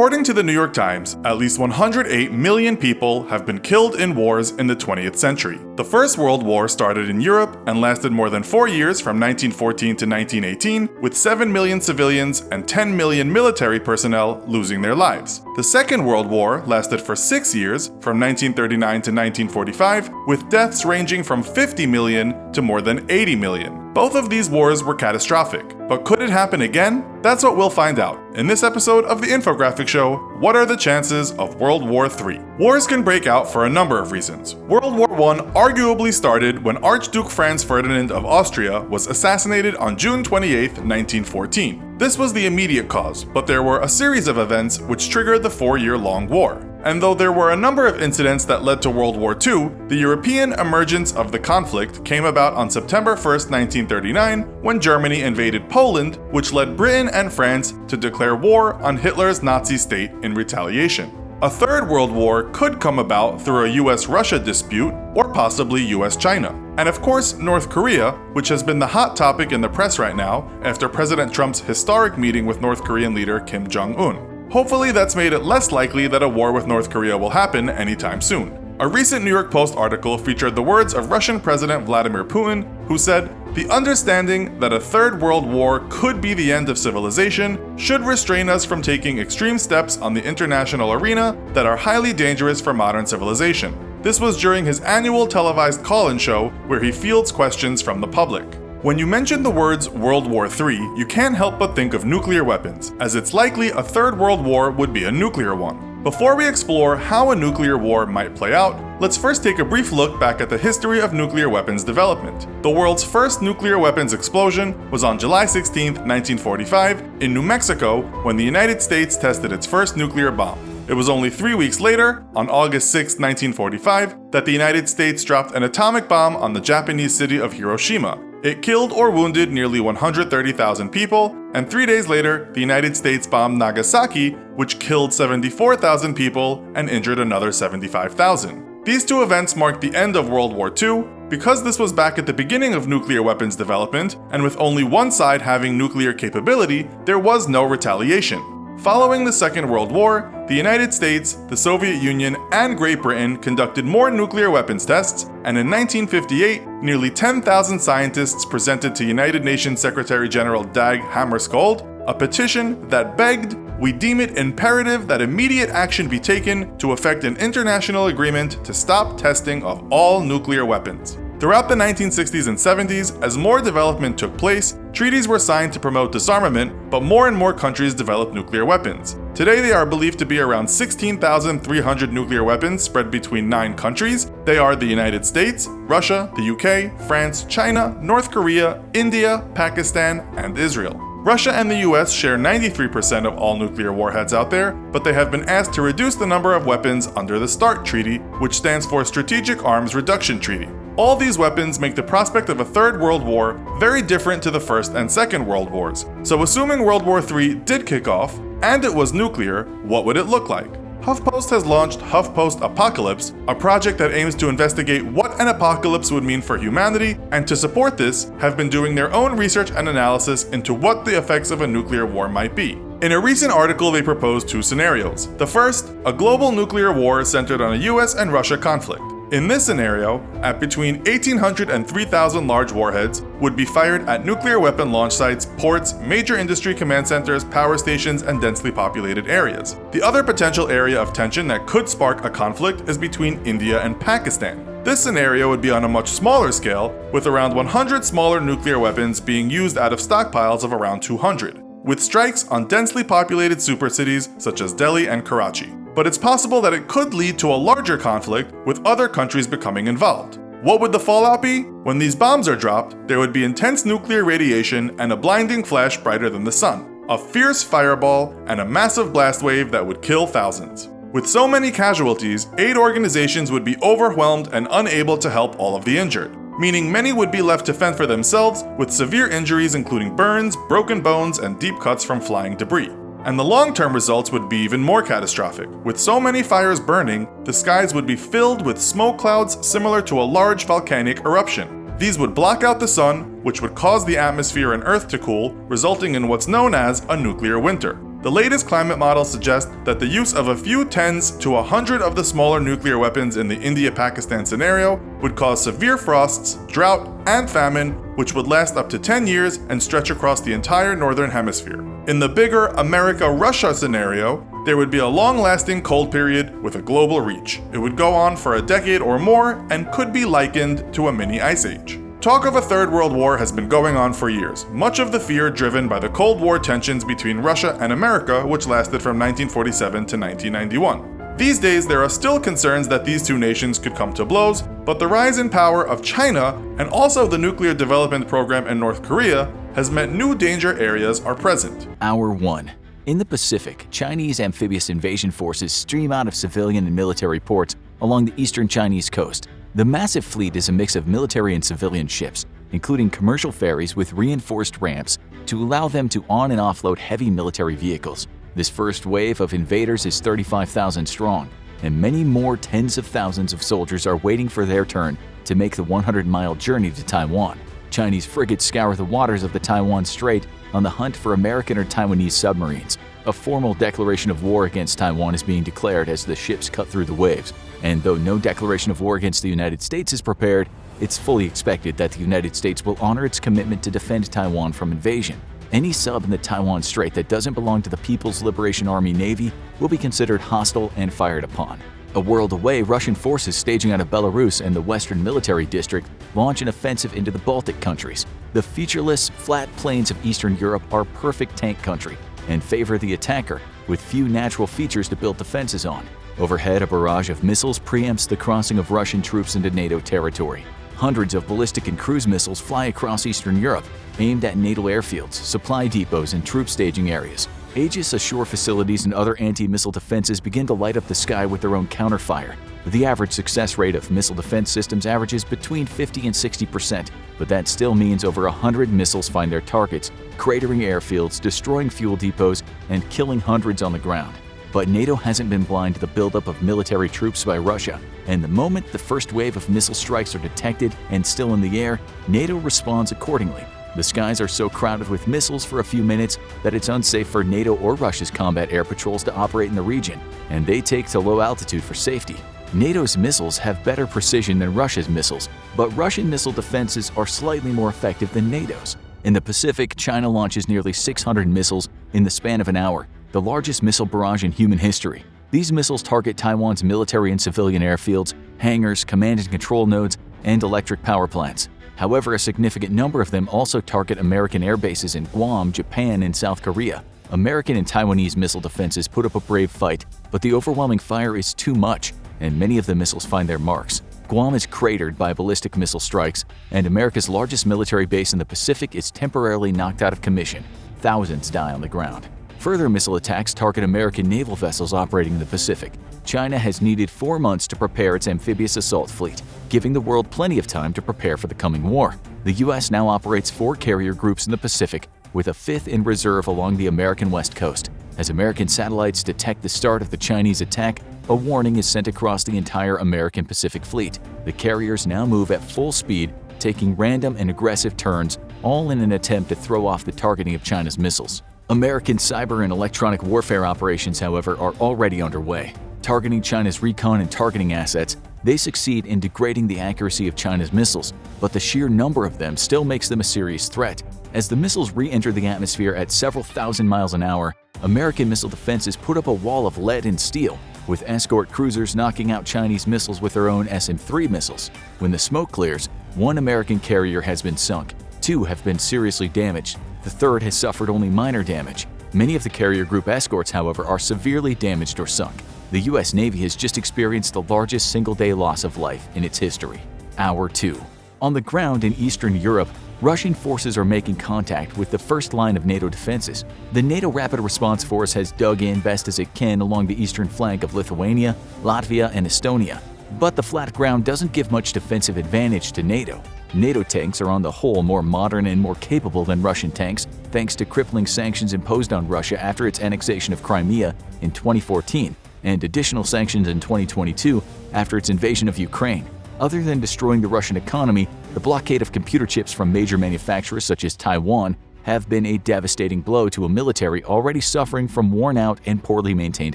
According to the New York Times, at least 108 million people have been killed in wars in the 20th century. The First World War started in Europe and lasted more than 4 years from 1914 to 1918, with 7 million civilians and 10 million military personnel losing their lives. The Second World War lasted for 6 years, from 1939 to 1945, with deaths ranging from 50 million to more than 80 million. Both of these wars were catastrophic, but could it happen again? That's what we'll find out in this episode of the Infographic Show. What are the chances of World War III? Wars can break out for a number of reasons. World War I arguably started when Archduke Franz Ferdinand of Austria was assassinated on June 28, 1914. This was the immediate cause, but there were a series of events which triggered the 4-year-long war. And though there were a number of incidents that led to World War II, the European emergence of the conflict came about on September 1, 1939, when Germany invaded Poland, which led Britain and France to declare war on Hitler's Nazi state in retaliation. A third world war could come about through a US-Russia dispute, or possibly US-China. And of course, North Korea, which has been the hot topic in the press right now after President Trump's historic meeting with North Korean leader Kim Jong-un. Hopefully that's made it less likely that a war with North Korea will happen anytime soon. A recent New York Post article featured the words of Russian President Vladimir Putin, who said, "The understanding that a third world war could be the end of civilization should restrain us from taking extreme steps on the international arena that are highly dangerous for modern civilization." This was during his annual televised call-in show where he fields questions from the public. When you mention the words World War III, you can't help but think of nuclear weapons, as it's likely a third world war would be a nuclear one. Before we explore how a nuclear war might play out, let's first take a brief look back at the history of nuclear weapons development. The world's first nuclear weapons explosion was on July 16, 1945, in New Mexico, when the United States tested its first nuclear bomb. It was only 3 weeks later, on August 6, 1945, that the United States dropped an atomic bomb on the Japanese city of Hiroshima. It killed or wounded nearly 130,000 people, and 3 days later, the United States bombed Nagasaki, which killed 74,000 people and injured another 75,000. These two events marked the end of World War II. Because this was back at the beginning of nuclear weapons development, and with only one side having nuclear capability, there was no retaliation. Following the Second World War, the United States, the Soviet Union, and Great Britain conducted more nuclear weapons tests, and in 1958, nearly 10,000 scientists presented to United Nations Secretary General Dag Hammarskjöld a petition that begged, "We deem it imperative that immediate action be taken to effect an international agreement to stop testing of all nuclear weapons." Throughout the 1960s and 70s, as more development took place, treaties were signed to promote disarmament, but more and more countries developed nuclear weapons. Today they are believed to be around 16,300 nuclear weapons spread between 9 countries. They are the United States, Russia, the UK, France, China, North Korea, India, Pakistan, and Israel. Russia and the US share 93% of all nuclear warheads out there, but they have been asked to reduce the number of weapons under the START Treaty, which stands for Strategic Arms Reduction Treaty. All these weapons make the prospect of a third world war very different to the First and Second World Wars. So assuming World War III did kick off, and it was nuclear, what would it look like? HuffPost has launched HuffPost Apocalypse, a project that aims to investigate what an apocalypse would mean for humanity, and to support this, have been doing their own research and analysis into what the effects of a nuclear war might be. In a recent article, they proposed 2 scenarios. The first, a global nuclear war centered on a US and Russia conflict. In this scenario, at between 1,800 and 3,000 large warheads would be fired at nuclear weapon launch sites, ports, major industry command centers, power stations, and densely populated areas. The other potential area of tension that could spark a conflict is between India and Pakistan. This scenario would be on a much smaller scale, with around 100 smaller nuclear weapons being used out of stockpiles of around 200, with strikes on densely populated supercities such as Delhi and Karachi. But it's possible that it could lead to a larger conflict with other countries becoming involved. What would the fallout be? When these bombs are dropped, there would be intense nuclear radiation and a blinding flash brighter than the sun, a fierce fireball, and a massive blast wave that would kill thousands. With so many casualties, aid organizations would be overwhelmed and unable to help all of the injured, meaning many would be left to fend for themselves with severe injuries including burns, broken bones, and deep cuts from flying debris. And the long-term results would be even more catastrophic. With so many fires burning, the skies would be filled with smoke clouds similar to a large volcanic eruption. These would block out the sun, which would cause the atmosphere and Earth to cool, resulting in what's known as a nuclear winter. The latest climate models suggest that the use of a few tens to 100 of the smaller nuclear weapons in the India-Pakistan scenario would cause severe frosts, drought, and famine, which would last up to 10 years and stretch across the entire northern hemisphere. In the bigger America-Russia scenario, there would be a long-lasting cold period with a global reach. It would go on for a decade or more and could be likened to a mini ice age. Talk of a third world war has been going on for years, much of the fear driven by the Cold War tensions between Russia and America, which lasted from 1947 to 1991. These days, there are still concerns that these two nations could come to blows, but the rise in power of China and also the nuclear development program in North Korea has meant new danger areas are present. Hour 1. In the Pacific, Chinese amphibious invasion forces stream out of civilian and military ports along the eastern Chinese coast. The massive fleet is a mix of military and civilian ships, including commercial ferries with reinforced ramps to allow them to on- and offload heavy military vehicles. This first wave of invaders is 35,000 strong, and many more tens of thousands of soldiers are waiting for their turn to make the 100-mile journey to Taiwan. Chinese frigates scour the waters of the Taiwan Strait on the hunt for American or Taiwanese submarines. A formal declaration of war against Taiwan is being declared as the ships cut through the waves. And though no declaration of war against the United States is prepared, it's fully expected that the United States will honor its commitment to defend Taiwan from invasion. Any sub in the Taiwan Strait that doesn't belong to the People's Liberation Army Navy will be considered hostile and fired upon. A world away, Russian forces staging out of Belarus and the Western Military District launch an offensive into the Baltic countries. The featureless, flat plains of Eastern Europe are perfect tank country and favor the attacker, with few natural features to build defenses on. Overhead, a barrage of missiles preempts the crossing of Russian troops into NATO territory. Hundreds of ballistic and cruise missiles fly across Eastern Europe, aimed at NATO airfields, supply depots, and troop staging areas. Aegis ashore facilities and other anti-missile defenses begin to light up the sky with their own counterfire. The average success rate of missile defense systems averages between 50 and 60%, but that still means over 100 missiles find their targets, cratering airfields, destroying fuel depots, and killing hundreds on the ground. But NATO hasn't been blind to the buildup of military troops by Russia, and the moment the first wave of missile strikes are detected and still in the air, NATO responds accordingly. The skies are so crowded with missiles for a few minutes that it's unsafe for NATO or Russia's combat air patrols to operate in the region, and they take to low altitude for safety. NATO's missiles have better precision than Russia's missiles, but Russian missile defenses are slightly more effective than NATO's. In the Pacific, China launches nearly 600 missiles in the span of an hour, the largest missile barrage in human history. These missiles target Taiwan's military and civilian airfields, hangars, command and control nodes, and electric power plants. However, a significant number of them also target American air bases in Guam, Japan, and South Korea. American and Taiwanese missile defenses put up a brave fight, but the overwhelming fire is too much, and many of the missiles find their marks. Guam is cratered by ballistic missile strikes, and America's largest military base in the Pacific is temporarily knocked out of commission. Thousands die on the ground. Further missile attacks target American naval vessels operating in the Pacific. China has needed 4 months to prepare its amphibious assault fleet, giving the world plenty of time to prepare for the coming war. The U.S. now operates 4 carrier groups in the Pacific, with a 5th in reserve along the American west coast. As American satellites detect the start of the Chinese attack, a warning is sent across the entire American Pacific Fleet. The carriers now move at full speed, taking random and aggressive turns, all in an attempt to throw off the targeting of China's missiles. American cyber and electronic warfare operations, however, are already underway. Targeting China's recon and targeting assets, they succeed in degrading the accuracy of China's missiles, but the sheer number of them still makes them a serious threat. As the missiles re-enter the atmosphere at several thousand miles an hour, American missile defenses put up a wall of lead and steel, with escort cruisers knocking out Chinese missiles with their own SM-3 missiles. When the smoke clears, 1 American carrier has been sunk, 2 have been seriously damaged, the 3rd has suffered only minor damage. Many of the carrier group escorts, however, are severely damaged or sunk. The U.S. Navy has just experienced the largest single-day loss of life in its history. Hour 2. On the ground in Eastern Europe, Russian forces are making contact with the first line of NATO defenses. The NATO Rapid Response Force has dug in best as it can along the eastern flank of Lithuania, Latvia, and Estonia. But the flat ground doesn't give much defensive advantage to NATO. NATO tanks are on the whole more modern and more capable than Russian tanks, thanks to crippling sanctions imposed on Russia after its annexation of Crimea in 2014, and additional sanctions in 2022 after its invasion of Ukraine. Other than destroying the Russian economy, the blockade of computer chips from major manufacturers such as Taiwan have been a devastating blow to a military already suffering from worn-out and poorly maintained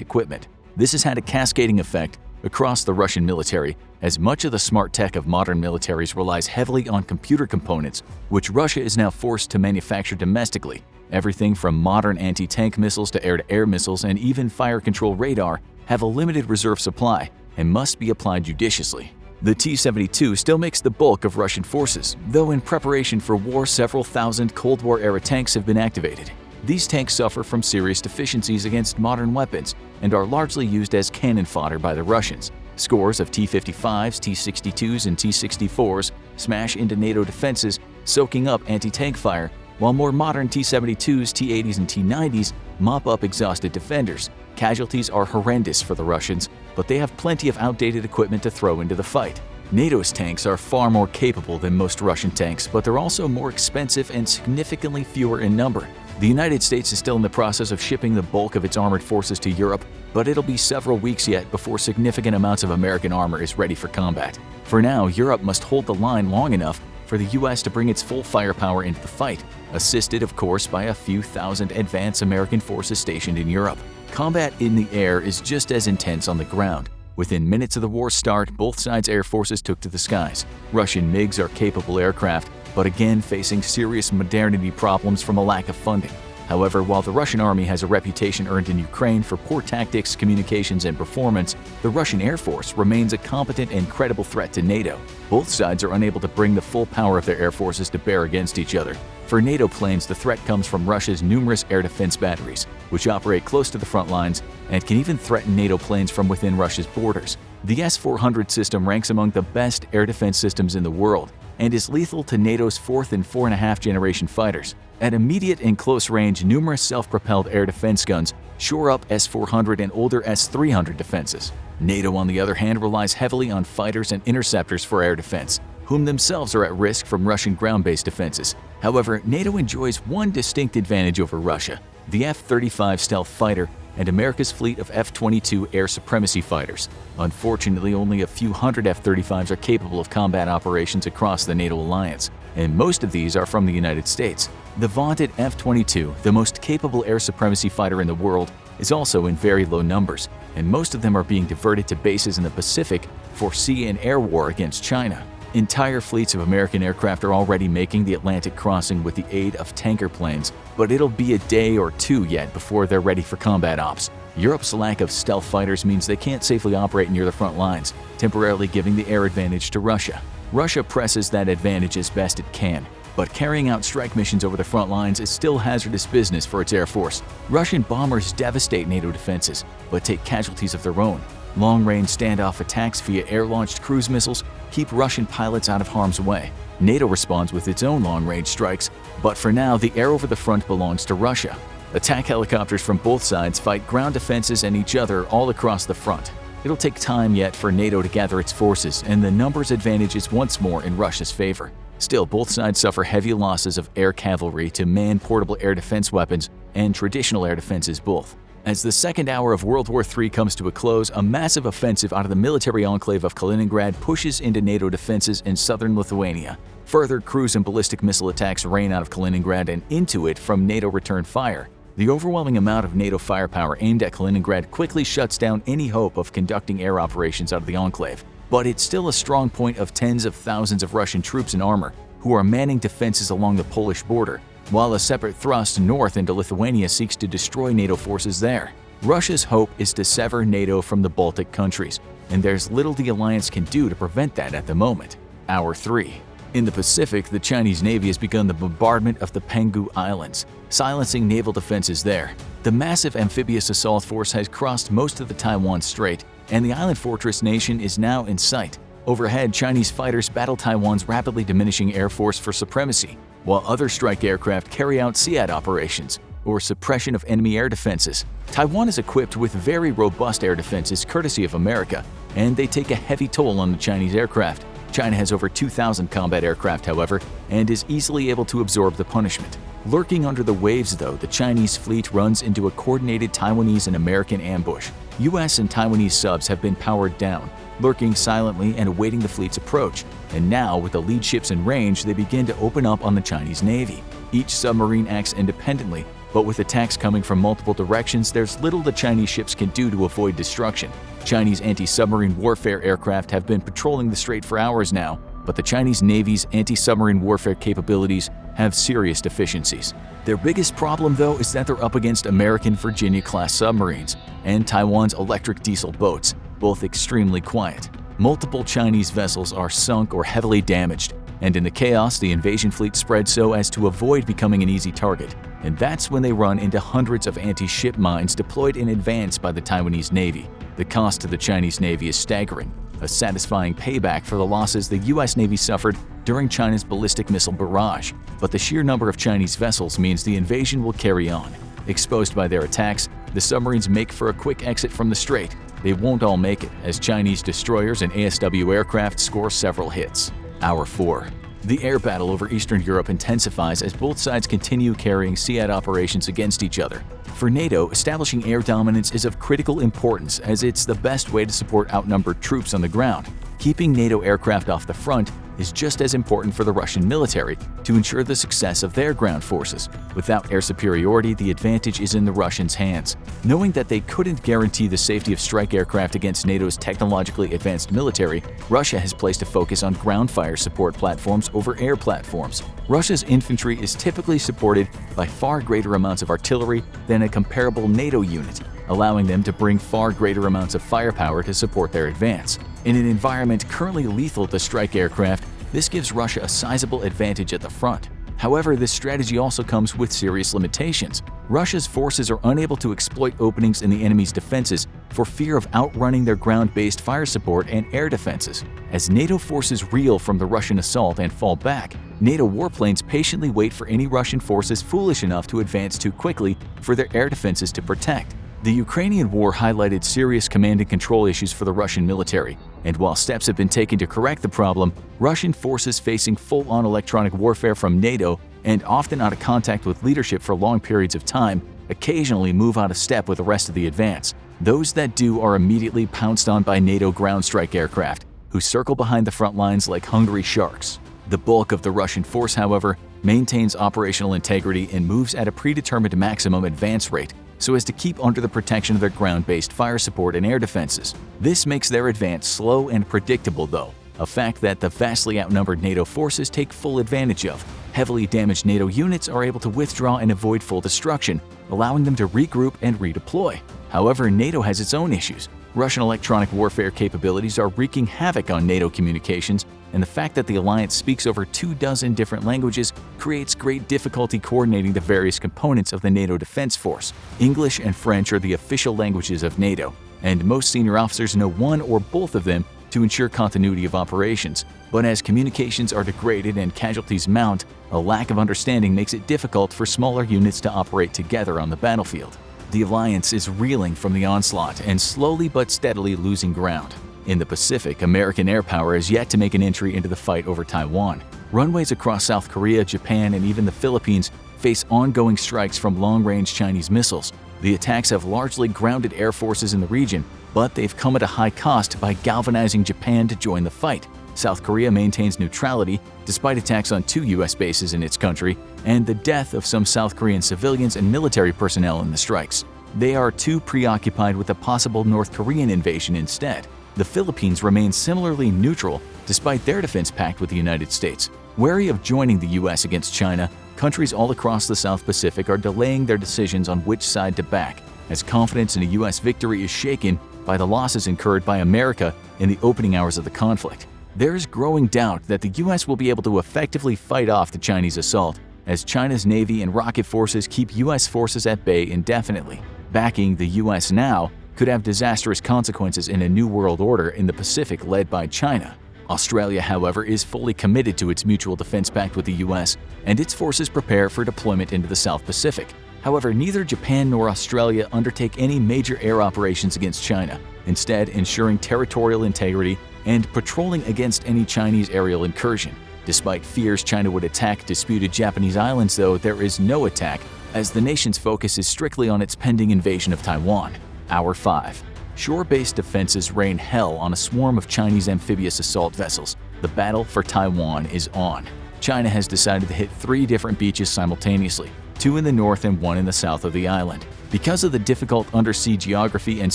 equipment. This has had a cascading effect across the Russian military, as much of the smart tech of modern militaries relies heavily on computer components, which Russia is now forced to manufacture domestically. Everything from modern anti-tank missiles to air-to-air missiles and even fire control radar have a limited reserve supply and must be applied judiciously. The T-72 still makes the bulk of Russian forces, though in preparation for war several thousand Cold War-era tanks have been activated. These tanks suffer from serious deficiencies against modern weapons and are largely used as cannon fodder by the Russians. Scores of T-55s, T-62s, and T-64s smash into NATO defenses, soaking up anti-tank fire, while more modern T-72s, T-80s, and T-90s mop up exhausted defenders. Casualties are horrendous for the Russians, but they have plenty of outdated equipment to throw into the fight. NATO's tanks are far more capable than most Russian tanks, but they're also more expensive and significantly fewer in number. The United States is still in the process of shipping the bulk of its armored forces to Europe, but it'll be several weeks yet before significant amounts of American armor is ready for combat. For now, Europe must hold the line long enough for the US to bring its full firepower into the fight, assisted of course by a few thousand advanced American forces stationed in Europe. Combat in the air is just as intense on the ground. Within minutes of the war's start, both sides' air forces took to the skies. Russian MiGs are capable aircraft, but again facing serious modernity problems from a lack of funding. However, while the Russian army has a reputation earned in Ukraine for poor tactics, communications, and performance, the Russian Air Force remains a competent and credible threat to NATO. Both sides are unable to bring the full power of their air forces to bear against each other. For NATO planes, the threat comes from Russia's numerous air defense batteries, which operate close to the front lines and can even threaten NATO planes from within Russia's borders. The S-400 system ranks among the best air defense systems in the world and is lethal to NATO's 4th and 4.5 generation fighters. At immediate and close range, numerous self-propelled air defense guns shore up S-400 and older S-300 defenses. NATO, on the other hand, relies heavily on fighters and interceptors for air defense, whom themselves are at risk from Russian ground-based defenses. However, NATO enjoys one distinct advantage over Russia: the F-35 stealth fighter and America's fleet of F-22 air supremacy fighters. Unfortunately, only a few hundred F-35s are capable of combat operations across the NATO alliance, and most of these are from the United States. The vaunted F-22, the most capable air supremacy fighter in the world, is also in very low numbers, and most of them are being diverted to bases in the Pacific for sea and air war against China. Entire fleets of American aircraft are already making the Atlantic crossing with the aid of tanker planes, but it'll be a day or two yet before they're ready for combat ops. Europe's lack of stealth fighters means they can't safely operate near the front lines, temporarily giving the air advantage to Russia. Russia presses that advantage as best it can, but carrying out strike missions over the front lines is still hazardous business for its air force. Russian bombers devastate NATO defenses, but take casualties of their own. Long-range standoff attacks via air-launched cruise missiles keep Russian pilots out of harm's way. NATO responds with its own long-range strikes, but for now the air over the front belongs to Russia. Attack helicopters from both sides fight ground defenses and each other all across the front. It'll take time yet for NATO to gather its forces, and the numbers advantage is once more in Russia's favor. Still, both sides suffer heavy losses of air cavalry to man-portable air defense weapons and traditional air defenses both. As the second hour of World War III comes to a close, a massive offensive out of the military enclave of Kaliningrad pushes into NATO defenses in southern Lithuania. Further cruise and ballistic missile attacks rain out of Kaliningrad and into it from NATO return fire. The overwhelming amount of NATO firepower aimed at Kaliningrad quickly shuts down any hope of conducting air operations out of the enclave. But it's still a strong point of tens of thousands of Russian troops in armor who are manning defenses along the Polish border, while a separate thrust north into Lithuania seeks to destroy NATO forces there. Russia's hope is to sever NATO from the Baltic countries, and there's little the alliance can do to prevent that at the moment. Hour 3. In the Pacific, the Chinese Navy has begun the bombardment of the Penghu Islands, silencing naval defenses there. The massive amphibious assault force has crossed most of the Taiwan Strait, and the island fortress nation is now in sight. Overhead, Chinese fighters battle Taiwan's rapidly diminishing air force for supremacy, while other strike aircraft carry out SEAD operations, or suppression of enemy air defenses. Taiwan is equipped with very robust air defenses courtesy of America, and they take a heavy toll on the Chinese aircraft. China has over 2,000 combat aircraft, however, and is easily able to absorb the punishment. Lurking under the waves, though, the Chinese fleet runs into a coordinated Taiwanese and American ambush. US and Taiwanese subs have been powered down, lurking silently and awaiting the fleet's approach, and now, with the lead ships in range, they begin to open up on the Chinese Navy. Each submarine acts independently, but with attacks coming from multiple directions, there's little the Chinese ships can do to avoid destruction. Chinese anti-submarine warfare aircraft have been patrolling the strait for hours now, but the Chinese Navy's anti-submarine warfare capabilities have serious deficiencies. Their biggest problem, though, is that they're up against American Virginia-class submarines and Taiwan's electric diesel boats, both extremely quiet. Multiple Chinese vessels are sunk or heavily damaged, and in the chaos, the invasion fleet spread so as to avoid becoming an easy target. And that's when they run into hundreds of anti-ship mines deployed in advance by the Taiwanese Navy. The cost to the Chinese Navy is staggering, a satisfying payback for the losses the U.S. Navy suffered during China's ballistic missile barrage. But the sheer number of Chinese vessels means the invasion will carry on. Exposed by their attacks, the submarines make for a quick exit from the strait. They won't all make it, as Chinese destroyers and ASW aircraft score several hits. Hour 4. The air battle over Eastern Europe intensifies as both sides continue carrying SEAD operations against each other. For NATO, establishing air dominance is of critical importance as it's the best way to support outnumbered troops on the ground. Keeping NATO aircraft off the front is just as important for the Russian military to ensure the success of their ground forces. Without air superiority, the advantage is in the Russians' hands. Knowing that they couldn't guarantee the safety of strike aircraft against NATO's technologically advanced military, Russia has placed a focus on ground fire support platforms over air platforms. Russia's infantry is typically supported by far greater amounts of artillery than a comparable NATO unit, allowing them to bring far greater amounts of firepower to support their advance. In an environment currently lethal to strike aircraft, this gives Russia a sizable advantage at the front. However, this strategy also comes with serious limitations. Russia's forces are unable to exploit openings in the enemy's defenses for fear of outrunning their ground-based fire support and air defenses. As NATO forces reel from the Russian assault and fall back, NATO warplanes patiently wait for any Russian forces foolish enough to advance too quickly for their air defenses to protect. The Ukrainian war highlighted serious command and control issues for the Russian military, and while steps have been taken to correct the problem, Russian forces facing full-on electronic warfare from NATO and often out of contact with leadership for long periods of time occasionally move out of step with the rest of the advance. Those that do are immediately pounced on by NATO ground strike aircraft, who circle behind the front lines like hungry sharks. The bulk of the Russian force, however, maintains operational integrity and moves at a predetermined maximum advance rate, so as to keep under the protection of their ground-based fire support and air defenses. This makes their advance slow and predictable, though, a fact that the vastly outnumbered NATO forces take full advantage of. Heavily damaged NATO units are able to withdraw and avoid full destruction, allowing them to regroup and redeploy. However, NATO has its own issues. Russian electronic warfare capabilities are wreaking havoc on NATO communications, and the fact that the alliance speaks over 24 different languages creates great difficulty coordinating the various components of the NATO defense force. English and French are the official languages of NATO, and most senior officers know one or both of them to ensure continuity of operations. But as communications are degraded and casualties mount, a lack of understanding makes it difficult for smaller units to operate together on the battlefield. The alliance is reeling from the onslaught and slowly but steadily losing ground. In the Pacific, American air power has yet to make an entry into the fight over Taiwan. Runways across South Korea, Japan, and even the Philippines face ongoing strikes from long-range Chinese missiles. The attacks have largely grounded air forces in the region, but they've come at a high cost by galvanizing Japan to join the fight. South Korea maintains neutrality despite attacks on 2 U.S. bases in its country and the death of some South Korean civilians and military personnel in the strikes. They are too preoccupied with a possible North Korean invasion instead. The Philippines remain similarly neutral despite their defense pact with the United States. Wary of joining the U.S. against China, countries all across the South Pacific are delaying their decisions on which side to back, as confidence in a U.S. victory is shaken by the losses incurred by America in the opening hours of the conflict. There's growing doubt that the U.S. will be able to effectively fight off the Chinese assault, as China's Navy and rocket forces keep U.S. forces at bay indefinitely. Backing the U.S. now could have disastrous consequences in a new world order in the Pacific led by China. Australia, however, is fully committed to its mutual defense pact with the U.S., and its forces prepare for deployment into the South Pacific. However, neither Japan nor Australia undertake any major air operations against China, instead ensuring territorial integrity and patrolling against any Chinese aerial incursion. Despite fears China would attack disputed Japanese islands, though, there is no attack, as the nation's focus is strictly on its pending invasion of Taiwan. Hour 5. Shore-based defenses rain hell on a swarm of Chinese amphibious assault vessels. The battle for Taiwan is on. China has decided to hit 3 different beaches simultaneously, 2 in the north and 1 in the south of the island. Because of the difficult undersea geography and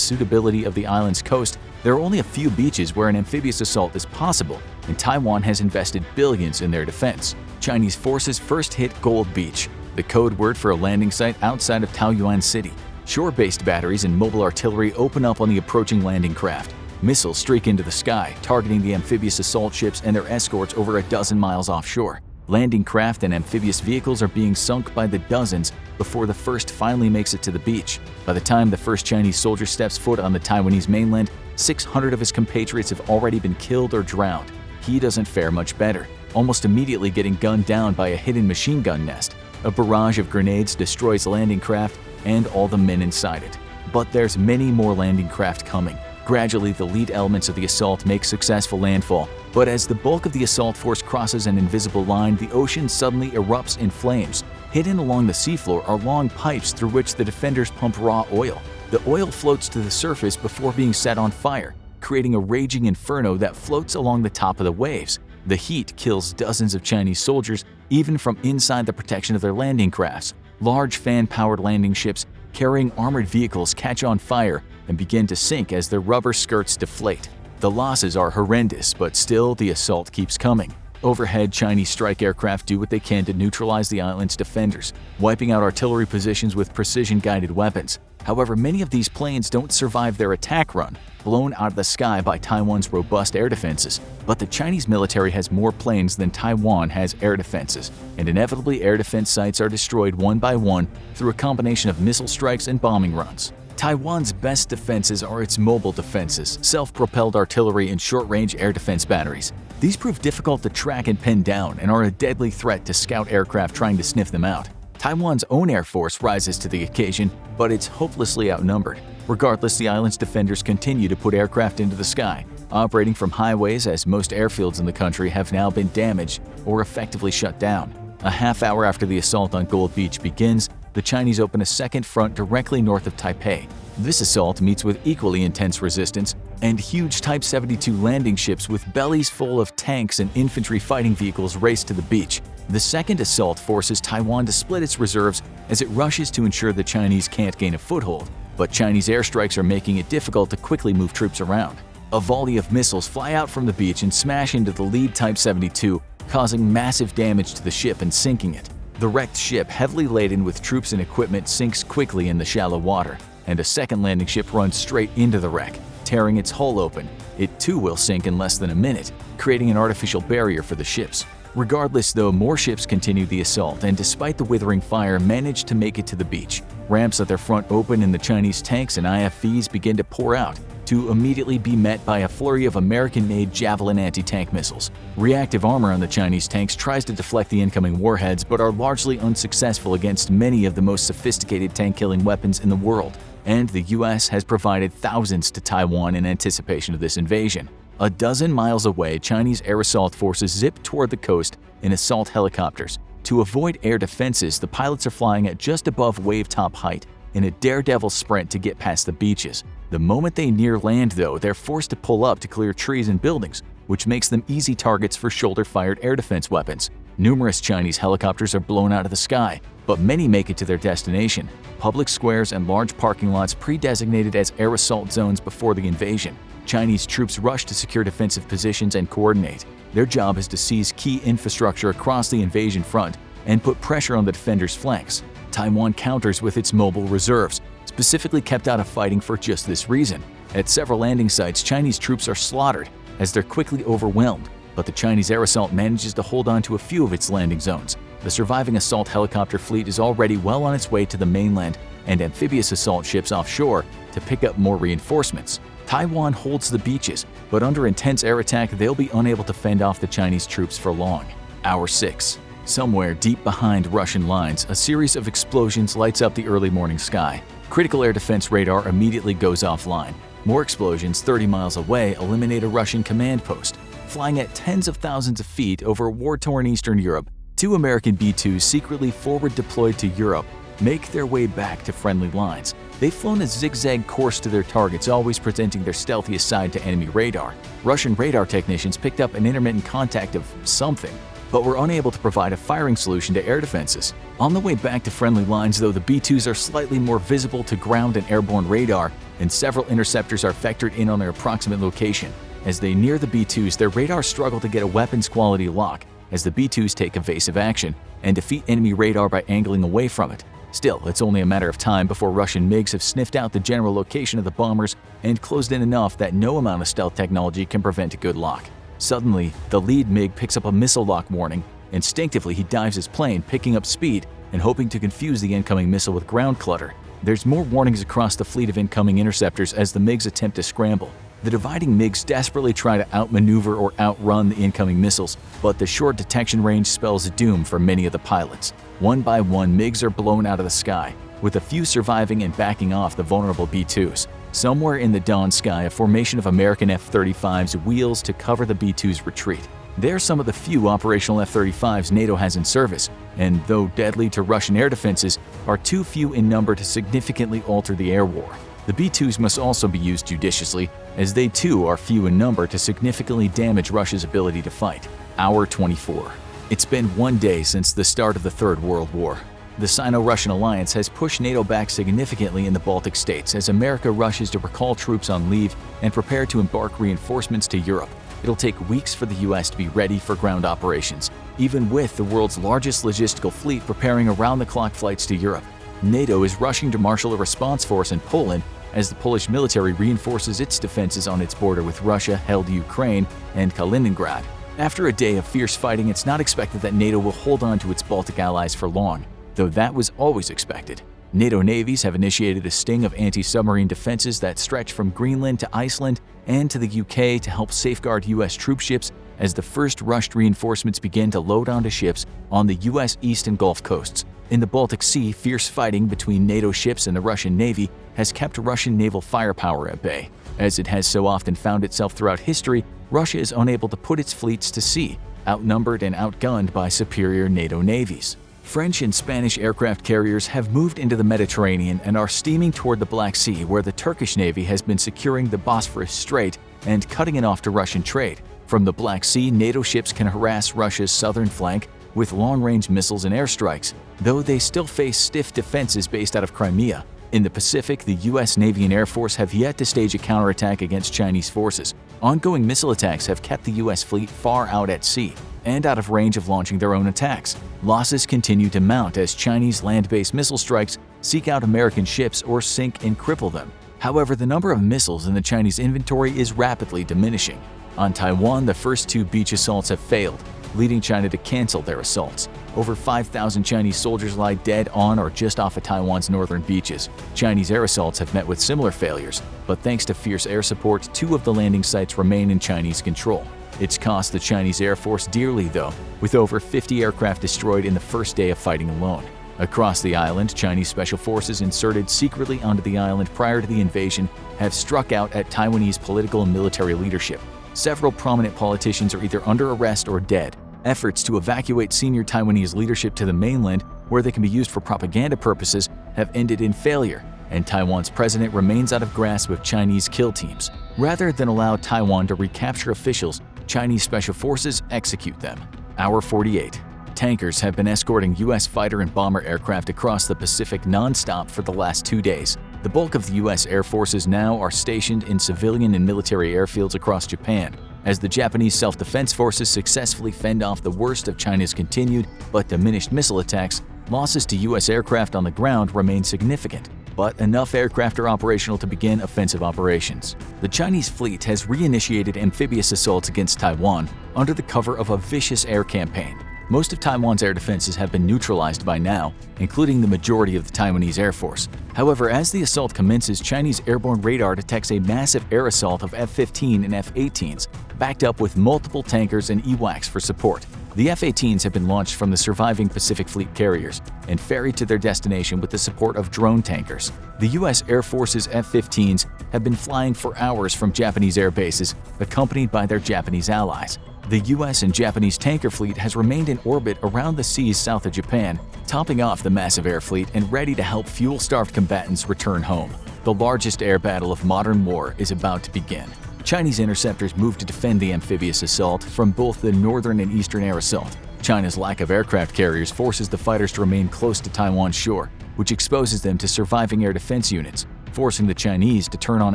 suitability of the island's coast, there are only a few beaches where an amphibious assault is possible, and Taiwan has invested billions in their defense. Chinese forces first hit Gold Beach, the code word for a landing site outside of Taoyuan City. Shore-based batteries and mobile artillery open up on the approaching landing craft. Missiles streak into the sky, targeting the amphibious assault ships and their escorts over a dozen miles offshore. Landing craft and amphibious vehicles are being sunk by the dozens before the first finally makes it to the beach. By the time the first Chinese soldier steps foot on the Taiwanese mainland, 600 of his compatriots have already been killed or drowned. He doesn't fare much better, almost immediately getting gunned down by a hidden machine gun nest. A barrage of grenades destroys landing craft and all the men inside it. But there's many more landing craft coming. Gradually, the lead elements of the assault make successful landfall, but as the bulk of the assault force crosses an invisible line, the ocean suddenly erupts in flames. Hidden along the seafloor are long pipes through which the defenders pump raw oil. The oil floats to the surface before being set on fire, creating a raging inferno that floats along the top of the waves. The heat kills dozens of Chinese soldiers, even from inside the protection of their landing crafts. Large fan-powered landing ships carrying armored vehicles catch on fire and begin to sink as their rubber skirts deflate. The losses are horrendous, but still the assault keeps coming. Overhead, Chinese strike aircraft do what they can to neutralize the island's defenders, wiping out artillery positions with precision-guided weapons. However, many of these planes don't survive their attack run, blown out of the sky by Taiwan's robust air defenses. But the Chinese military has more planes than Taiwan has air defenses, and inevitably air defense sites are destroyed one by one through a combination of missile strikes and bombing runs. Taiwan's best defenses are its mobile defenses, self-propelled artillery, and short-range air defense batteries. These prove difficult to track and pin down and are a deadly threat to scout aircraft trying to sniff them out. Taiwan's own air force rises to the occasion, but it's hopelessly outnumbered. Regardless, the island's defenders continue to put aircraft into the sky, operating from highways as most airfields in the country have now been damaged or effectively shut down. A half hour after the assault on Gold Beach begins, the Chinese open a second front directly north of Taipei. This assault meets with equally intense resistance, and huge Type 72 landing ships with bellies full of tanks and infantry fighting vehicles race to the beach. The second assault forces Taiwan to split its reserves as it rushes to ensure the Chinese can't gain a foothold, but Chinese airstrikes are making it difficult to quickly move troops around. A volley of missiles fly out from the beach and smash into the lead Type 72, causing massive damage to the ship and sinking it. The wrecked ship, heavily laden with troops and equipment, sinks quickly in the shallow water, and a second landing ship runs straight into the wreck, tearing its hull open. It too will sink in less than a minute, creating an artificial barrier for the ships. Regardless, though, more ships continue the assault and, despite the withering fire, manage to make it to the beach. Ramps at their front open and the Chinese tanks and IFVs begin to pour out, to immediately be met by a flurry of American-made Javelin anti-tank missiles. Reactive armor on the Chinese tanks tries to deflect the incoming warheads, but are largely unsuccessful against many of the most sophisticated tank-killing weapons in the world. And the US has provided thousands to Taiwan in anticipation of this invasion. A dozen miles away, Chinese air assault forces zip toward the coast in assault helicopters. To avoid air defenses, the pilots are flying at just above wave-top height in a daredevil sprint to get past the beaches. The moment they near land, though, they're forced to pull up to clear trees and buildings, which makes them easy targets for shoulder-fired air defense weapons. Numerous Chinese helicopters are blown out of the sky, but many make it to their destination, public squares and large parking lots pre-designated as air assault zones before the invasion. Chinese troops rush to secure defensive positions and coordinate. Their job is to seize key infrastructure across the invasion front and put pressure on the defenders' flanks. Taiwan counters with its mobile reserves, specifically kept out of fighting for just this reason. At several landing sites, Chinese troops are slaughtered as they're quickly overwhelmed, but the Chinese air assault manages to hold on to a few of its landing zones. The surviving assault helicopter fleet is already well on its way to the mainland and amphibious assault ships offshore to pick up more reinforcements. Taiwan holds the beaches, but under intense air attack, they'll be unable to fend off the Chinese troops for long. Hour 6. Somewhere deep behind Russian lines, a series of explosions lights up the early morning sky. Critical air defense radar immediately goes offline. More explosions 30 miles away eliminate a Russian command post. Flying at tens of thousands of feet over war-torn Eastern Europe, 2 American B-2s secretly forward deployed to Europe make their way back to friendly lines. They've flown a zigzag course to their targets, always presenting their stealthiest side to enemy radar. Russian radar technicians picked up an intermittent contact of something. but were unable to provide a firing solution to air defenses. On the way back to friendly lines, though, the B-2s are slightly more visible to ground and airborne radar, and several interceptors are vectored in on their approximate location. As they near the B-2s, their radars struggle to get a weapons-quality lock, as the B-2s take evasive action and defeat enemy radar by angling away from it. Still, it's only a matter of time before Russian MiGs have sniffed out the general location of the bombers and closed in enough that no amount of stealth technology can prevent a good lock. Suddenly, the lead MiG picks up a missile lock warning. Instinctively, he dives his plane, picking up speed and hoping to confuse the incoming missile with ground clutter. There's more warnings across the fleet of incoming interceptors as the MiGs attempt to scramble. The dividing MiGs desperately try to outmaneuver or outrun the incoming missiles, but the short detection range spells doom for many of the pilots. One by one, MiGs are blown out of the sky, with a few surviving and backing off the vulnerable B-2s. Somewhere in the dawn sky, a formation of American F-35s wheels to cover the B-2's retreat. They're some of the few operational F-35s NATO has in service, and though deadly to Russian air defenses, are too few in number to significantly alter the air war. The B-2s must also be used judiciously, as they too are few in number to significantly damage Russia's ability to fight. Hour 24. It's been one day since the start of the Third World War. The Sino-Russian alliance has pushed NATO back significantly in the Baltic states as America rushes to recall troops on leave and prepare to embark reinforcements to Europe. It'll take weeks for the US to be ready for ground operations, even with the world's largest logistical fleet preparing around-the-clock flights to Europe. NATO is rushing to marshal a response force in Poland as the Polish military reinforces its defenses on its border with Russia-held Ukraine and Kaliningrad. After a day of fierce fighting, it's not expected that NATO will hold on to its Baltic allies for long, though that was always expected. NATO navies have initiated a sting of anti-submarine defenses that stretch from Greenland to Iceland and to the UK to help safeguard US troop ships as the first rushed reinforcements begin to load onto ships on the US East and Gulf coasts. In the Baltic Sea, fierce fighting between NATO ships and the Russian Navy has kept Russian naval firepower at bay. As it has so often found itself throughout history, Russia is unable to put its fleets to sea, outnumbered and outgunned by superior NATO navies. French and Spanish aircraft carriers have moved into the Mediterranean and are steaming toward the Black Sea, where the Turkish Navy has been securing the Bosphorus Strait and cutting it off to Russian trade. From the Black Sea, NATO ships can harass Russia's southern flank with long-range missiles and airstrikes, though they still face stiff defenses based out of Crimea. In the Pacific, the US Navy and Air Force have yet to stage a counterattack against Chinese forces. Ongoing missile attacks have kept the US fleet far out at sea and out of range of launching their own attacks. Losses continue to mount as Chinese land-based missile strikes seek out American ships or sink and cripple them. However, the number of missiles in the Chinese inventory is rapidly diminishing. On Taiwan, the first two beach assaults have failed, leading China to cancel their assaults. Over 5,000 Chinese soldiers lie dead on or just off of Taiwan's northern beaches. Chinese air assaults have met with similar failures, but thanks to fierce air support, 2 of the landing sites remain in Chinese control. It's cost the Chinese Air Force dearly, though, with over 50 aircraft destroyed in the first day of fighting alone. Across the island, Chinese special forces inserted secretly onto the island prior to the invasion have struck out at Taiwanese political and military leadership. Several prominent politicians are either under arrest or dead. Efforts to evacuate senior Taiwanese leadership to the mainland, where they can be used for propaganda purposes, have ended in failure, and Taiwan's president remains out of grasp of Chinese kill teams. Rather than allow Taiwan to recapture officials, Chinese special forces execute them. Hour 48. Tankers have been escorting U.S. fighter and bomber aircraft across the Pacific non-stop for the last 2 days. The bulk of the U.S. Air Forces now are stationed in civilian and military airfields across Japan, as the Japanese self-defense forces successfully fend off the worst of China's continued but diminished missile attacks. Losses to U.S. aircraft on the ground remain significant, but enough aircraft are operational to begin offensive operations. The Chinese fleet has reinitiated amphibious assaults against Taiwan under the cover of a vicious air campaign. Most of Taiwan's air defenses have been neutralized by now, including the majority of the Taiwanese Air Force. However, as the assault commences, Chinese airborne radar detects a massive air assault of F-15 and F-18s, backed up with multiple tankers and EWACs for support. The F-18s have been launched from the surviving Pacific Fleet carriers and ferried to their destination with the support of drone tankers. The U.S. Air Force's F-15s have been flying for hours from Japanese air bases, accompanied by their Japanese allies. The U.S. and Japanese tanker fleet has remained in orbit around the seas south of Japan, topping off the massive air fleet and ready to help fuel-starved combatants return home. The largest air battle of modern war is about to begin. Chinese interceptors move to defend the amphibious assault from both the northern and eastern air assault. China's lack of aircraft carriers forces the fighters to remain close to Taiwan's shore, which exposes them to surviving air defense units, forcing the Chinese to turn on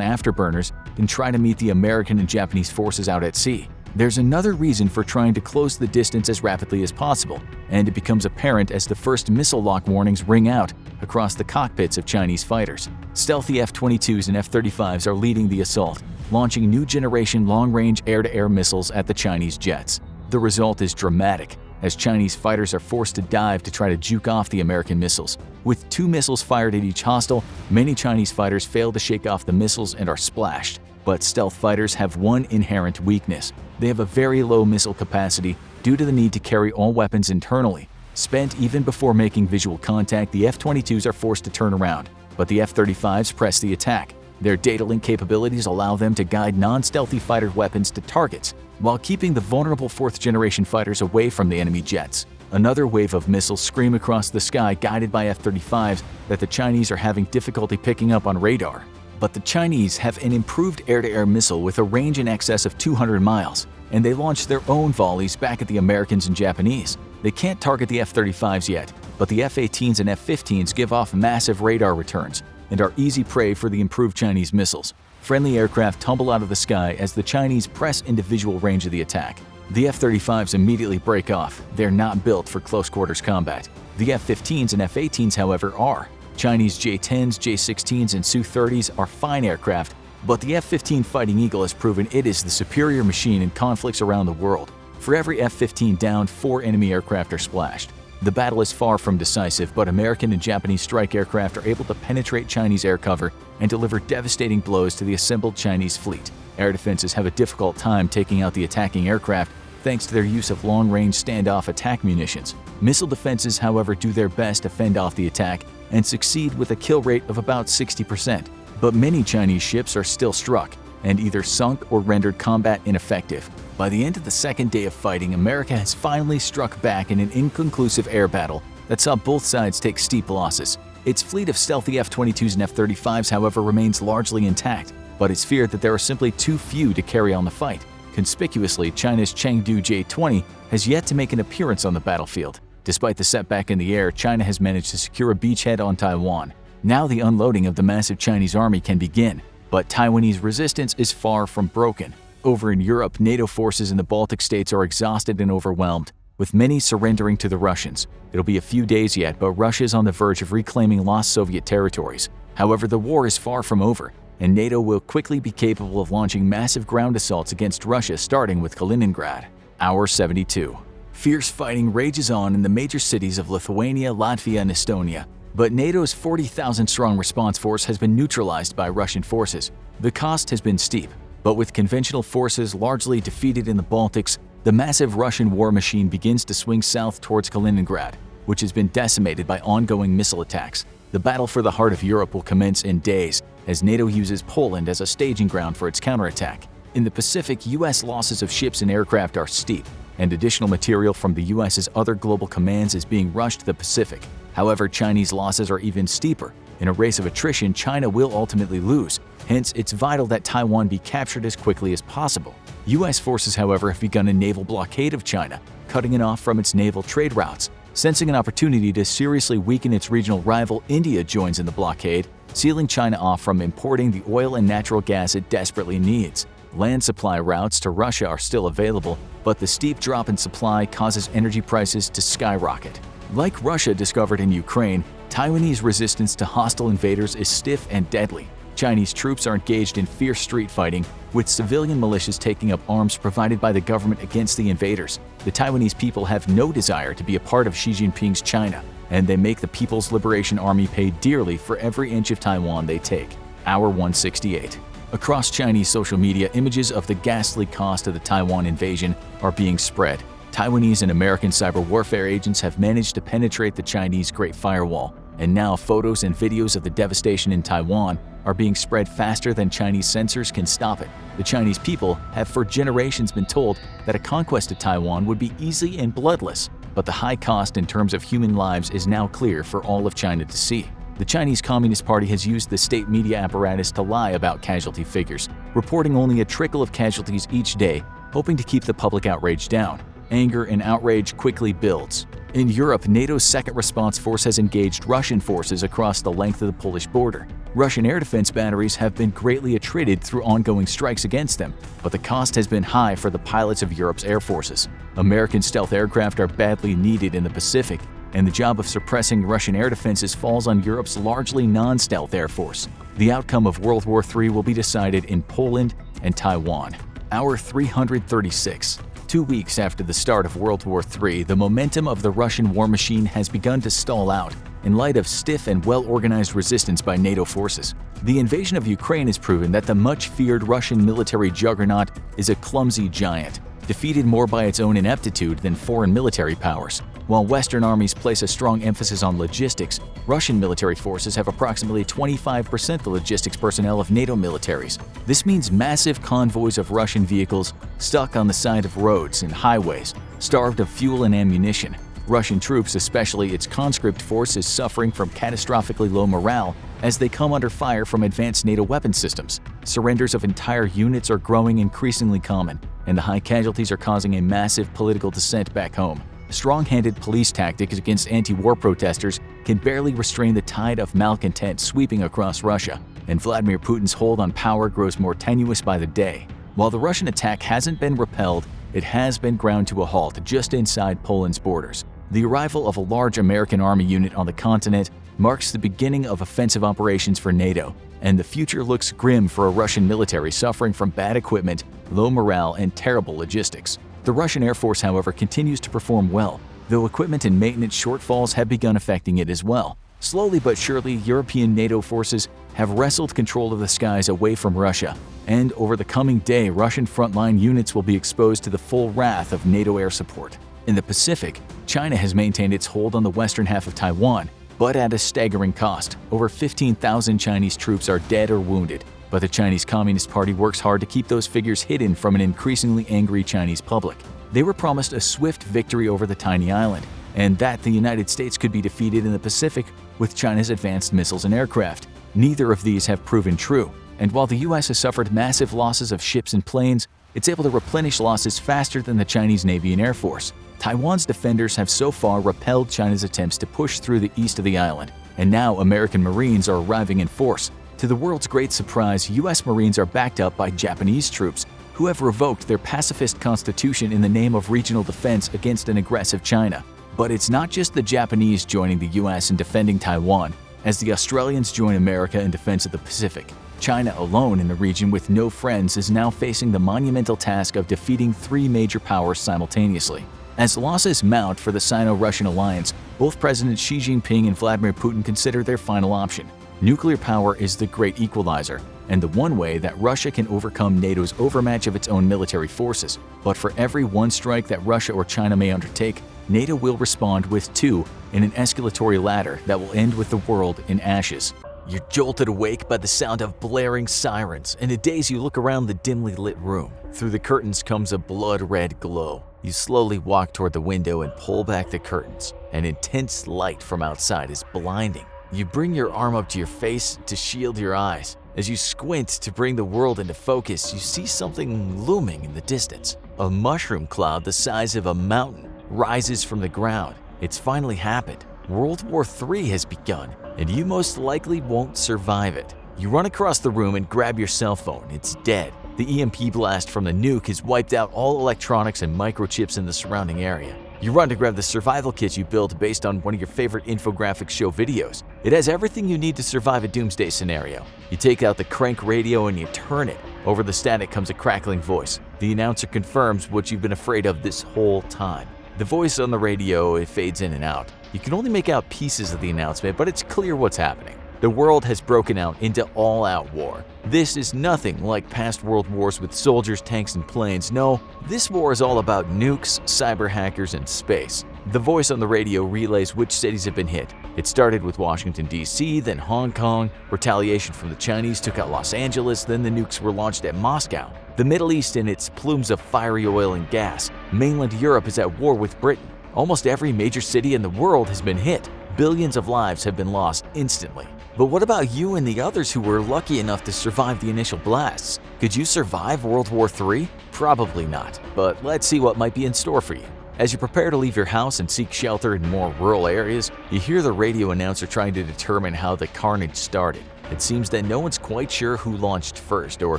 afterburners and try to meet the American and Japanese forces out at sea. There's another reason for trying to close the distance as rapidly as possible, and it becomes apparent as the first missile lock warnings ring out across the cockpits of Chinese fighters. Stealthy F-22s and F-35s are leading the assault, launching new generation long-range air-to-air missiles at the Chinese jets. The result is dramatic, as Chinese fighters are forced to dive to try to juke off the American missiles. With 2 missiles fired at each hostile, many Chinese fighters fail to shake off the missiles and are splashed. But stealth fighters have one inherent weakness. They have a very low missile capacity due to the need to carry all weapons internally. Spent even before making visual contact, the F-22s are forced to turn around, but the F-35s press the attack. Their data link capabilities allow them to guide non-stealthy fighter weapons to targets, while keeping the vulnerable 4th-generation fighters away from the enemy jets. Another wave of missiles scream across the sky guided by F-35s that the Chinese are having difficulty picking up on radar. But the Chinese have an improved air-to-air missile with a range in excess of 200 miles, and they launch their own volleys back at the Americans and Japanese. They can't target the F-35s yet, but the F-18s and F-15s give off massive radar returns and are easy prey for the improved Chinese missiles. Friendly aircraft tumble out of the sky as the Chinese press into visual range of the attack. The F-35s immediately break off. They're not built for close-quarters combat. The F-15s and F-18s, however, are. Chinese J-10s, J-16s, and Su-30s are fine aircraft, but the F-15 Fighting Eagle has proven it is the superior machine in conflicts around the world. For every F-15 downed, 4 enemy aircraft are splashed. The battle is far from decisive, but American and Japanese strike aircraft are able to penetrate Chinese air cover and deliver devastating blows to the assembled Chinese fleet. Air defenses have a difficult time taking out the attacking aircraft thanks to their use of long-range standoff attack munitions. Missile defenses, however, do their best to fend off the attack and succeed with a kill rate of about 60%. But many Chinese ships are still struck and either sunk or rendered combat ineffective. By the end of the second day of fighting, America has finally struck back in an inconclusive air battle that saw both sides take steep losses. Its fleet of stealthy F-22s and F-35s, however, remains largely intact, but it's feared that there are simply too few to carry on the fight. Conspicuously, China's Chengdu J-20 has yet to make an appearance on the battlefield. Despite the setback in the air, China has managed to secure a beachhead on Taiwan. Now the unloading of the massive Chinese army can begin, but Taiwanese resistance is far from broken. Over in Europe, NATO forces in the Baltic states are exhausted and overwhelmed, with many surrendering to the Russians. It'll be a few days yet, but Russia is on the verge of reclaiming lost Soviet territories. However, the war is far from over, and NATO will quickly be capable of launching massive ground assaults against Russia, starting with Kaliningrad. Hour 72. Fierce fighting rages on in the major cities of Lithuania, Latvia, and Estonia, but NATO's 40,000-strong response force has been neutralized by Russian forces. The cost has been steep, but with conventional forces largely defeated in the Baltics, the massive Russian war machine begins to swing south towards Kaliningrad, which has been decimated by ongoing missile attacks. The battle for the heart of Europe will commence in days, as NATO uses Poland as a staging ground for its counterattack. In the Pacific, U.S. losses of ships and aircraft are steep, and additional material from the U.S.'s other global commands is being rushed to the Pacific. However, Chinese losses are even steeper. In a race of attrition, China will ultimately lose. Hence, it's vital that Taiwan be captured as quickly as possible. U.S. forces, however, have begun a naval blockade of China, cutting it off from its naval trade routes. Sensing an opportunity to seriously weaken its regional rival, India joins in the blockade, sealing China off from importing the oil and natural gas it desperately needs. Land supply routes to Russia are still available, but the steep drop in supply causes energy prices to skyrocket. Like Russia discovered in Ukraine, Taiwanese resistance to hostile invaders is stiff and deadly. Chinese troops are engaged in fierce street fighting, with civilian militias taking up arms provided by the government against the invaders. The Taiwanese people have no desire to be a part of Xi Jinping's China, and they make the People's Liberation Army pay dearly for every inch of Taiwan they take. Hour 168. Across Chinese social media, images of the ghastly cost of the Taiwan invasion are being spread. Taiwanese and American cyber warfare agents have managed to penetrate the Chinese Great Firewall, and now photos and videos of the devastation in Taiwan are being spread faster than Chinese censors can stop it. The Chinese people have for generations been told that a conquest of Taiwan would be easy and bloodless, but the high cost in terms of human lives is now clear for all of China to see. The Chinese Communist Party has used the state media apparatus to lie about casualty figures, reporting only a trickle of casualties each day, hoping to keep the public outrage down. Anger and outrage quickly builds. In Europe, NATO's second response force has engaged Russian forces across the length of the Polish border. Russian air defense batteries have been greatly attrited through ongoing strikes against them, but the cost has been high for the pilots of Europe's air forces. American stealth aircraft are badly needed in the Pacific, and the job of suppressing Russian air defenses falls on Europe's largely non-stealth air force. The outcome of World War III will be decided in Poland and Taiwan. Hour 336. 2 weeks after the start of World War III, the momentum of the Russian war machine has begun to stall out in light of stiff and well-organized resistance by NATO forces. The invasion of Ukraine has proven that the much-feared Russian military juggernaut is a clumsy giant, defeated more by its own ineptitude than foreign military powers. While Western armies place a strong emphasis on logistics, Russian military forces have approximately 25% the logistics personnel of NATO militaries. This means massive convoys of Russian vehicles stuck on the side of roads and highways, starved of fuel and ammunition. Russian troops, especially its conscript force, is suffering from catastrophically low morale as they come under fire from advanced NATO weapon systems. Surrenders of entire units are growing increasingly common, and the high casualties are causing a massive political dissent back home. Strong-handed police tactics against anti-war protesters can barely restrain the tide of malcontent sweeping across Russia, and Vladimir Putin's hold on power grows more tenuous by the day. While the Russian attack hasn't been repelled, it has been ground to a halt just inside Poland's borders. The arrival of a large American army unit on the continent marks the beginning of offensive operations for NATO, and the future looks grim for a Russian military suffering from bad equipment, low morale, and terrible logistics. The Russian Air Force, however, continues to perform well, though equipment and maintenance shortfalls have begun affecting it as well. Slowly but surely, European NATO forces have wrestled control of the skies away from Russia, and over the coming day, Russian frontline units will be exposed to the full wrath of NATO air support. In the Pacific, China has maintained its hold on the western half of Taiwan, but at a staggering cost. Over 15,000 Chinese troops are dead or wounded, but the Chinese Communist Party works hard to keep those figures hidden from an increasingly angry Chinese public. They were promised a swift victory over the tiny island, and that the United States could be defeated in the Pacific with China's advanced missiles and aircraft. Neither of these have proven true, and while the US has suffered massive losses of ships and planes, it's able to replenish losses faster than the Chinese Navy and Air Force. Taiwan's defenders have so far repelled China's attempts to push through the east of the island, and now American Marines are arriving in force. To the world's great surprise, US Marines are backed up by Japanese troops, who have revoked their pacifist constitution in the name of regional defense against an aggressive China. But it's not just the Japanese joining the US in defending Taiwan, as the Australians join America in defense of the Pacific. China alone in the region with no friends is now facing the monumental task of defeating three major powers simultaneously. As losses mount for the Sino-Russian alliance, both Presidents Xi Jinping and Vladimir Putin consider their final option. Nuclear power is the great equalizer, and the one way that Russia can overcome NATO's overmatch of its own military forces. But for every one strike that Russia or China may undertake, NATO will respond with two in an escalatory ladder that will end with the world in ashes. You're jolted awake by the sound of blaring sirens, and a daze you look around the dimly lit room. Through the curtains comes a blood-red glow. You slowly walk toward the window and pull back the curtains. An intense light from outside is blinding. You bring your arm up to your face to shield your eyes. As you squint to bring the world into focus, you see something looming in the distance. A mushroom cloud the size of a mountain rises from the ground. It's finally happened. World War III has begun, and you most likely won't survive it. You run across the room and grab your cell phone. It's dead. The EMP blast from the nuke has wiped out all electronics and microchips in the surrounding area. You run to grab the survival kit you built based on one of your favorite infographic show videos. It has everything you need to survive a doomsday scenario. You take out the crank radio and you turn it. Over the static comes a crackling voice. The announcer confirms what you've been afraid of this whole time. The voice on the radio, it fades in and out. You can only make out pieces of the announcement, but it's clear what's happening. The world has broken out into all-out war. This is nothing like past world wars with soldiers, tanks, and planes. No, this war is all about nukes, cyber hackers, and space. The voice on the radio relays which cities have been hit. It started with Washington, D.C., then Hong Kong. Retaliation from the Chinese took out Los Angeles, then the nukes were launched at Moscow. The Middle East in its plumes of fiery oil and gas. Mainland Europe is at war with Britain. Almost every major city in the world has been hit. Billions of lives have been lost instantly. But what about you and the others who were lucky enough to survive the initial blasts? Could you survive World War III? Probably not, but let's see what might be in store for you. As you prepare to leave your house and seek shelter in more rural areas, you hear the radio announcer trying to determine how the carnage started. It seems that no one's quite sure who launched first or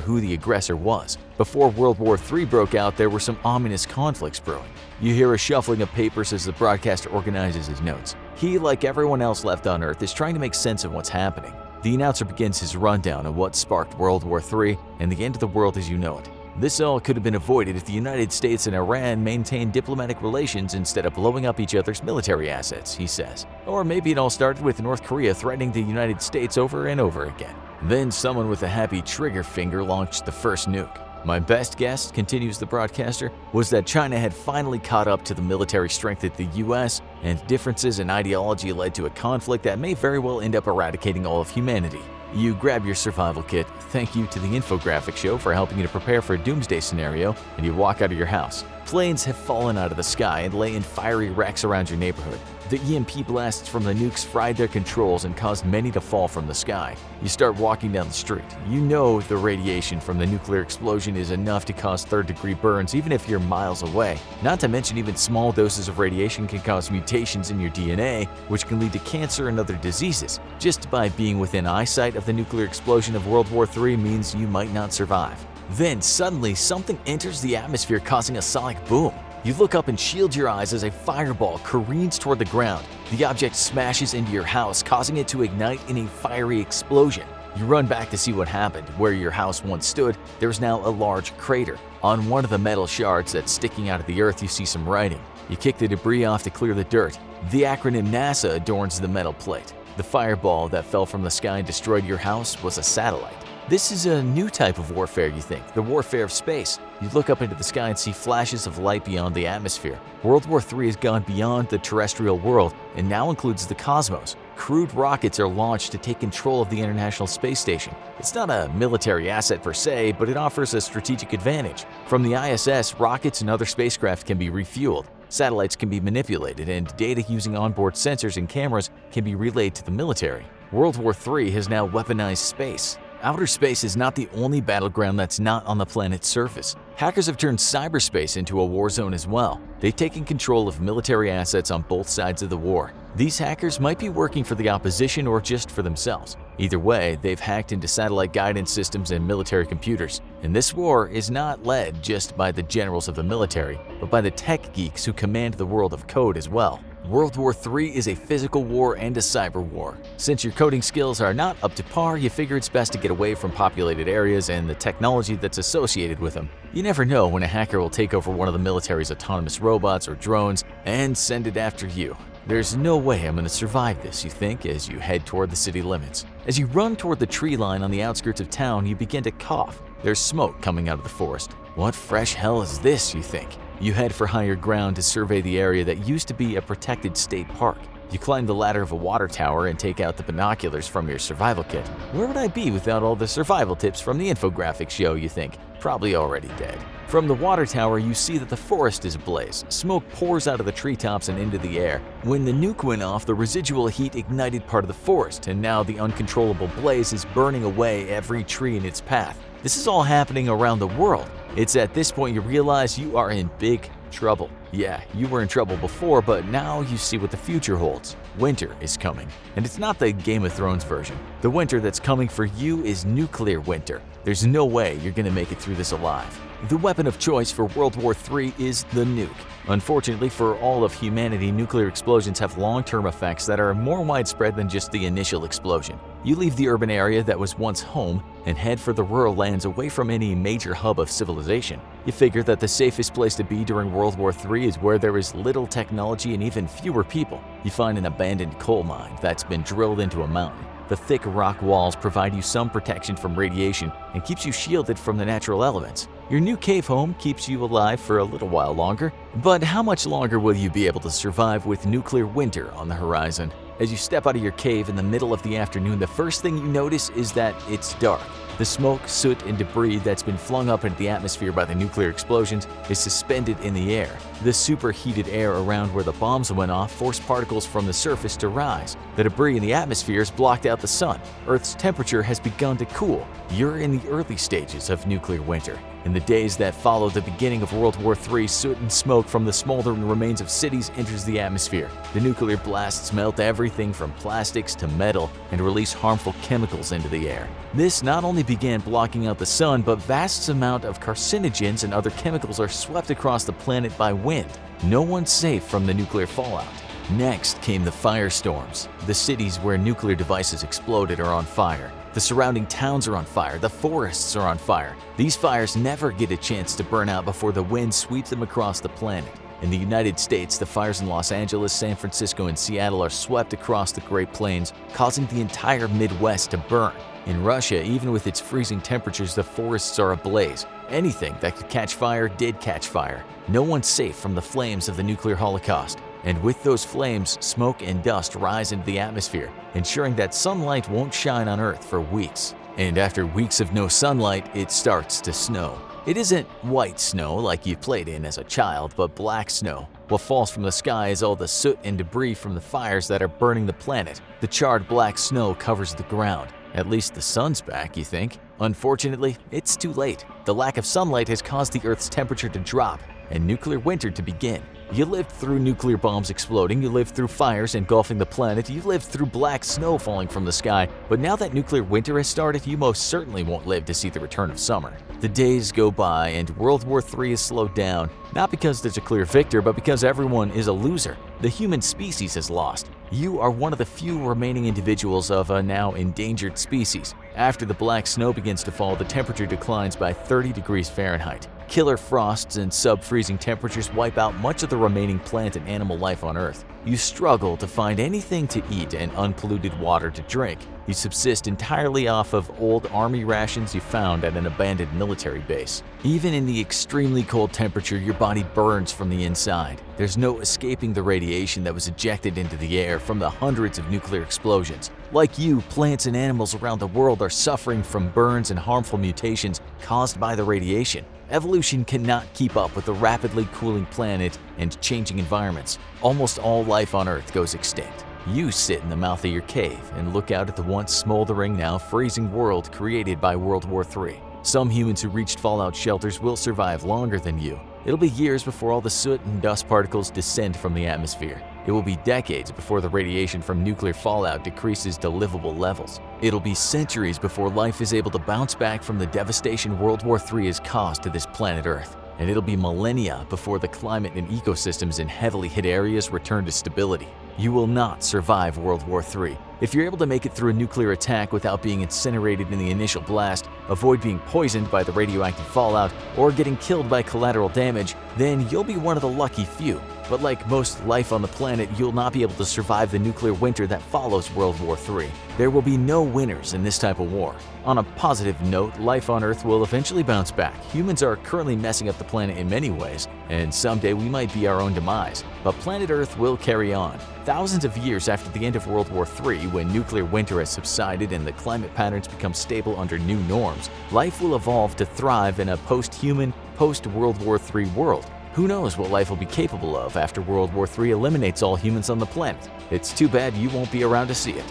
who the aggressor was. Before World War III broke out, there were some ominous conflicts brewing. You hear a shuffling of papers as the broadcaster organizes his notes. He, like everyone else left on Earth, is trying to make sense of what's happening. The announcer begins his rundown of what sparked World War III and the end of the world as you know it. This all could have been avoided if the United States and Iran maintained diplomatic relations instead of blowing up each other's military assets, he says. Or maybe it all started with North Korea threatening the United States over and over again. Then someone with a happy trigger finger launched the first nuke. My best guess, continues the broadcaster, was that China had finally caught up to the military strength of the US, and differences in ideology led to a conflict that may very well end up eradicating all of humanity. You grab your survival kit, thank you to the infographic show for helping you to prepare for a doomsday scenario, and you walk out of your house. Planes have fallen out of the sky and lay in fiery wrecks around your neighborhood. The EMP blasts from the nukes fried their controls and caused many to fall from the sky. You start walking down the street. You know the radiation from the nuclear explosion is enough to cause third-degree burns even if you're miles away. Not to mention even small doses of radiation can cause mutations in your DNA, which can lead to cancer and other diseases. Just by being within eyesight of the nuclear explosion of World War III means you might not survive. Then suddenly something enters the atmosphere causing a sonic boom. You look up and shield your eyes as a fireball careens toward the ground. The object smashes into your house, causing it to ignite in a fiery explosion. You run back to see what happened. Where your house once stood, there is now a large crater. On one of the metal shards that's sticking out of the earth, you see some writing. You kick the debris off to clear the dirt. The acronym NASA adorns the metal plate. The fireball that fell from the sky and destroyed your house was a satellite. This is a new type of warfare, you think, the warfare of space. You look up into the sky and see flashes of light beyond the atmosphere. World War III has gone beyond the terrestrial world and now includes the cosmos. Crude rockets are launched to take control of the International Space Station. It's not a military asset per se, but it offers a strategic advantage. From the ISS, rockets and other spacecraft can be refueled. Satellites can be manipulated, and data using onboard sensors and cameras can be relayed to the military. World War III has now weaponized space. Outer space is not the only battleground that's not on the planet's surface. Hackers have turned cyberspace into a war zone as well. They've taken control of military assets on both sides of the war. These hackers might be working for the opposition or just for themselves. Either way, they've hacked into satellite guidance systems and military computers. And this war is not led just by the generals of the military, but by the tech geeks who command the world of code as well. World War III is a physical war and a cyber war. Since your coding skills are not up to par, you figure it's best to get away from populated areas and the technology that's associated with them. You never know when a hacker will take over one of the military's autonomous robots or drones and send it after you. There's no way I'm going to survive this, you think, as you head toward the city limits. As you run toward the tree line on the outskirts of town, you begin to cough. There's smoke coming out of the forest. What fresh hell is this, you think? You head for higher ground to survey the area that used to be a protected state park. You climb the ladder of a water tower and take out the binoculars from your survival kit. Where would I be without all the survival tips from the infographic show, you think? Probably already dead. From the water tower, you see that the forest is ablaze. Smoke pours out of the treetops and into the air. When the nuke went off, the residual heat ignited part of the forest, and now the uncontrollable blaze is burning away every tree in its path. This is all happening around the world. It's at this point you realize you are in big trouble. Yeah, you were in trouble before, but now you see what the future holds. Winter is coming, and it's not the Game of Thrones version. The winter that's coming for you is nuclear winter. There's no way you're gonna make it through this alive. The weapon of choice for World War III is the nuke. Unfortunately for all of humanity, nuclear explosions have long-term effects that are more widespread than just the initial explosion. You leave the urban area that was once home and head for the rural lands away from any major hub of civilization. You figure that the safest place to be during World War III is where there is little technology and even fewer people. You find an abandoned coal mine that's been drilled into a mountain. The thick rock walls provide you some protection from radiation and keeps you shielded from the natural elements. Your new cave home keeps you alive for a little while longer, but how much longer will you be able to survive with nuclear winter on the horizon? As you step out of your cave in the middle of the afternoon, the first thing you notice is that it's dark. The smoke, soot, and debris that's been flung up into the atmosphere by the nuclear explosions is suspended in the air. The superheated air around where the bombs went off forced particles from the surface to rise. The debris in the atmosphere has blocked out the sun. Earth's temperature has begun to cool. You're in the early stages of nuclear winter. In the days that follow the beginning of World War III, soot and smoke from the smoldering remains of cities enters the atmosphere. The nuclear blasts melt everything from plastics to metal and release harmful chemicals into the air. This not only began blocking out the sun, but vast amounts of carcinogens and other chemicals are swept across the planet by wind. No one's safe from the nuclear fallout. Next came the firestorms. The cities where nuclear devices exploded are on fire. The surrounding towns are on fire. The forests are on fire. These fires never get a chance to burn out before the wind sweeps them across the planet. In the United States, the fires in Los Angeles, San Francisco, and Seattle are swept across the Great Plains, causing the entire Midwest to burn. In Russia, even with its freezing temperatures, the forests are ablaze. Anything that could catch fire did catch fire. No one's safe from the flames of the nuclear holocaust. And with those flames, smoke and dust rise into the atmosphere, ensuring that sunlight won't shine on Earth for weeks. And after weeks of no sunlight, it starts to snow. It isn't white snow like you played in as a child, but black snow. What falls from the sky is all the soot and debris from the fires that are burning the planet. The charred black snow covers the ground. At least the sun's back, you think? Unfortunately, it's too late. The lack of sunlight has caused the Earth's temperature to drop and nuclear winter to begin. You lived through nuclear bombs exploding, you lived through fires engulfing the planet, you lived through black snow falling from the sky, but now that nuclear winter has started, you most certainly won't live to see the return of summer. The days go by and World War III is slowed down, not because there's a clear victor, but because everyone is a loser. The human species has lost. You are one of the few remaining individuals of a now endangered species. After the black snow begins to fall, the temperature declines by 30 degrees Fahrenheit. Killer frosts and sub-freezing temperatures wipe out much of the remaining plant and animal life on Earth. You struggle to find anything to eat and unpolluted water to drink. You subsist entirely off of old army rations you found at an abandoned military base. Even in the extremely cold temperature, your body burns from the inside. There's no escaping the radiation that was ejected into the air from the hundreds of nuclear explosions. Like you, plants and animals around the world are suffering from burns and harmful mutations caused by the radiation. Evolution cannot keep up with the rapidly cooling planet and changing environments. Almost all life on Earth goes extinct. You sit in the mouth of your cave and look out at the once smoldering, now freezing world created by World War III. Some humans who reached fallout shelters will survive longer than you. It'll be years before all the soot and dust particles descend from the atmosphere. It will be decades before the radiation from nuclear fallout decreases to livable levels. It'll be centuries before life is able to bounce back from the devastation World War III has caused to this planet Earth. And it'll be millennia before the climate and ecosystems in heavily hit areas return to stability. You will not survive World War III. If you're able to make it through a nuclear attack without being incinerated in the initial blast, avoid being poisoned by the radioactive fallout, or getting killed by collateral damage, then you'll be one of the lucky few. But like most life on the planet, you'll not be able to survive the nuclear winter that follows World War III. There will be no winners in this type of war. On a positive note, life on Earth will eventually bounce back. Humans are currently messing up the planet in many ways, and someday we might be our own demise. But planet Earth will carry on. Thousands of years after the end of World War III, when nuclear winter has subsided and the climate patterns become stable under new norms, life will evolve to thrive in a post-human, post-World War III world. Who knows what life will be capable of after World War III eliminates all humans on the planet? It's too bad you won't be around to see it.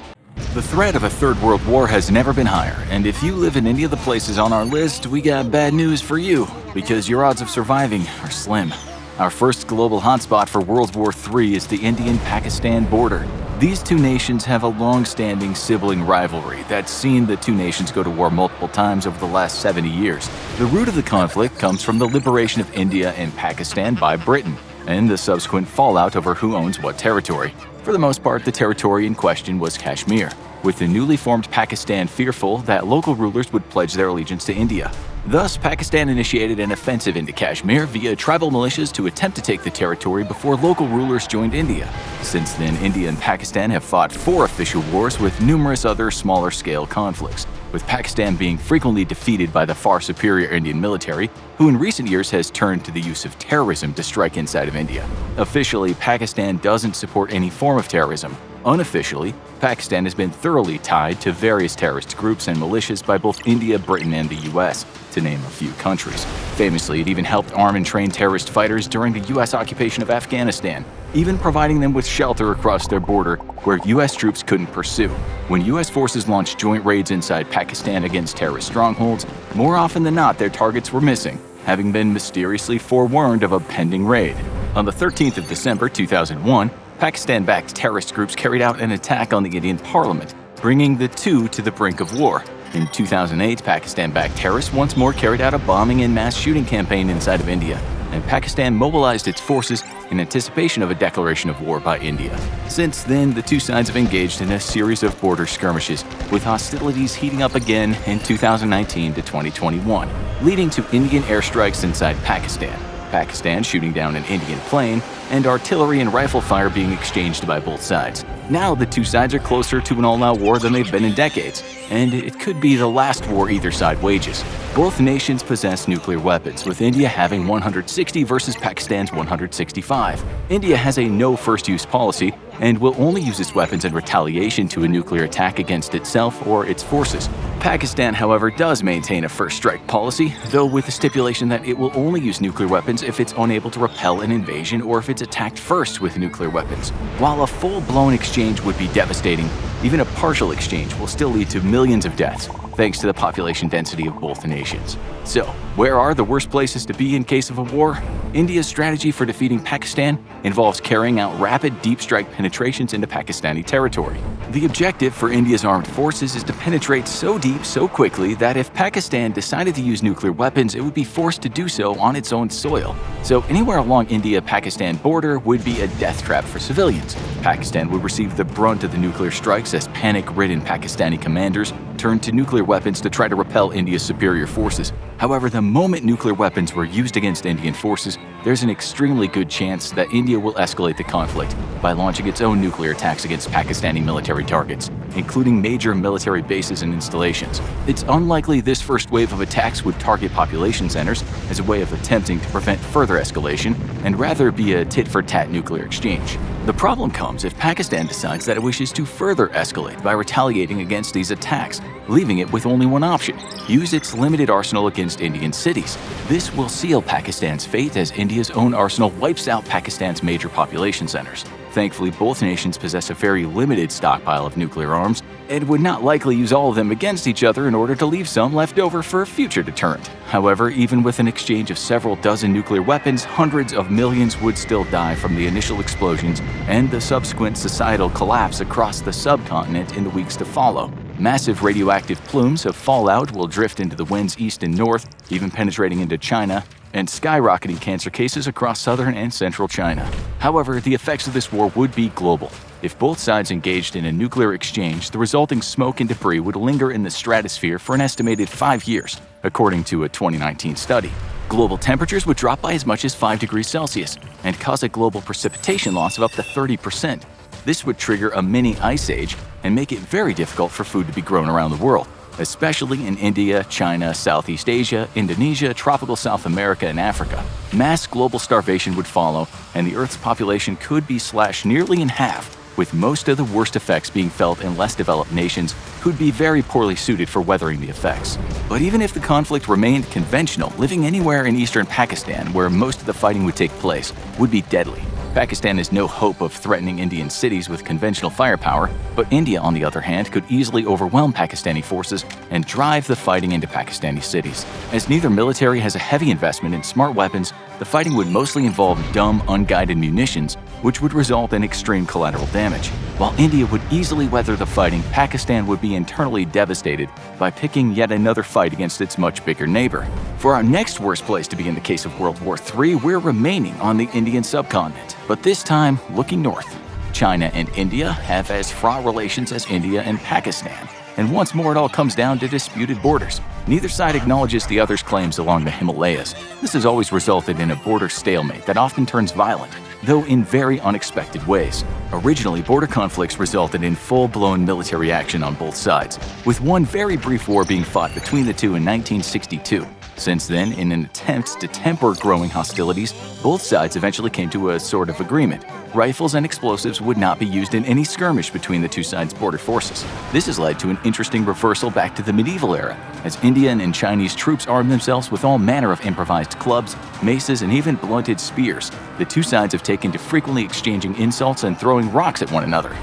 The threat of a third world war has never been higher, and if you live in any of the places on our list, we got bad news for you, because your odds of surviving are slim. Our first global hotspot for World War III is the Indian-Pakistan border. These two nations have a long-standing sibling rivalry that's seen the two nations go to war multiple times over the last 70 years. The root of the conflict comes from the liberation of India and Pakistan by Britain, and the subsequent fallout over who owns what territory. For the most part, the territory in question was Kashmir, with the newly formed Pakistan fearful that local rulers would pledge their allegiance to India. Thus, Pakistan initiated an offensive into Kashmir via tribal militias to attempt to take the territory before local rulers joined India. Since then, India and Pakistan have fought 4 official wars with numerous other smaller-scale conflicts, with Pakistan being frequently defeated by the far superior Indian military, who in recent years has turned to the use of terrorism to strike inside of India. Officially, Pakistan doesn't support any form of terrorism. Unofficially, Pakistan has been thoroughly tied to various terrorist groups and militias by both India, Britain, and the US, to name a few countries. Famously, it even helped arm and train terrorist fighters during the US occupation of Afghanistan, even providing them with shelter across their border where US troops couldn't pursue. When US forces launched joint raids inside Pakistan against terrorist strongholds, more often than not their targets were missing, having been mysteriously forewarned of a pending raid. On the 13th of December 2001, Pakistan-backed terrorist groups carried out an attack on the Indian parliament, bringing the two to the brink of war. In 2008, Pakistan-backed terrorists once more carried out a bombing and mass shooting campaign inside of India, and Pakistan mobilized its forces in anticipation of a declaration of war by India. Since then, the two sides have engaged in a series of border skirmishes, with hostilities heating up again in 2019 to 2021, leading to Indian airstrikes inside Pakistan shooting down an Indian plane, and artillery and rifle fire being exchanged by both sides. Now the two sides are closer to an all-out war than they've been in decades, and it could be the last war either side wages. Both nations possess nuclear weapons, with India having 160 versus Pakistan's 165. India has a no first-use policy and will only use its weapons in retaliation to a nuclear attack against itself or its forces. Pakistan, however, does maintain a first strike policy, though with the stipulation that it will only use nuclear weapons if it's unable to repel an invasion or if it's attacked first with nuclear weapons. While a full-blown exchange would be devastating, even a partial exchange will still lead to millions of deaths, thanks to the population density of both nations. So, where are the worst places to be in case of a war? India's strategy for defeating Pakistan involves carrying out rapid deep strike penetrations into Pakistani territory. The objective for India's armed forces is to penetrate so deep so quickly that if Pakistan decided to use nuclear weapons, it would be forced to do so on its own soil. So anywhere along India-Pakistan border would be a death trap for civilians. Pakistan would receive the brunt of the nuclear strikes as panic-ridden Pakistani commanders turned to nuclear weapons to try to repel India's superior forces. However, the moment nuclear weapons were used against Indian forces, there's an extremely good chance that India will escalate the conflict by launching its own nuclear attacks against Pakistani military targets, including major military bases and installations. It's unlikely this first wave of attacks would target population centers as a way of attempting to prevent further escalation, and rather be a tit-for-tat nuclear exchange. The problem comes if Pakistan decides that it wishes to further escalate by retaliating against these attacks, leaving it with only one option: use its limited arsenal against Indian cities. This will seal Pakistan's fate as India's own arsenal wipes out Pakistan's major population centers. Thankfully, both nations possess a very limited stockpile of nuclear arms and would not likely use all of them against each other in order to leave some left over for a future deterrent. However, even with an exchange of several dozen nuclear weapons, hundreds of millions would still die from the initial explosions and the subsequent societal collapse across the subcontinent in the weeks to follow. Massive radioactive plumes of fallout will drift into the winds east and north, even penetrating into China, and skyrocketing cancer cases across southern and central China. However, the effects of this war would be global. If both sides engaged in a nuclear exchange, the resulting smoke and debris would linger in the stratosphere for an estimated 5 years, according to a 2019 study. Global temperatures would drop by as much as 5 degrees Celsius and cause a global precipitation loss of up to 30%. This would trigger a mini ice age and make it very difficult for food to be grown around the world, especially in India, China, Southeast Asia, Indonesia, tropical South America, and Africa. Mass global starvation would follow, and the Earth's population could be slashed nearly in half, with most of the worst effects being felt in less developed nations who'd be very poorly suited for weathering the effects. But even if the conflict remained conventional, living anywhere in eastern Pakistan, where most of the fighting would take place, would be deadly. Pakistan has no hope of threatening Indian cities with conventional firepower, but India, on the other hand, could easily overwhelm Pakistani forces and drive the fighting into Pakistani cities. As neither military has a heavy investment in smart weapons, the fighting would mostly involve dumb, unguided munitions, which would result in extreme collateral damage. While India would easily weather the fighting, Pakistan would be internally devastated by picking yet another fight against its much bigger neighbor. For our next worst place to be in the case of World War III, we're remaining on the Indian subcontinent, but this time looking north. China and India have as fraught relations as India and Pakistan, and once more it all comes down to disputed borders. Neither side acknowledges the other's claims along the Himalayas. This has always resulted in a border stalemate that often turns violent, though in very unexpected ways. Originally, border conflicts resulted in full-blown military action on both sides, with one very brief war being fought between the two in 1962. Since then, in an attempt to temper growing hostilities, both sides eventually came to a sort of agreement. Rifles and explosives would not be used in any skirmish between the two sides' border forces. This has led to an interesting reversal back to the medieval era, as Indian and Chinese troops armed themselves with all manner of improvised clubs, maces, and even blunted spears. The two sides have taken to frequently exchanging insults and throwing rocks at one another.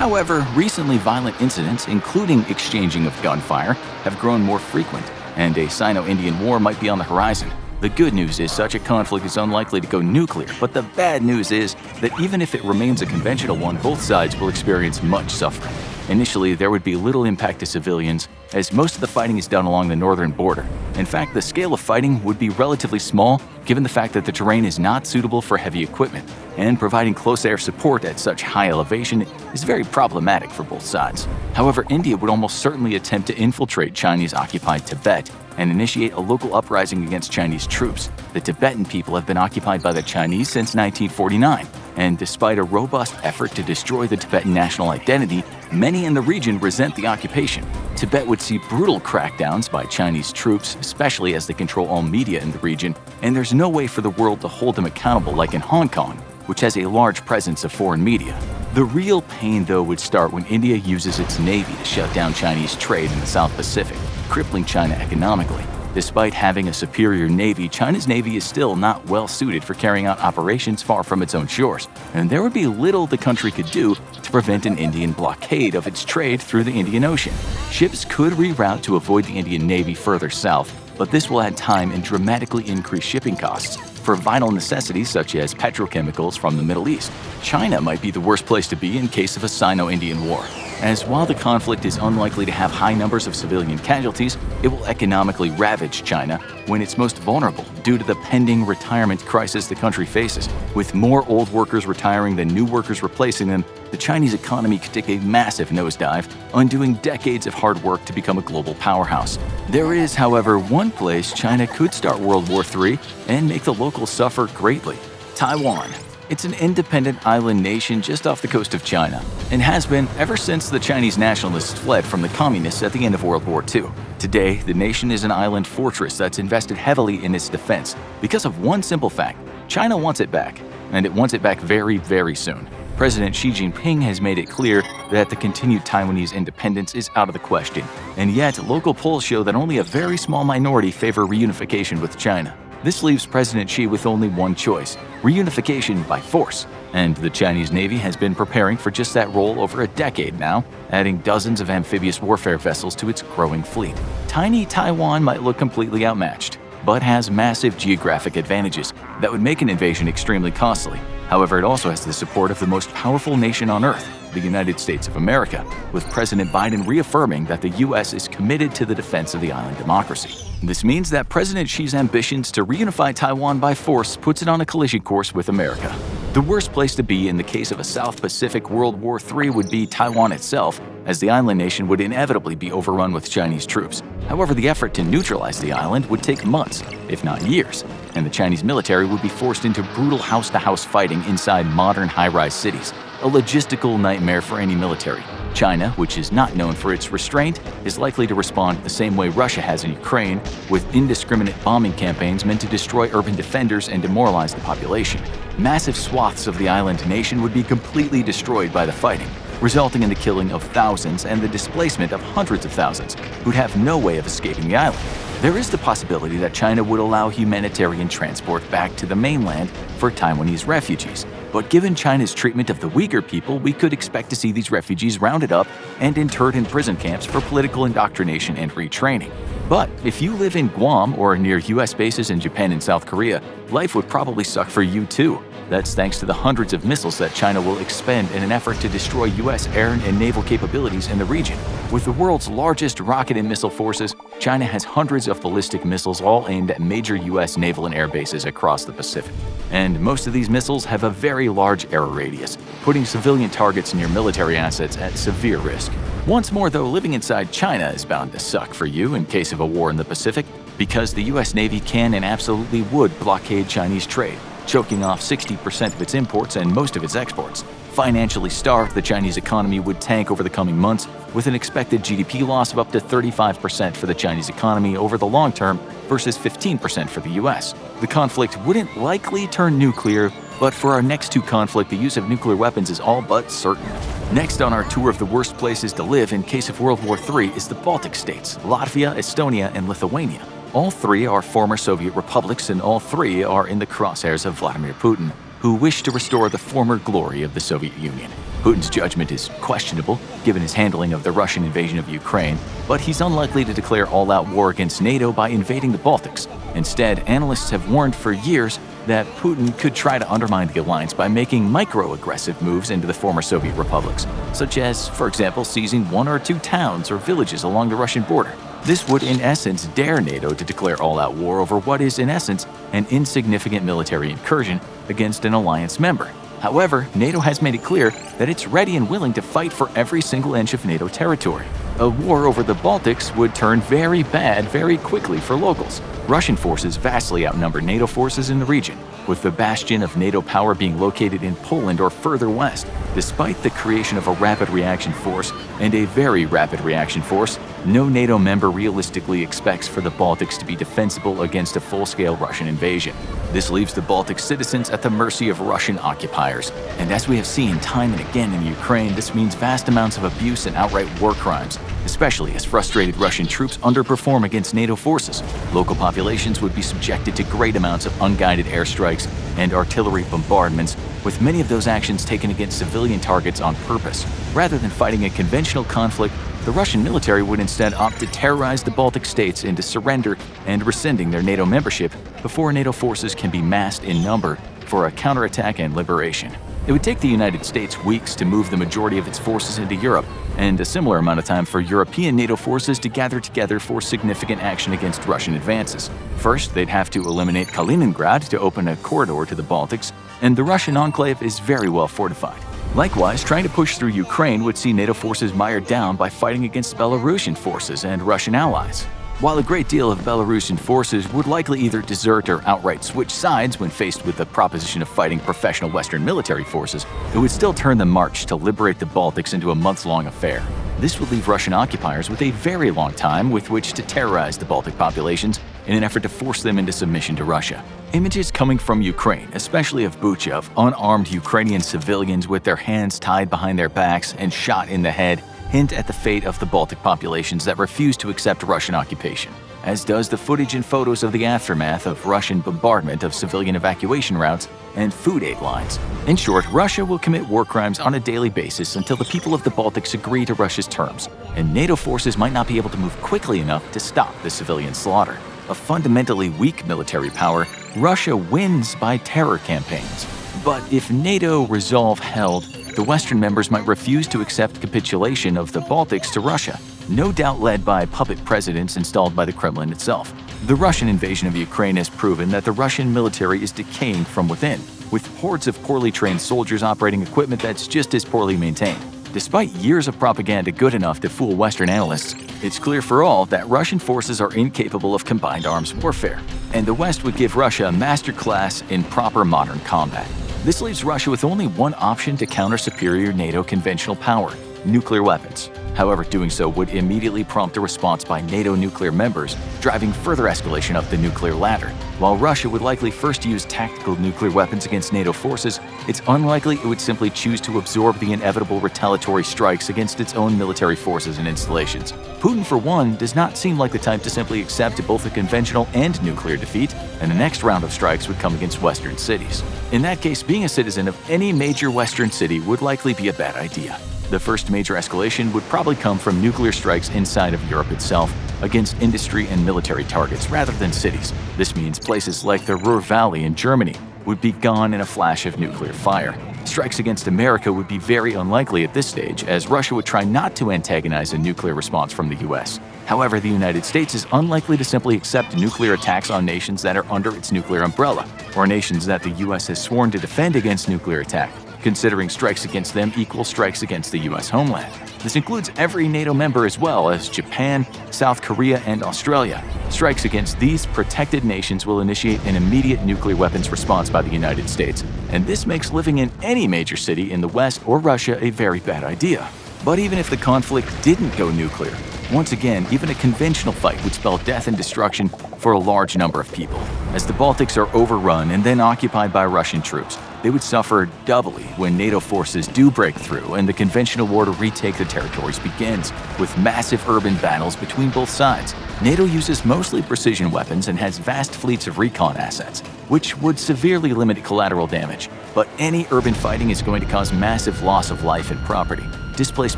However, recently violent incidents, including exchanging of gunfire, have grown more frequent, and a Sino-Indian war might be on the horizon. The good news is such a conflict is unlikely to go nuclear, but the bad news is that even if it remains a conventional one, both sides will experience much suffering. Initially, there would be little impact to civilians, as most of the fighting is done along the northern border. In fact, the scale of fighting would be relatively small, given the fact that the terrain is not suitable for heavy equipment, and providing close air support at such high elevation is very problematic for both sides. However, India would almost certainly attempt to infiltrate Chinese-occupied Tibet and initiate a local uprising against Chinese troops. The Tibetan people have been occupied by the Chinese since 1949, and despite a robust effort to destroy the Tibetan national identity, many in the region resent the occupation. Tibet would see brutal crackdowns by Chinese troops, especially as they control all media in the region, and there's no way for the world to hold them accountable like in Hong Kong, which has a large presence of foreign media. The real pain, though, would start when India uses its navy to shut down Chinese trade in the South Pacific, crippling China economically. Despite having a superior navy, China's navy is still not well suited for carrying out operations far from its own shores, and there would be little the country could do to prevent an Indian blockade of its trade through the Indian Ocean. Ships could reroute to avoid the Indian Navy further south, but this will add time and dramatically increase shipping costs for vital necessities such as petrochemicals from the Middle East. China might be the worst place to be in case of a Sino-Indian war, as while the conflict is unlikely to have high numbers of civilian casualties, it will economically ravage China when it's most vulnerable due to the pending retirement crisis the country faces. With more old workers retiring than new workers replacing them, the Chinese economy could take a massive nosedive, undoing decades of hard work to become a global powerhouse. There is, however, one place China could start World War III and make the locals suffer greatly: Taiwan. It's an independent island nation just off the coast of China, and has been ever since the Chinese nationalists fled from the communists at the end of World War II. Today, the nation is an island fortress that's invested heavily in its defense because of one simple fact: China wants it back, and it wants it back very, very soon. President Xi Jinping has made it clear that the continued Taiwanese independence is out of the question, and yet local polls show that only a very small minority favor reunification with China. This leaves President Xi with only one choice: reunification by force. And the Chinese Navy has been preparing for just that role over a decade now, adding dozens of amphibious warfare vessels to its growing fleet. Tiny Taiwan might look completely outmatched, but has massive geographic advantages that would make an invasion extremely costly. However, it also has the support of the most powerful nation on Earth, the United States of America, with President Biden reaffirming that the U.S. is committed to the defense of the island democracy. This means that President Xi's ambitions to reunify Taiwan by force puts it on a collision course with America. The worst place to be in the case of a South Pacific World War III would be Taiwan itself, as the island nation would inevitably be overrun with Chinese troops. However, the effort to neutralize the island would take months, if not years, and the Chinese military would be forced into brutal house-to-house fighting inside modern high-rise cities, a logistical nightmare for any military. China, which is not known for its restraint, is likely to respond the same way Russia has in Ukraine, with indiscriminate bombing campaigns meant to destroy urban defenders and demoralize the population. Massive swaths of the island nation would be completely destroyed by the fighting, resulting in the killing of thousands and the displacement of hundreds of thousands who'd have no way of escaping the island. There is the possibility that China would allow humanitarian transport back to the mainland for Taiwanese refugees. But given China's treatment of the Uyghur people, we could expect to see these refugees rounded up and interred in prison camps for political indoctrination and retraining. But if you live in Guam or near US bases in Japan and South Korea, life would probably suck for you too. That's thanks to the hundreds of missiles that China will expend in an effort to destroy US air and naval capabilities in the region. With the world's largest rocket and missile forces, China has hundreds of ballistic missiles all aimed at major US naval and air bases across the Pacific. And most of these missiles have a very large error radius, putting civilian targets near military assets at severe risk. Once more though, living inside China is bound to suck for you in case of a war in the Pacific, because the US Navy can and absolutely would blockade Chinese trade, choking off 60% of its imports and most of its exports. Financially starved, the Chinese economy would tank over the coming months, with an expected GDP loss of up to 35% for the Chinese economy over the long term versus 15% for the US. The conflict wouldn't likely turn nuclear, but for our next two conflicts, the use of nuclear weapons is all but certain. Next on our tour of the worst places to live in case of World War III is the Baltic states, Latvia, Estonia, and Lithuania. All three are former Soviet republics, and all three are in the crosshairs of Vladimir Putin, who wish to restore the former glory of the Soviet Union. Putin's judgment is questionable, given his handling of the Russian invasion of Ukraine, but he's unlikely to declare all-out war against NATO by invading the Baltics. Instead, analysts have warned for years that Putin could try to undermine the alliance by making micro-aggressive moves into the former Soviet republics, such as, for example, seizing 1 or 2 towns or villages along the Russian border. This would, in essence, dare NATO to declare all-out war over what is, in essence, an insignificant military incursion against an alliance member. However, NATO has made it clear that it's ready and willing to fight for every single inch of NATO territory. A war over the Baltics would turn very bad very quickly for locals. Russian forces vastly outnumber NATO forces in the region, with the bastion of NATO power being located in Poland or further west. Despite the creation of a rapid reaction force and a very rapid reaction force, no NATO member realistically expects for the Baltics to be defensible against a full-scale Russian invasion. This leaves the Baltic citizens at the mercy of Russian occupiers. And as we have seen time and again in Ukraine, this means vast amounts of abuse and outright war crimes, especially as frustrated Russian troops underperform against NATO forces. Local populations would be subjected to great amounts of unguided airstrikes and artillery bombardments, with many of those actions taken against civilian targets on purpose. Rather than fighting a conventional conflict, the Russian military would instead opt to terrorize the Baltic states into surrender and rescinding their NATO membership before NATO forces can be massed in number for a counterattack and liberation. It would take the United States weeks to move the majority of its forces into Europe, and a similar amount of time for European NATO forces to gather together for significant action against Russian advances. First, they'd have to eliminate Kaliningrad to open a corridor to the Baltics, and the Russian enclave is very well fortified. Likewise, trying to push through Ukraine would see NATO forces mired down by fighting against Belarusian forces and Russian allies. While a great deal of Belarusian forces would likely either desert or outright switch sides when faced with the proposition of fighting professional Western military forces, it would still turn the march to liberate the Baltics into a month-long affair. This would leave Russian occupiers with a very long time with which to terrorize the Baltic populations in an effort to force them into submission to Russia. Images coming from Ukraine, especially of Bucha, of unarmed Ukrainian civilians with their hands tied behind their backs and shot in the head, hint at the fate of the Baltic populations that refuse to accept Russian occupation, as does the footage and photos of the aftermath of Russian bombardment of civilian evacuation routes and food aid lines. In short, Russia will commit war crimes on a daily basis until the people of the Baltics agree to Russia's terms, and NATO forces might not be able to move quickly enough to stop the civilian slaughter. A fundamentally weak military power, Russia wins by terror campaigns. But if NATO resolve held, the Western members might refuse to accept capitulation of the Baltics to Russia, no doubt led by puppet presidents installed by the Kremlin itself. The Russian invasion of Ukraine has proven that the Russian military is decaying from within, with hordes of poorly trained soldiers operating equipment that's just as poorly maintained. Despite years of propaganda good enough to fool Western analysts, it's clear for all that Russian forces are incapable of combined arms warfare, and the West would give Russia a masterclass in proper modern combat. This leaves Russia with only one option to counter superior NATO conventional power: nuclear weapons. However, doing so would immediately prompt a response by NATO nuclear members, driving further escalation up the nuclear ladder. While Russia would likely first use tactical nuclear weapons against NATO forces, it's unlikely it would simply choose to absorb the inevitable retaliatory strikes against its own military forces and installations. Putin, for one, does not seem like the type to simply accept both a conventional and nuclear defeat, and the next round of strikes would come against Western cities. In that case, being a citizen of any major Western city would likely be a bad idea. The first major escalation would probably come from nuclear strikes inside of Europe itself against industry and military targets rather than cities. This means places like the Ruhr Valley in Germany would be gone in a flash of nuclear fire. Strikes against America would be very unlikely at this stage, as Russia would try not to antagonize a nuclear response from the US. However, the United States is unlikely to simply accept nuclear attacks on nations that are under its nuclear umbrella, or nations that the US has sworn to defend against nuclear attack, considering strikes against them equal strikes against the US homeland. This includes every NATO member as well as Japan, South Korea, and Australia. Strikes against these protected nations will initiate an immediate nuclear weapons response by the United States, and this makes living in any major city in the West or Russia a very bad idea. But even if the conflict didn't go nuclear, once again, even a conventional fight would spell death and destruction for a large number of people, as the Baltics are overrun and then occupied by Russian troops. they would suffer doubly when NATO forces do break through and the conventional war to retake the territories begins, with massive urban battles between both sides. NATO uses mostly precision weapons and has vast fleets of recon assets, which would severely limit collateral damage. But any urban fighting is going to cause massive loss of life and property. Displaced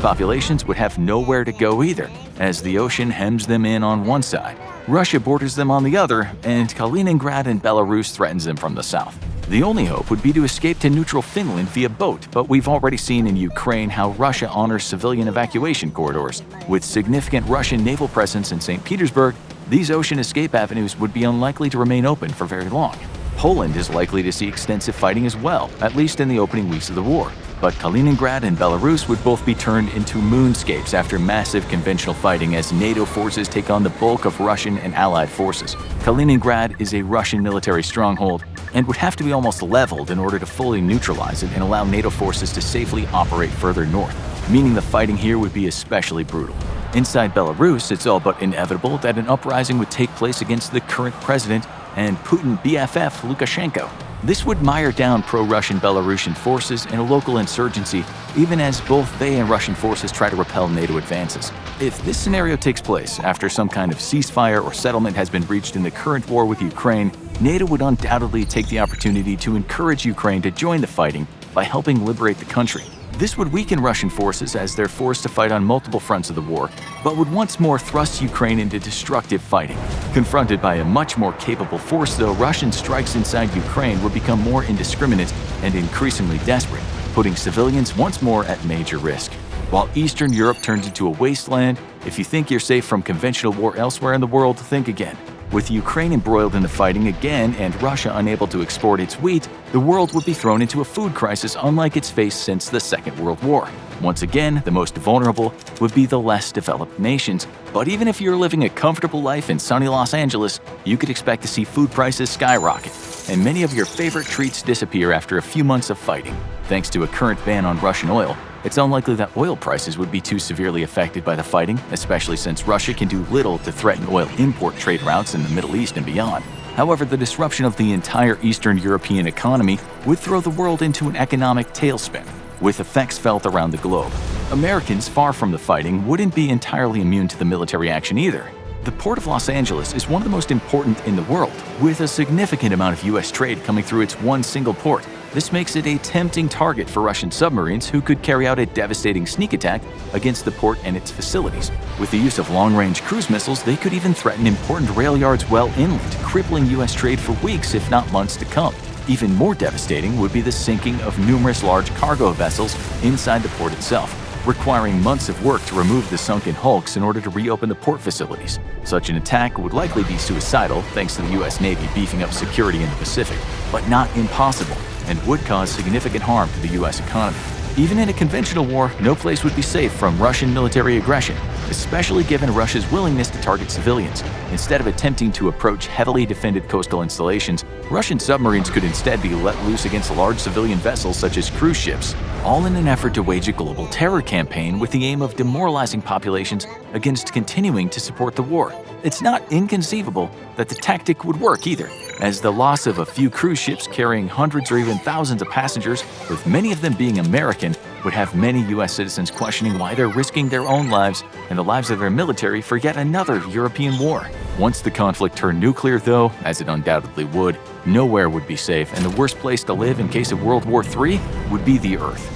populations would have nowhere to go either, as the ocean hems them in on one side, Russia borders them on the other, and Kaliningrad and Belarus threatens them from the south. The only hope would be to escape to neutral Finland via boat, but we've already seen in Ukraine how Russia honors civilian evacuation corridors. With significant Russian naval presence in St. Petersburg, these ocean escape avenues would be unlikely to remain open for very long. Poland is likely to see extensive fighting as well, at least in the opening weeks of the war. But Kaliningrad and Belarus would both be turned into moonscapes after massive conventional fighting as NATO forces take on the bulk of Russian and Allied forces. Kaliningrad is a Russian military stronghold and would have to be almost leveled in order to fully neutralize it and allow NATO forces to safely operate further north, meaning the fighting here would be especially brutal. Inside Belarus, it's all but inevitable that an uprising would take place against the current president and Putin BFF Lukashenko. This would mire down pro-Russian Belarusian forces in a local insurgency, even as both they and Russian forces try to repel NATO advances. If this scenario takes place after some kind of ceasefire or settlement has been reached in the current war with Ukraine, NATO would undoubtedly take the opportunity to encourage Ukraine to join the fighting by helping liberate the country. This would weaken Russian forces as they're forced to fight on multiple fronts of the war, but would once more thrust Ukraine into destructive fighting. Confronted by a much more capable force, though, Russian strikes inside Ukraine would become more indiscriminate and increasingly desperate, putting civilians once more at major risk. While Eastern Europe turns into a wasteland, if you think you're safe from conventional war elsewhere in the world, think again. With Ukraine embroiled in the fighting again and Russia unable to export its wheat, the world would be thrown into a food crisis unlike its faced since the Second World War. Once again, the most vulnerable would be the less developed nations. But even if you're living a comfortable life in sunny Los Angeles, you could expect to see food prices skyrocket, and many of your favorite treats disappear after a few months of fighting. Thanks to a current ban on Russian oil, it's unlikely that oil prices would be too severely affected by the fighting, especially since Russia can do little to threaten oil import trade routes in the Middle East and beyond. However, the disruption of the entire Eastern European economy would throw the world into an economic tailspin, with effects felt around the globe. Americans, far from the fighting, wouldn't be entirely immune to the military action either. The Port of Los Angeles is one of the most important in the world, with a significant amount of U.S. trade coming through its one single port. This makes it a tempting target for Russian submarines who could carry out a devastating sneak attack against the port and its facilities. With the use of long-range cruise missiles, they could even threaten important rail yards well inland, crippling U.S. trade for weeks if not months to come. Even more devastating would be the sinking of numerous large cargo vessels inside the port itself, requiring months of work to remove the sunken hulks in order to reopen the port facilities. Such an attack would likely be suicidal thanks to the U.S. Navy beefing up security in the Pacific, but not impossible, and would cause significant harm to the U.S. economy. Even in a conventional war, no place would be safe from Russian military aggression, especially given Russia's willingness to target civilians. Instead of attempting to approach heavily defended coastal installations, Russian submarines could instead be let loose against large civilian vessels such as cruise ships, all in an effort to wage a global terror campaign with the aim of demoralizing populations against continuing to support the war. It's not inconceivable that the tactic would work either, as the loss of a few cruise ships carrying hundreds or even thousands of passengers, with many of them being American, would have many U.S. citizens questioning why they're risking their own lives and the lives of their military for yet another European war. Once the conflict turned nuclear, though, as it undoubtedly would, nowhere would be safe, and the worst place to live in case of World War III would be the Earth.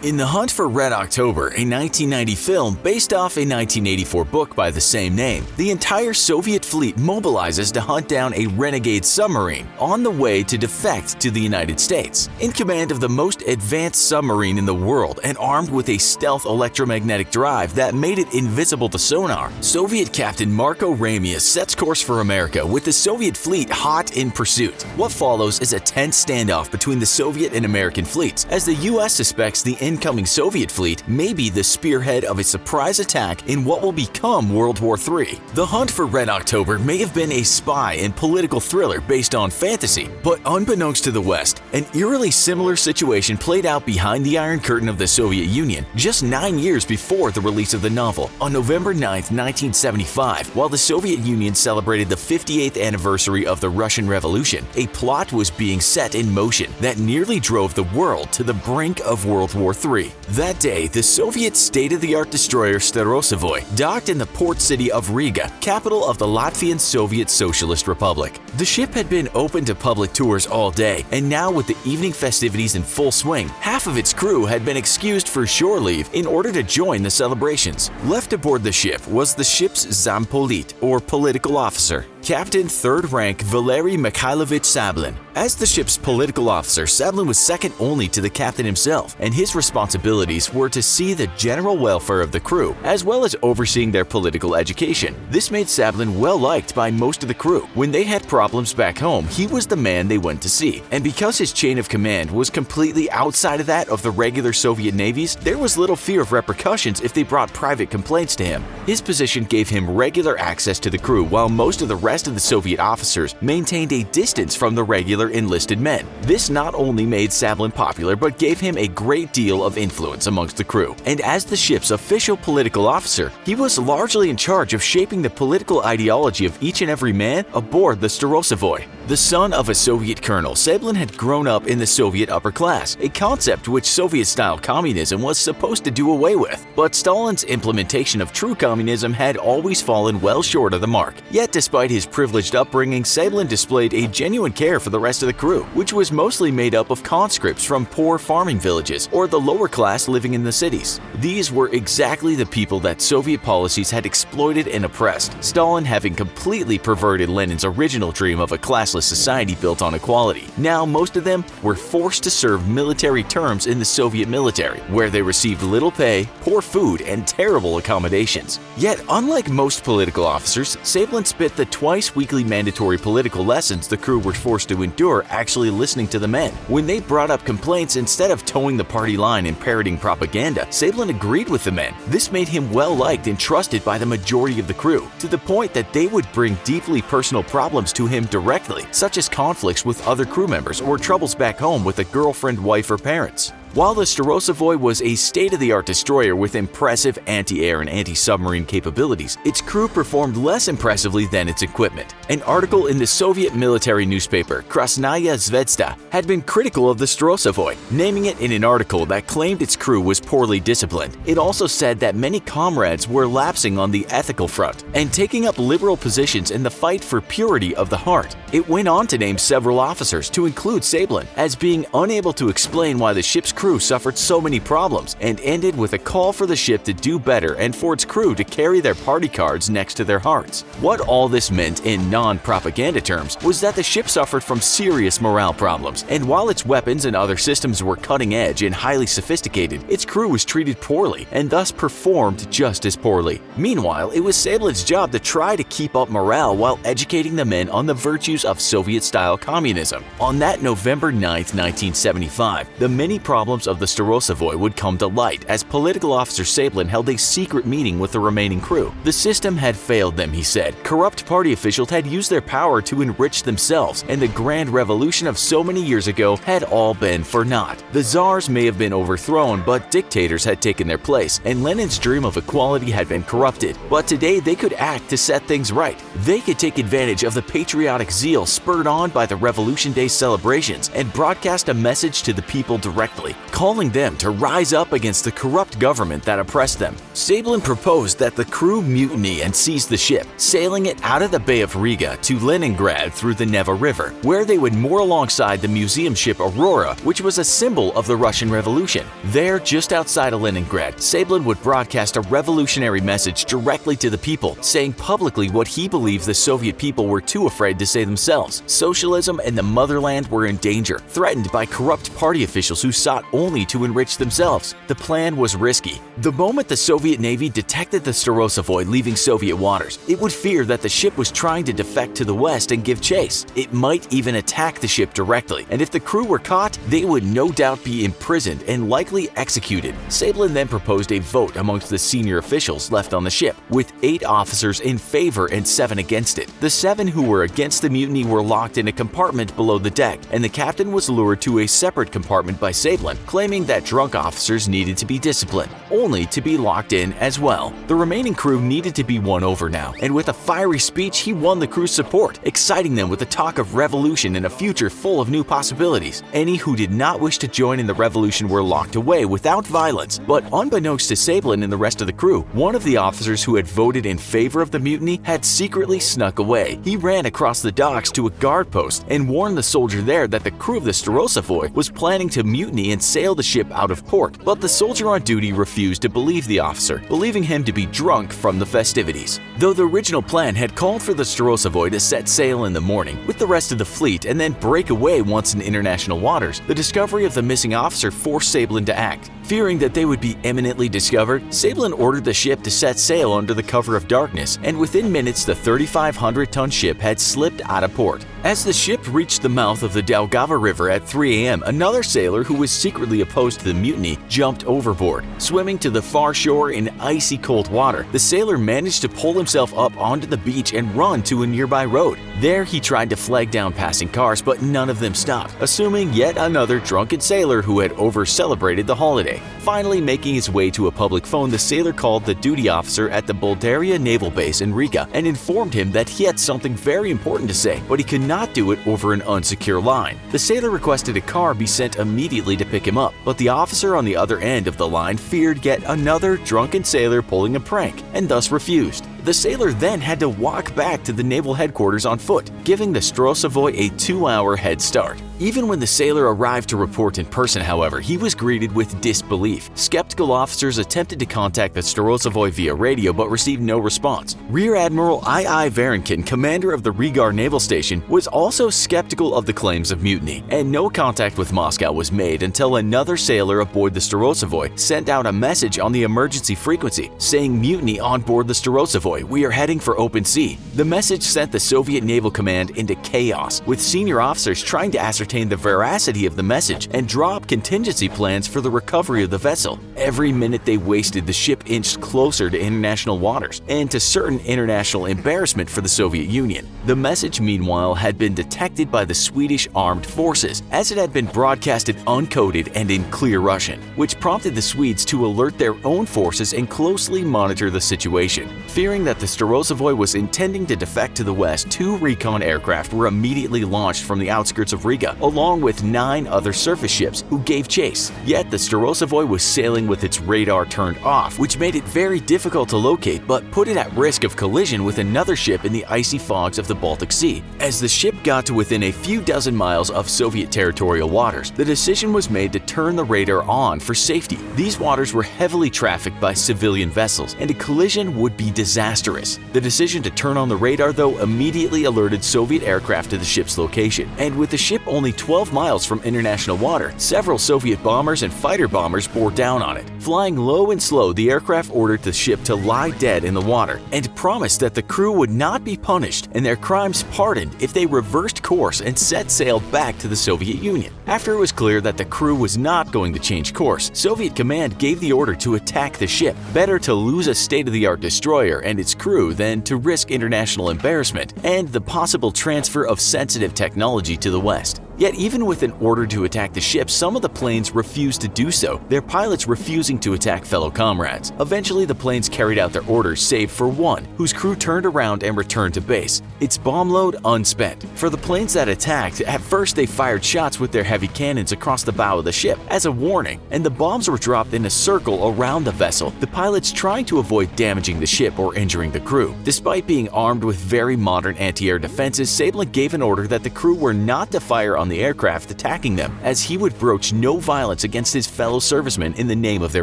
In The Hunt for Red October, a 1990 film based off a 1984 book by the same name, the entire Soviet fleet mobilizes to hunt down a renegade submarine on the way to defect to the United States. In command of the most advanced submarine in the world and armed with a stealth electromagnetic drive that made it invisible to sonar, Soviet Captain Marko Ramius sets course for America with the Soviet fleet hot in pursuit. What follows is a tense standoff between the Soviet and American fleets as the U.S. suspects the incoming Soviet fleet may be the spearhead of a surprise attack in what will become World War III. The hunt for Red October may have been a spy and political thriller based on fantasy, but unbeknownst to the West, an eerily similar situation played out behind the Iron Curtain of the Soviet Union just 9 years before the release of the novel. On November 9, 1975, while the Soviet Union celebrated the 58th anniversary of the Russian Revolution, a plot was being set in motion that nearly drove the world to the brink of World War III. That day, the Soviet state-of-the-art destroyer Starosevoy docked in the port city of Riga, capital of the Latvian Soviet Socialist Republic. The ship had been open to public tours all day, and now with the evening festivities in full swing, half of its crew had been excused for shore leave in order to join the celebrations. Left aboard the ship was the ship's Zampolit, or political officer, Captain 3rd Rank Valery Mikhailovich Sablin. As the ship's political officer, Sablin was second only to the captain himself, and his responsibilities were to see the general welfare of the crew, as well as overseeing their political education. This made Sablin well liked by most of the crew. When they had problems back home, he was the man they went to see. And because his chain of command was completely outside of that of the regular Soviet navies, there was little fear of repercussions if they brought private complaints to him. His position gave him regular access to the crew, while most of the rest of the Soviet officers maintained a distance from the regular enlisted men. This not only made Sablin popular, but gave him a great deal of influence amongst the crew. And as the ship's official political officer, he was largely in charge of shaping the political ideology of each and every man aboard the Starosevoy. The son of a Soviet colonel, Sablin had grown up in the Soviet upper class, a concept which Soviet-style communism was supposed to do away with. But Stalin's implementation of true communism had always fallen well short of the mark. Yet despite his privileged upbringing, Sablin displayed a genuine care for the rest of the crew, which was mostly made up of conscripts from poor farming villages or the lower class living in the cities. These were exactly the people that Soviet policies had exploited and oppressed, Stalin having completely perverted Lenin's original dream of a classless society built on equality. Now most of them were forced to serve military terms in the Soviet military, where they received little pay, poor food, and terrible accommodations. Yet unlike most political officers, Sablin spent the twice-weekly mandatory political lessons the crew were forced to endure actually listening to the men. When they brought up complaints, instead of towing the party line and parroting propaganda, Sablin agreed with the men. This made him well-liked and trusted by the majority of the crew, to the point that they would bring deeply personal problems to him directly, such as conflicts with other crew members or troubles back home with a girlfriend, wife, or parents. While the Starosevoy was a state-of-the-art destroyer with impressive anti-air and anti-submarine capabilities, its crew performed less impressively than its equipment. An article in the Soviet military newspaper Krasnaya Zvezda had been critical of the Starosevoy, naming it in an article that claimed its crew was poorly disciplined. It also said that many comrades were lapsing on the ethical front and taking up liberal positions in the fight for purity of the heart. It went on to name several officers, to include Sablin, as being unable to explain why the ship's crew suffered so many problems, and ended with a call for the ship to do better and for its crew to carry their party cards next to their hearts. What all this meant in non-propaganda terms was that the ship suffered from serious morale problems, and while its weapons and other systems were cutting-edge and highly sophisticated, its crew was treated poorly and thus performed just as poorly. Meanwhile, it was Sablin's job to try to keep up morale while educating the men on the virtues of Soviet-style communism. On that November 9, 1975, the many problems of the Starosevoy would come to light as political officer Sablin held a secret meeting with the remaining crew. The system had failed them, he said. Corrupt party officials had used their power to enrich themselves, and the grand revolution of so many years ago had all been for naught. The czars may have been overthrown, but dictators had taken their place, and Lenin's dream of equality had been corrupted. But today they could act to set things right. They could take advantage of the patriotic zeal spurred on by the Revolution Day celebrations and broadcast a message to the people directly, calling them to rise up against the corrupt government that oppressed them. Sablin proposed that the crew mutiny and seize the ship, sailing it out of the Bay of Riga to Leningrad through the Neva River, where they would moor alongside the museum ship Aurora, which was a symbol of the Russian Revolution. There, just outside of Leningrad, Sablin would broadcast a revolutionary message directly to the people, saying publicly what he believed the Soviet people were too afraid to say themselves. Socialism and the motherland were in danger, threatened by corrupt party officials who sought only to enrich themselves. The plan was risky. The moment the Soviet Navy detected the Starosovoy leaving Soviet waters, it would fear that the ship was trying to defect to the west and give chase. It might even attack the ship directly, and if the crew were caught, they would no doubt be imprisoned and likely executed. Sablin then proposed a vote amongst the senior officials left on the ship, with 8 officers in favor and 7 against it. The 7 who were against the mutiny were locked in a compartment below the deck, and the captain was lured to a separate compartment by Sablin, claiming that drunk officers needed to be disciplined, only to be locked in as well. The remaining crew needed to be won over now, and with a fiery speech he won the crew's support, exciting them with the talk of revolution and a future full of new possibilities. Any who did not wish to join in the revolution were locked away without violence, but unbeknownst to Sablin and the rest of the crew, one of the officers who had voted in favor of the mutiny had secretly snuck away. He ran across the docks to a guard post and warned the soldier there that the crew of the Starosovoy was planning to mutiny and sail the ship out of port, but the soldier on duty refused to believe the officer, believing him to be drunk from the festivities. Though the original plan had called for the Starosovoy to set sail in the morning with the rest of the fleet and then break away once in international waters, the discovery of the missing officer forced Sablin to act. Fearing that they would be imminently discovered, Sablin ordered the ship to set sail under the cover of darkness, and within minutes the 3,500-ton ship had slipped out of port. As the ship reached the mouth of the Daugava River at 3 a.m., another sailor who was secretly opposed to the mutiny jumped overboard. Swimming to the far shore in icy cold water, the sailor managed to pull himself up onto the beach and run to a nearby road. There he tried to flag down passing cars, but none of them stopped, assuming yet another drunken sailor who had over-celebrated the holiday. Finally making his way to a public phone, the sailor called the duty officer at the Bulgaria Naval Base in Riga and informed him that he had something very important to say, but he could not do it over an unsecure line. The sailor requested a car be sent immediately to pick him up, but the officer on the other end of the line feared yet another drunken sailor pulling a prank and thus refused. The sailor then had to walk back to the naval headquarters on foot, giving the Starosovoy a 2-hour head start. Even when the sailor arrived to report in person, however, he was greeted with disbelief. Skeptical officers attempted to contact the Starosovoy via radio but received no response. Rear Admiral I.I. Varenkin, commander of the Rigar Naval Station, was also skeptical of the claims of mutiny, and no contact with Moscow was made until another sailor aboard the Starosovoy sent out a message on the emergency frequency saying mutiny on board the Starosovoy. We are heading for open sea. The message sent the Soviet Naval Command into chaos, with senior officers trying to ascertain the veracity of the message and draw up contingency plans for the recovery of the vessel. Every minute they wasted, the ship inched closer to international waters and to certain international embarrassment for the Soviet Union. The message, meanwhile, had been detected by the Swedish armed forces, as it had been broadcasted uncoded and in clear Russian, which prompted the Swedes to alert their own forces and closely monitor the situation. Fearing that the Starosovoy was intending to defect to the west, 2 recon aircraft were immediately launched from the outskirts of Riga, along with 9 other surface ships who gave chase. Yet the Starosovoy was sailing with its radar turned off, which made it very difficult to locate but put it at risk of collision with another ship in the icy fogs of the Baltic Sea. As the ship got to within a few dozen miles of Soviet territorial waters, the decision was made to turn the radar on for safety. These waters were heavily trafficked by civilian vessels, and a collision would be disastrous. The decision to turn on the radar, though, immediately alerted Soviet aircraft to the ship's location, and with the ship only 12 miles from international water, several Soviet bombers and fighter bombers bore down on it. Flying low and slow, the aircraft ordered the ship to lie dead in the water and promised that the crew would not be punished and their crimes pardoned if they reversed course and set sail back to the Soviet Union. After it was clear that the crew was not going to change course, Soviet command gave the order to attack the ship. Better to lose a state-of-the-art destroyer and its crew than to risk international embarrassment and the possible transfer of sensitive technology to the West. Yet even with an order to attack the ship, some of the planes refused to do so, their pilots refusing to attack fellow comrades. Eventually, the planes carried out their orders save for one, whose crew turned around and returned to base, its bomb load unspent. For the planes that attacked, at first they fired shots with their heavy cannons across the bow of the ship as a warning, and the bombs were dropped in a circle around the vessel, the pilots trying to avoid damaging the ship or injuring the crew. Despite being armed with very modern anti-air defenses, Sablin gave an order that the crew were not to fire on on the aircraft attacking them, as he would broach no violence against his fellow servicemen in the name of their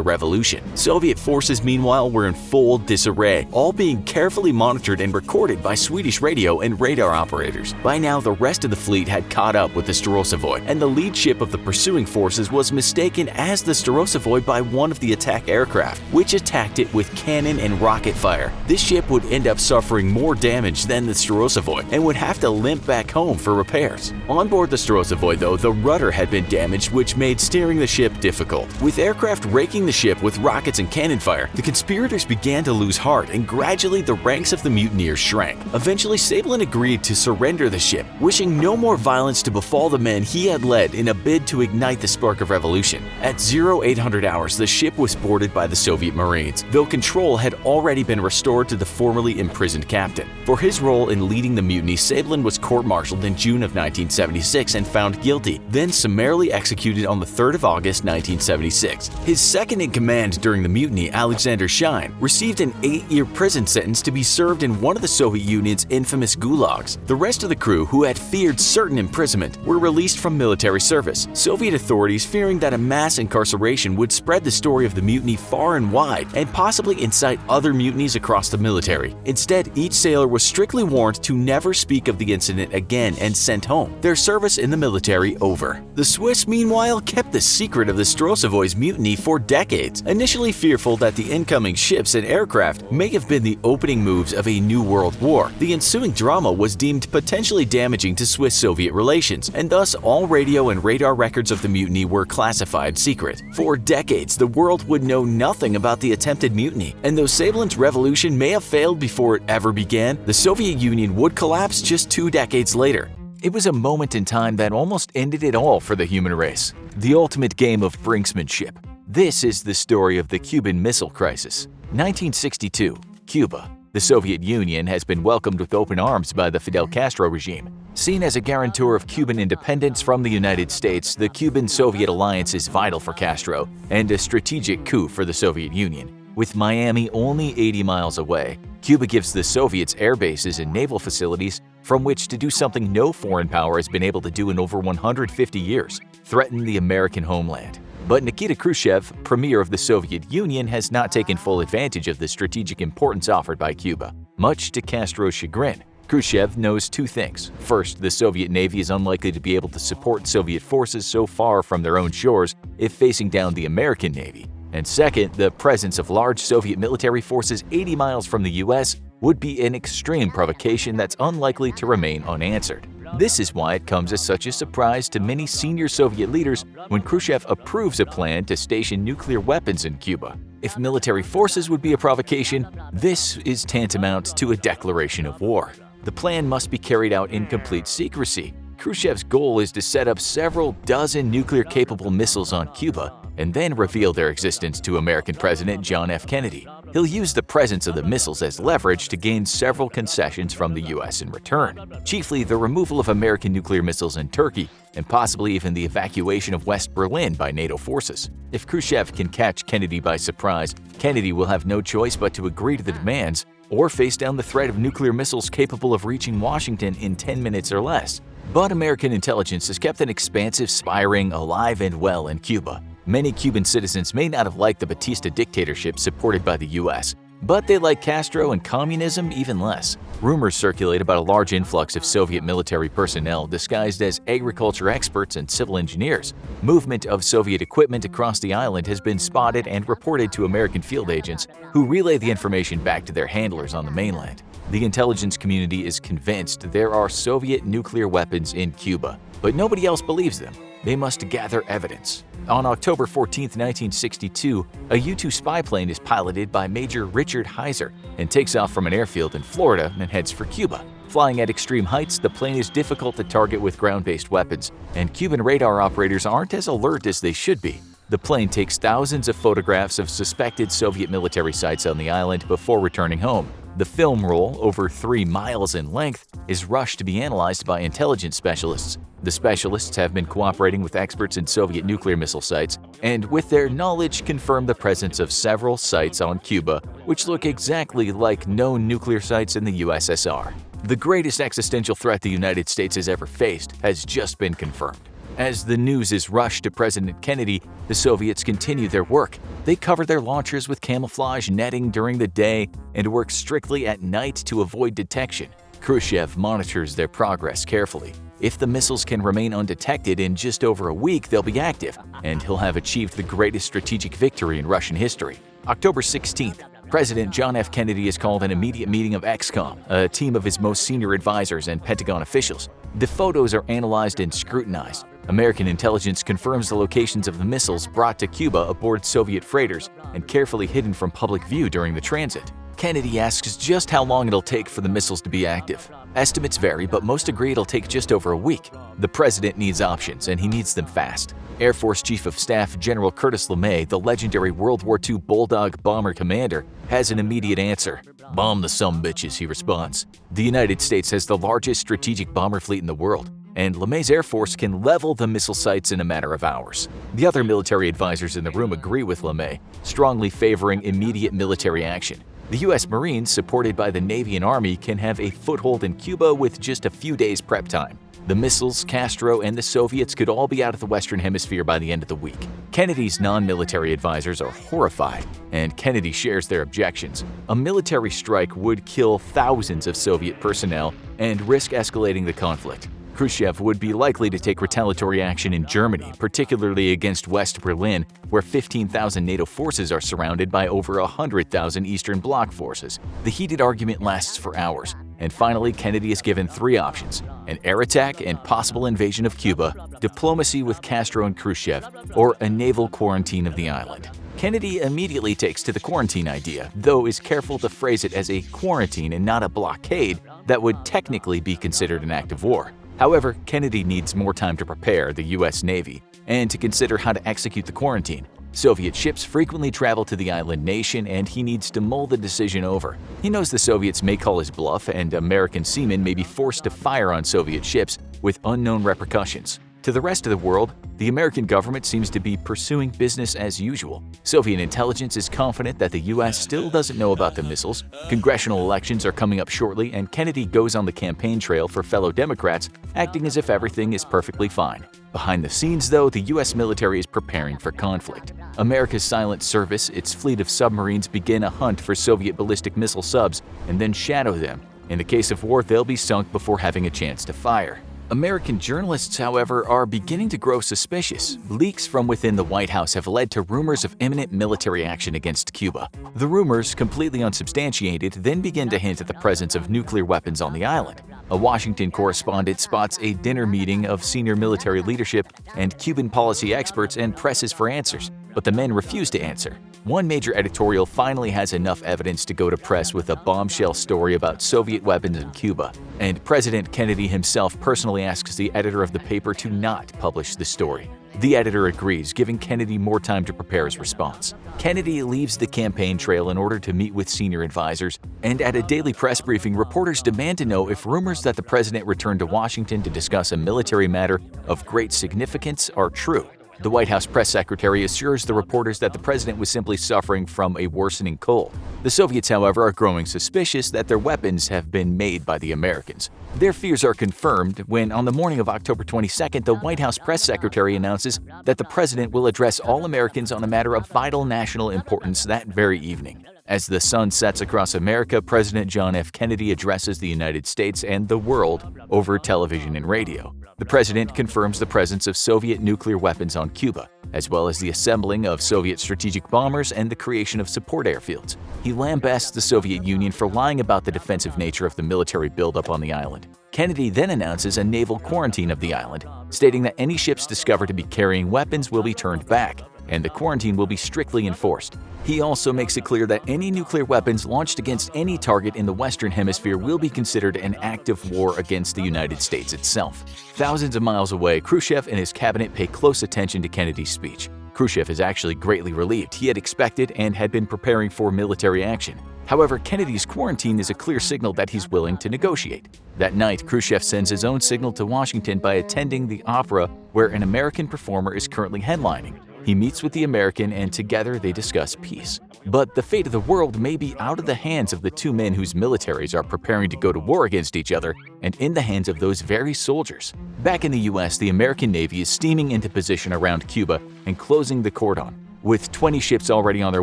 revolution. Soviet forces, meanwhile, were in full disarray, all being carefully monitored and recorded by Swedish radio and radar operators. By now, the rest of the fleet had caught up with the Starosavoy, and the lead ship of the pursuing forces was mistaken as the Starosavoy by one of the attack aircraft, which attacked it with cannon and rocket fire. This ship would end up suffering more damage than the Starosavoy and would have to limp back home for repairs. On board the Starosavoy, though, the rudder had been damaged, which made steering the ship difficult. With aircraft raking the ship with rockets and cannon fire, the conspirators began to lose heart, and gradually the ranks of the mutineers shrank. Eventually, Sablin agreed to surrender the ship, wishing no more violence to befall the men he had led in a bid to ignite the spark of revolution. At 0800 hours, the ship was boarded by the Soviet Marines, though control had already been restored to the formerly imprisoned captain. For his role in leading the mutiny, Sablin was court-martialed in June of 1976 and found guilty, then summarily executed on the 3rd of August 1976. His second-in-command during the mutiny, Alexander Schein, received an 8-year prison sentence to be served in one of the Soviet Union's infamous gulags. The rest of the crew, who had feared certain imprisonment, were released from military service, Soviet authorities fearing that a mass incarceration would spread the story of the mutiny far and wide and possibly incite other mutinies across the military. Instead, each sailor was strictly warned to never speak of the incident again and sent home, their service in the military over. The Swiss, meanwhile, kept the secret of the Starosavoy's mutiny for decades, initially fearful that the incoming ships and aircraft may have been the opening moves of a new world war. The ensuing drama was deemed potentially damaging to Swiss-Soviet relations, and thus all radio and radar records of the mutiny were classified secret. For decades, the world would know nothing about the attempted mutiny, and though Sablin's revolution may have failed before it ever began, the Soviet Union would collapse just 2 decades later. It was a moment in time that almost ended it all for the human race. The ultimate game of brinksmanship. This is the story of the Cuban Missile Crisis. 1962, Cuba. The Soviet Union has been welcomed with open arms by the Fidel Castro regime. Seen as a guarantor of Cuban independence from the United States, the Cuban-Soviet alliance is vital for Castro and a strategic coup for the Soviet Union. With Miami only 80 miles away, Cuba gives the Soviets air bases and naval facilities from which to do something no foreign power has been able to do in over 150 years, threaten the American homeland. But Nikita Khrushchev, premier of the Soviet Union, has not taken full advantage of the strategic importance offered by Cuba. Much to Castro's chagrin, Khrushchev knows 2 things. First, the Soviet Navy is unlikely to be able to support Soviet forces so far from their own shores if facing down the American Navy. And second, the presence of large Soviet military forces 80 miles from the US would be an extreme provocation that's unlikely to remain unanswered. This is why it comes as such a surprise to many senior Soviet leaders when Khrushchev approves a plan to station nuclear weapons in Cuba. If military forces would be a provocation, this is tantamount to a declaration of war. The plan must be carried out in complete secrecy. Khrushchev's goal is to set up several dozen nuclear-capable missiles on Cuba and then reveal their existence to American President John F. Kennedy. He'll use the presence of the missiles as leverage to gain several concessions from the US in return, chiefly the removal of American nuclear missiles in Turkey and possibly even the evacuation of West Berlin by NATO forces. If Khrushchev can catch Kennedy by surprise, Kennedy will have no choice but to agree to the demands or face down the threat of nuclear missiles capable of reaching Washington in 10 minutes or less. But American intelligence has kept an expansive spy ring alive and well in Cuba. Many Cuban citizens may not have liked the Batista dictatorship supported by the US, but they like Castro and communism even less. Rumors circulate about a large influx of Soviet military personnel disguised as agriculture experts and civil engineers. Movement of Soviet equipment across the island has been spotted and reported to American field agents, who relay the information back to their handlers on the mainland. The intelligence community is convinced there are Soviet nuclear weapons in Cuba, but nobody else believes them. They must gather evidence. On October 14, 1962, a U-2 spy plane is piloted by Major Richard Heiser and takes off from an airfield in Florida and heads for Cuba. Flying at extreme heights, the plane is difficult to target with ground-based weapons, and Cuban radar operators aren't as alert as they should be. The plane takes thousands of photographs of suspected Soviet military sites on the island before returning home. The film roll, over 3 miles in length, is rushed to be analyzed by intelligence specialists. The specialists have been cooperating with experts in Soviet nuclear missile sites, and with their knowledge confirm the presence of several sites on Cuba which look exactly like known nuclear sites in the USSR. The greatest existential threat the United States has ever faced has just been confirmed. As the news is rushed to President Kennedy, the Soviets continue their work. They cover their launchers with camouflage netting during the day and work strictly at night to avoid detection. Khrushchev monitors their progress carefully. If the missiles can remain undetected in just over a week, they'll be active, and he'll have achieved the greatest strategic victory in Russian history. October 16th, President John F. Kennedy has called an immediate meeting of XCOM, a team of his most senior advisors and Pentagon officials. The photos are analyzed and scrutinized. American intelligence confirms the locations of the missiles brought to Cuba aboard Soviet freighters and carefully hidden from public view during the transit. Kennedy asks just how long it'll take for the missiles to be active. Estimates vary, but most agree it'll take just over a week. The president needs options, and he needs them fast. Air Force Chief of Staff General Curtis LeMay, the legendary World War II Bulldog bomber commander, has an immediate answer. "Bomb the sumbitches," he responds. The United States has the largest strategic bomber fleet in the world, and LeMay's Air Force can level the missile sites in a matter of hours. The other military advisors in the room agree with LeMay, strongly favoring immediate military action. The U.S. Marines, supported by the Navy and Army, can have a foothold in Cuba with just a few days prep time. The missiles, Castro, and the Soviets could all be out of the Western Hemisphere by the end of the week. Kennedy's non-military advisors are horrified, and Kennedy shares their objections. A military strike would kill thousands of Soviet personnel and risk escalating the conflict. Khrushchev would be likely to take retaliatory action in Germany, particularly against West Berlin, where 15,000 NATO forces are surrounded by over 100,000 Eastern Bloc forces. The heated argument lasts for hours, and finally Kennedy is given three options: an air attack and possible invasion of Cuba, diplomacy with Castro and Khrushchev, or a naval quarantine of the island. Kennedy immediately takes to the quarantine idea, though is careful to phrase it as a quarantine and not a blockade that would technically be considered an act of war. However, Kennedy needs more time to prepare the U.S. Navy and to consider how to execute the quarantine. Soviet ships frequently travel to the island nation, and he needs to mull the decision over. He knows the Soviets may call his bluff, and American seamen may be forced to fire on Soviet ships with unknown repercussions. To the rest of the world, the American government seems to be pursuing business as usual. Soviet intelligence is confident that the U.S. still doesn't know about the missiles. Congressional elections are coming up shortly, and Kennedy goes on the campaign trail for fellow Democrats, acting as if everything is perfectly fine. Behind the scenes, though, the U.S. military is preparing for conflict. America's Silent Service, its fleet of submarines, begin a hunt for Soviet ballistic missile subs and then shadow them. In the case of war, they'll be sunk before having a chance to fire. American journalists, however, are beginning to grow suspicious. Leaks from within the White House have led to rumors of imminent military action against Cuba. The rumors, completely unsubstantiated, then begin to hint at the presence of nuclear weapons on the island. A Washington correspondent spots a dinner meeting of senior military leadership and Cuban policy experts and presses for answers, but the men refuse to answer. One major editorial finally has enough evidence to go to press with a bombshell story about Soviet weapons in Cuba, and President Kennedy himself personally asks the editor of the paper to not publish the story. The editor agrees, giving Kennedy more time to prepare his response. Kennedy leaves the campaign trail in order to meet with senior advisors, and at a daily press briefing, reporters demand to know if rumors that the president returned to Washington to discuss a military matter of great significance are true. The White House press secretary assures the reporters that the president was simply suffering from a worsening cold. The Soviets, however, are growing suspicious that their weapons have been made by the Americans. Their fears are confirmed when, on the morning of October 22nd, the White House press secretary announces that the president will address all Americans on a matter of vital national importance that very evening. As the sun sets across America, President John F. Kennedy addresses the United States and the world over television and radio. The president confirms the presence of Soviet nuclear weapons on Cuba, as well as the assembling of Soviet strategic bombers and the creation of support airfields. He lambasts the Soviet Union for lying about the defensive nature of the military buildup on the island. Kennedy then announces a naval quarantine of the island, stating that any ships discovered to be carrying weapons will be turned back, and the quarantine will be strictly enforced. He also makes it clear that any nuclear weapons launched against any target in the Western Hemisphere will be considered an act of war against the United States itself. Thousands of miles away, Khrushchev and his cabinet pay close attention to Kennedy's speech. Khrushchev is actually greatly relieved. He had expected and had been preparing for military action. However, Kennedy's quarantine is a clear signal that he's willing to negotiate. That night, Khrushchev sends his own signal to Washington by attending the opera where an American performer is currently headlining. He meets with the American and together they discuss peace. But the fate of the world may be out of the hands of the two men whose militaries are preparing to go to war against each other and in the hands of those very soldiers. Back in the US, the American Navy is steaming into position around Cuba and closing the cordon. With 20 ships already on their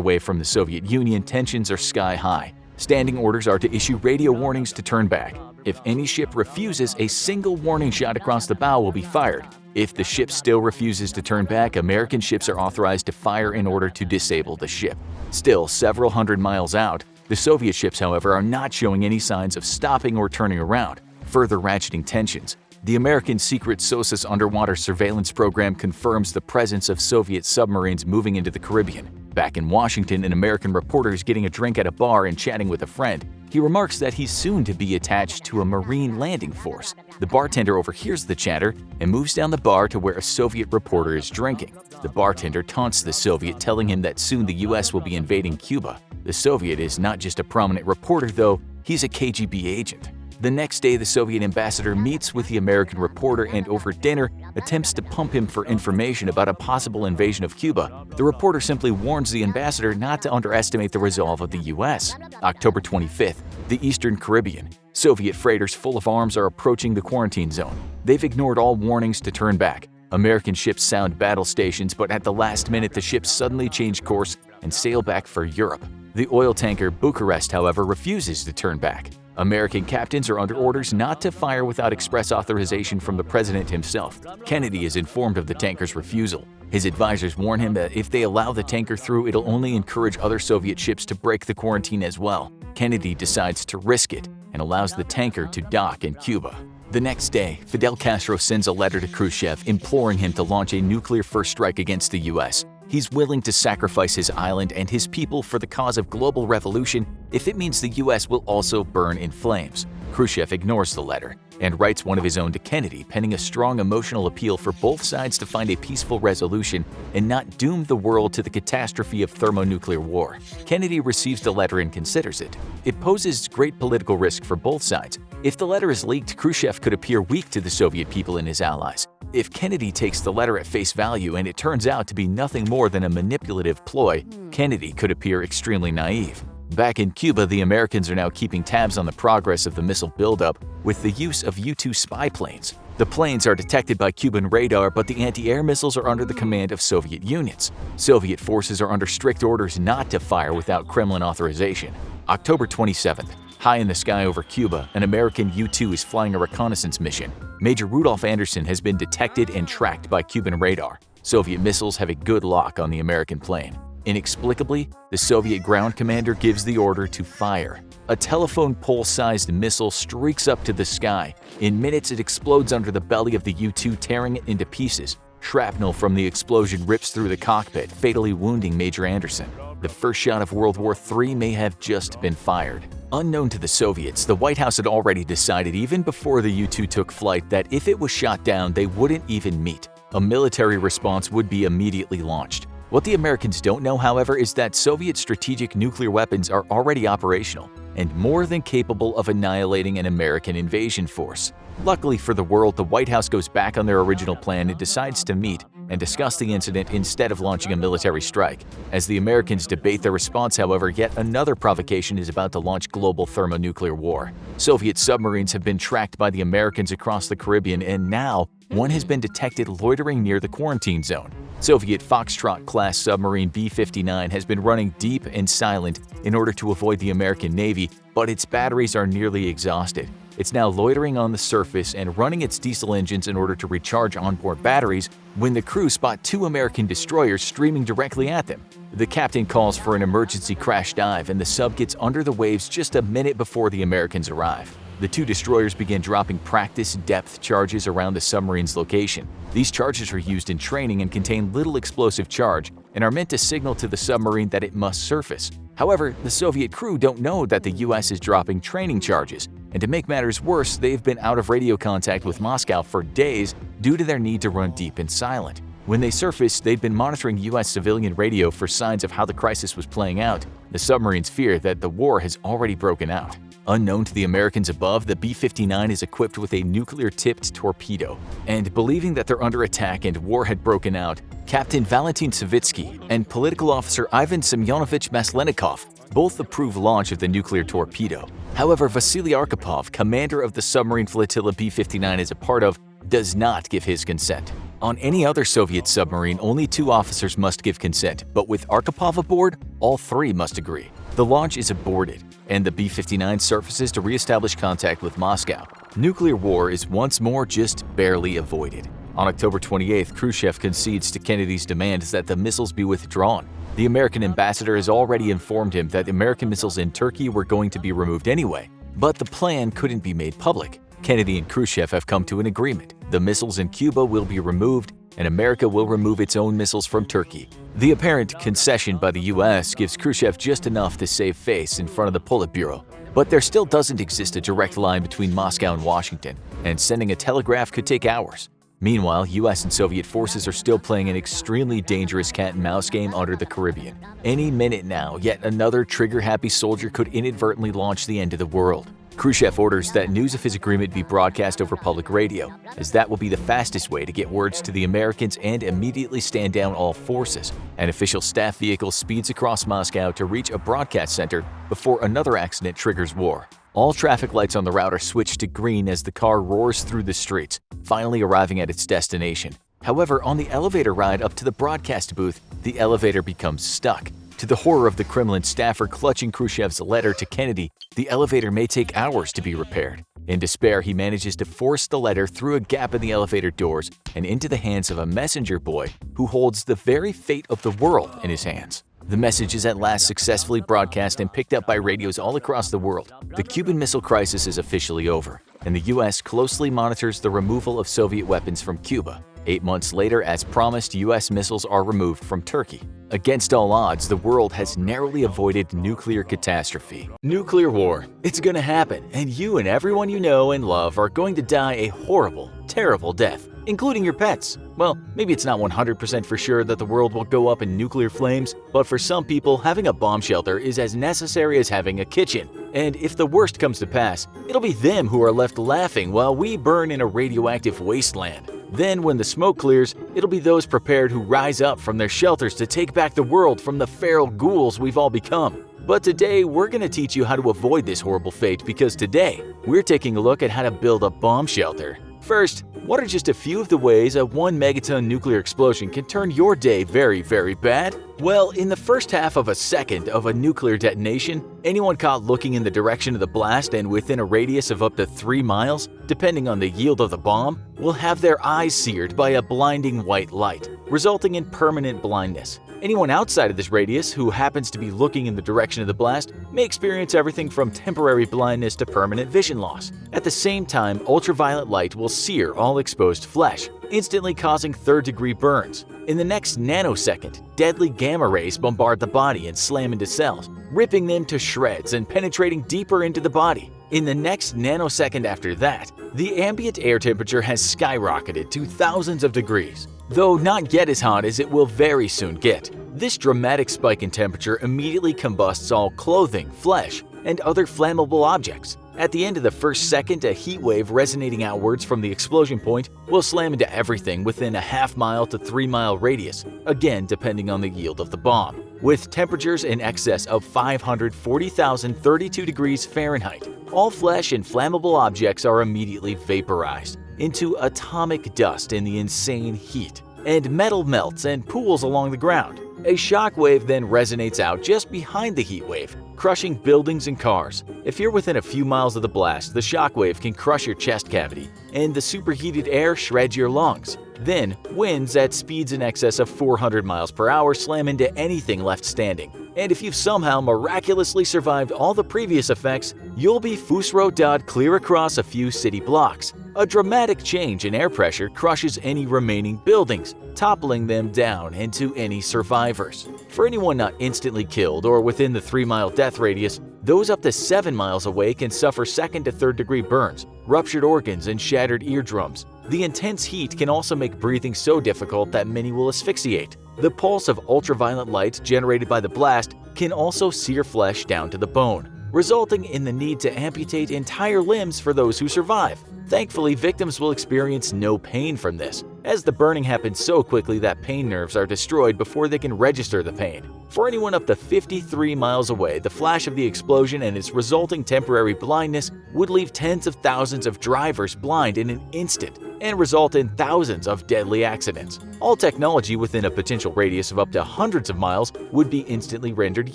way from the Soviet Union, tensions are sky high. Standing orders are to issue radio warnings to turn back. If any ship refuses, a single warning shot across the bow will be fired. If the ship still refuses to turn back, American ships are authorized to fire in order to disable the ship. Still, several hundred miles out, the Soviet ships, however, are not showing any signs of stopping or turning around, further ratcheting tensions. The American secret SOSUS underwater surveillance program confirms the presence of Soviet submarines moving into the Caribbean. Back in Washington, an American reporter is getting a drink at a bar and chatting with a friend. He remarks that he's soon to be attached to a Marine landing force. The bartender overhears the chatter and moves down the bar to where a Soviet reporter is drinking. The bartender taunts the Soviet, telling him that soon the US will be invading Cuba. The Soviet is not just a prominent reporter, though, he's a KGB agent. The next day, the Soviet ambassador meets with the American reporter and over dinner attempts to pump him for information about a possible invasion of Cuba. The reporter simply warns the ambassador not to underestimate the resolve of the US. October 25th, the Eastern Caribbean. Soviet freighters full of arms are approaching the quarantine zone. They've ignored all warnings to turn back. American ships sound battle stations, but at the last minute the ships suddenly change course and sail back for Europe. The oil tanker Bucharest, however, refuses to turn back. American captains are under orders not to fire without express authorization from the president himself. Kennedy is informed of the tanker's refusal. His advisors warn him that if they allow the tanker through, it'll only encourage other Soviet ships to break the quarantine as well. Kennedy decides to risk it and allows the tanker to dock in Cuba. The next day, Fidel Castro sends a letter to Khrushchev imploring him to launch a nuclear first strike against the US. He's willing to sacrifice his island and his people for the cause of global revolution if it means the US will also burn in flames. Khrushchev ignores the letter and writes one of his own to Kennedy, penning a strong emotional appeal for both sides to find a peaceful resolution and not doom the world to the catastrophe of thermonuclear war. Kennedy receives the letter and considers it. It poses great political risk for both sides. If the letter is leaked, Khrushchev could appear weak to the Soviet people and his allies. If Kennedy takes the letter at face value and it turns out to be nothing more than a manipulative ploy, Kennedy could appear extremely naive. Back in Cuba, the Americans are now keeping tabs on the progress of the missile buildup with the use of U-2 spy planes. The planes are detected by Cuban radar, but the anti-air missiles are under the command of Soviet units. Soviet forces are under strict orders not to fire without Kremlin authorization. October 27th. High in the sky over Cuba, an American U-2 is flying a reconnaissance mission. Major Rudolph Anderson has been detected and tracked by Cuban radar. Soviet missiles have a good lock on the American plane. Inexplicably, the Soviet ground commander gives the order to fire. A telephone pole-sized missile streaks up to the sky. In minutes, it explodes under the belly of the U-2, tearing it into pieces. Shrapnel from the explosion rips through the cockpit, fatally wounding Major Anderson. The first shot of World War III may have just been fired. Unknown to the Soviets, the White House had already decided even before the U-2 took flight that if it was shot down, they wouldn't even meet. A military response would be immediately launched. What the Americans don't know, however, is that Soviet strategic nuclear weapons are already operational and more than capable of annihilating an American invasion force. Luckily for the world, the White House goes back on their original plan and decides to meet and discuss the incident instead of launching a military strike. As the Americans debate their response, however, yet another provocation is about to launch global thermonuclear war. Soviet submarines have been tracked by the Americans across the Caribbean, and now one has been detected loitering near the quarantine zone. Soviet Foxtrot-class submarine B-59 has been running deep and silent in order to avoid the American Navy, but its batteries are nearly exhausted. It's now loitering on the surface and running its diesel engines in order to recharge onboard batteries when the crew spot two American destroyers streaming directly at them. The captain calls for an emergency crash dive and the sub gets under the waves just a minute before the Americans arrive. The two destroyers begin dropping practice depth charges around the submarine's location. These charges are used in training and contain little explosive charge and are meant to signal to the submarine that it must surface. However, the Soviet crew don't know that the US is dropping training charges, and to make matters worse, they've been out of radio contact with Moscow for days due to their need to run deep and silent. When they surfaced, they'd been monitoring U.S. civilian radio for signs of how the crisis was playing out. The submarines fear that the war has already broken out. Unknown to the Americans above, the B-59 is equipped with a nuclear-tipped torpedo. And believing that they're under attack and war had broken out, Captain Valentin Savitsky and political officer Ivan Semyonovich Maslenikov both approve launch of the nuclear torpedo. However, Vasily Arkhipov, commander of the submarine flotilla B-59 is a part of, does not give his consent. On any other Soviet submarine, only 2 officers must give consent, but with Arkhipov aboard, all 3 must agree. The launch is aborted, and the B-59 surfaces to re-establish contact with Moscow. Nuclear war is once more just barely avoided. On October 28th, Khrushchev concedes to Kennedy's demands that the missiles be withdrawn. The American ambassador has already informed him that American missiles in Turkey were going to be removed anyway, but the plan couldn't be made public. Kennedy and Khrushchev have come to an agreement. The missiles in Cuba will be removed, and America will remove its own missiles from Turkey. The apparent concession by the U.S. gives Khrushchev just enough to save face in front of the Politburo. But there still doesn't exist a direct line between Moscow and Washington, and sending a telegraph could take hours. Meanwhile, U.S. and Soviet forces are still playing an extremely dangerous cat-and-mouse game under the Caribbean. Any minute now, yet another trigger-happy soldier could inadvertently launch the end of the world. Khrushchev orders that news of his agreement be broadcast over public radio, as that will be the fastest way to get words to the Americans and immediately stand down all forces. An official staff vehicle speeds across Moscow to reach a broadcast center before another accident triggers war. All traffic lights on the route are switched to green as the car roars through the streets, finally arriving at its destination. However, on the elevator ride up to the broadcast booth, the elevator becomes stuck. To the horror of the Kremlin staffer clutching Khrushchev's letter to Kennedy, the elevator may take hours to be repaired. In despair, he manages to force the letter through a gap in the elevator doors and into the hands of a messenger boy who holds the very fate of the world in his hands. The message is at last successfully broadcast and picked up by radios all across the world. The Cuban Missile Crisis is officially over, and the U.S. closely monitors the removal of Soviet weapons from Cuba. 8 months later, as promised, U.S. missiles are removed from Turkey. Against all odds, the world has narrowly avoided nuclear catastrophe. Nuclear war. It's gonna happen, and you and everyone you know and love are going to die a horrible, terrible death, including your pets. Well, maybe it's not 100% for sure that the world will go up in nuclear flames, but for some people, having a bomb shelter is as necessary as having a kitchen. And if the worst comes to pass, it'll be them who are left laughing while we burn in a radioactive wasteland. Then, when the smoke clears, it'll be those prepared who rise up from their shelters to take back the world from the feral ghouls we've all become. But today, we're going to teach you how to avoid this horrible fate because today, we're taking a look at how to build a bomb shelter. First, what are just a few of the ways a 1 megaton nuclear explosion can turn your day very, very bad? Well, in the first half of a second of a nuclear detonation, anyone caught looking in the direction of the blast and within a radius of up to 3 miles, depending on the yield of the bomb, will have their eyes seared by a blinding white light, resulting in permanent blindness. Anyone outside of this radius who happens to be looking in the direction of the blast may experience everything from temporary blindness to permanent vision loss. At the same time, ultraviolet light will sear all exposed flesh, instantly causing third-degree burns. In the next nanosecond, deadly gamma rays bombard the body and slam into cells, ripping them to shreds and penetrating deeper into the body. In the next nanosecond after that, the ambient air temperature has skyrocketed to thousands of degrees, though not yet as hot as it will very soon get. This dramatic spike in temperature immediately combusts all clothing, flesh, and other flammable objects. At the end of the first second, a heat wave resonating outwards from the explosion point will slam into everything within a half-mile to 3-mile radius, again depending on the yield of the bomb. With temperatures in excess of 540,032 degrees Fahrenheit, all flesh and flammable objects are immediately vaporized into atomic dust in the insane heat, and metal melts and pools along the ground. A shock wave then resonates out just behind the heat wave, crushing buildings and cars. If you're within a few miles of the blast, the shock wave can crush your chest cavity, and the superheated air shreds your lungs. Then, winds at speeds in excess of 400 miles per hour slam into anything left standing. And if you've somehow miraculously survived all the previous effects, you'll be Fusro-dad clear across a few city blocks. A dramatic change in air pressure crushes any remaining buildings, toppling them down into any survivors. For anyone not instantly killed or within the 3-mile death radius, those up to 7 miles away can suffer second to third degree burns, ruptured organs, and shattered eardrums. The intense heat can also make breathing so difficult that many will asphyxiate. The pulse of ultraviolet light generated by the blast can also sear flesh down to the bone, resulting in the need to amputate entire limbs for those who survive. Thankfully, victims will experience no pain from this, as the burning happens so quickly that pain nerves are destroyed before they can register the pain. For anyone up to 53 miles away, the flash of the explosion and its resulting temporary blindness would leave tens of thousands of drivers blind in an instant and result in thousands of deadly accidents. All technology within a potential radius of up to hundreds of miles would be instantly rendered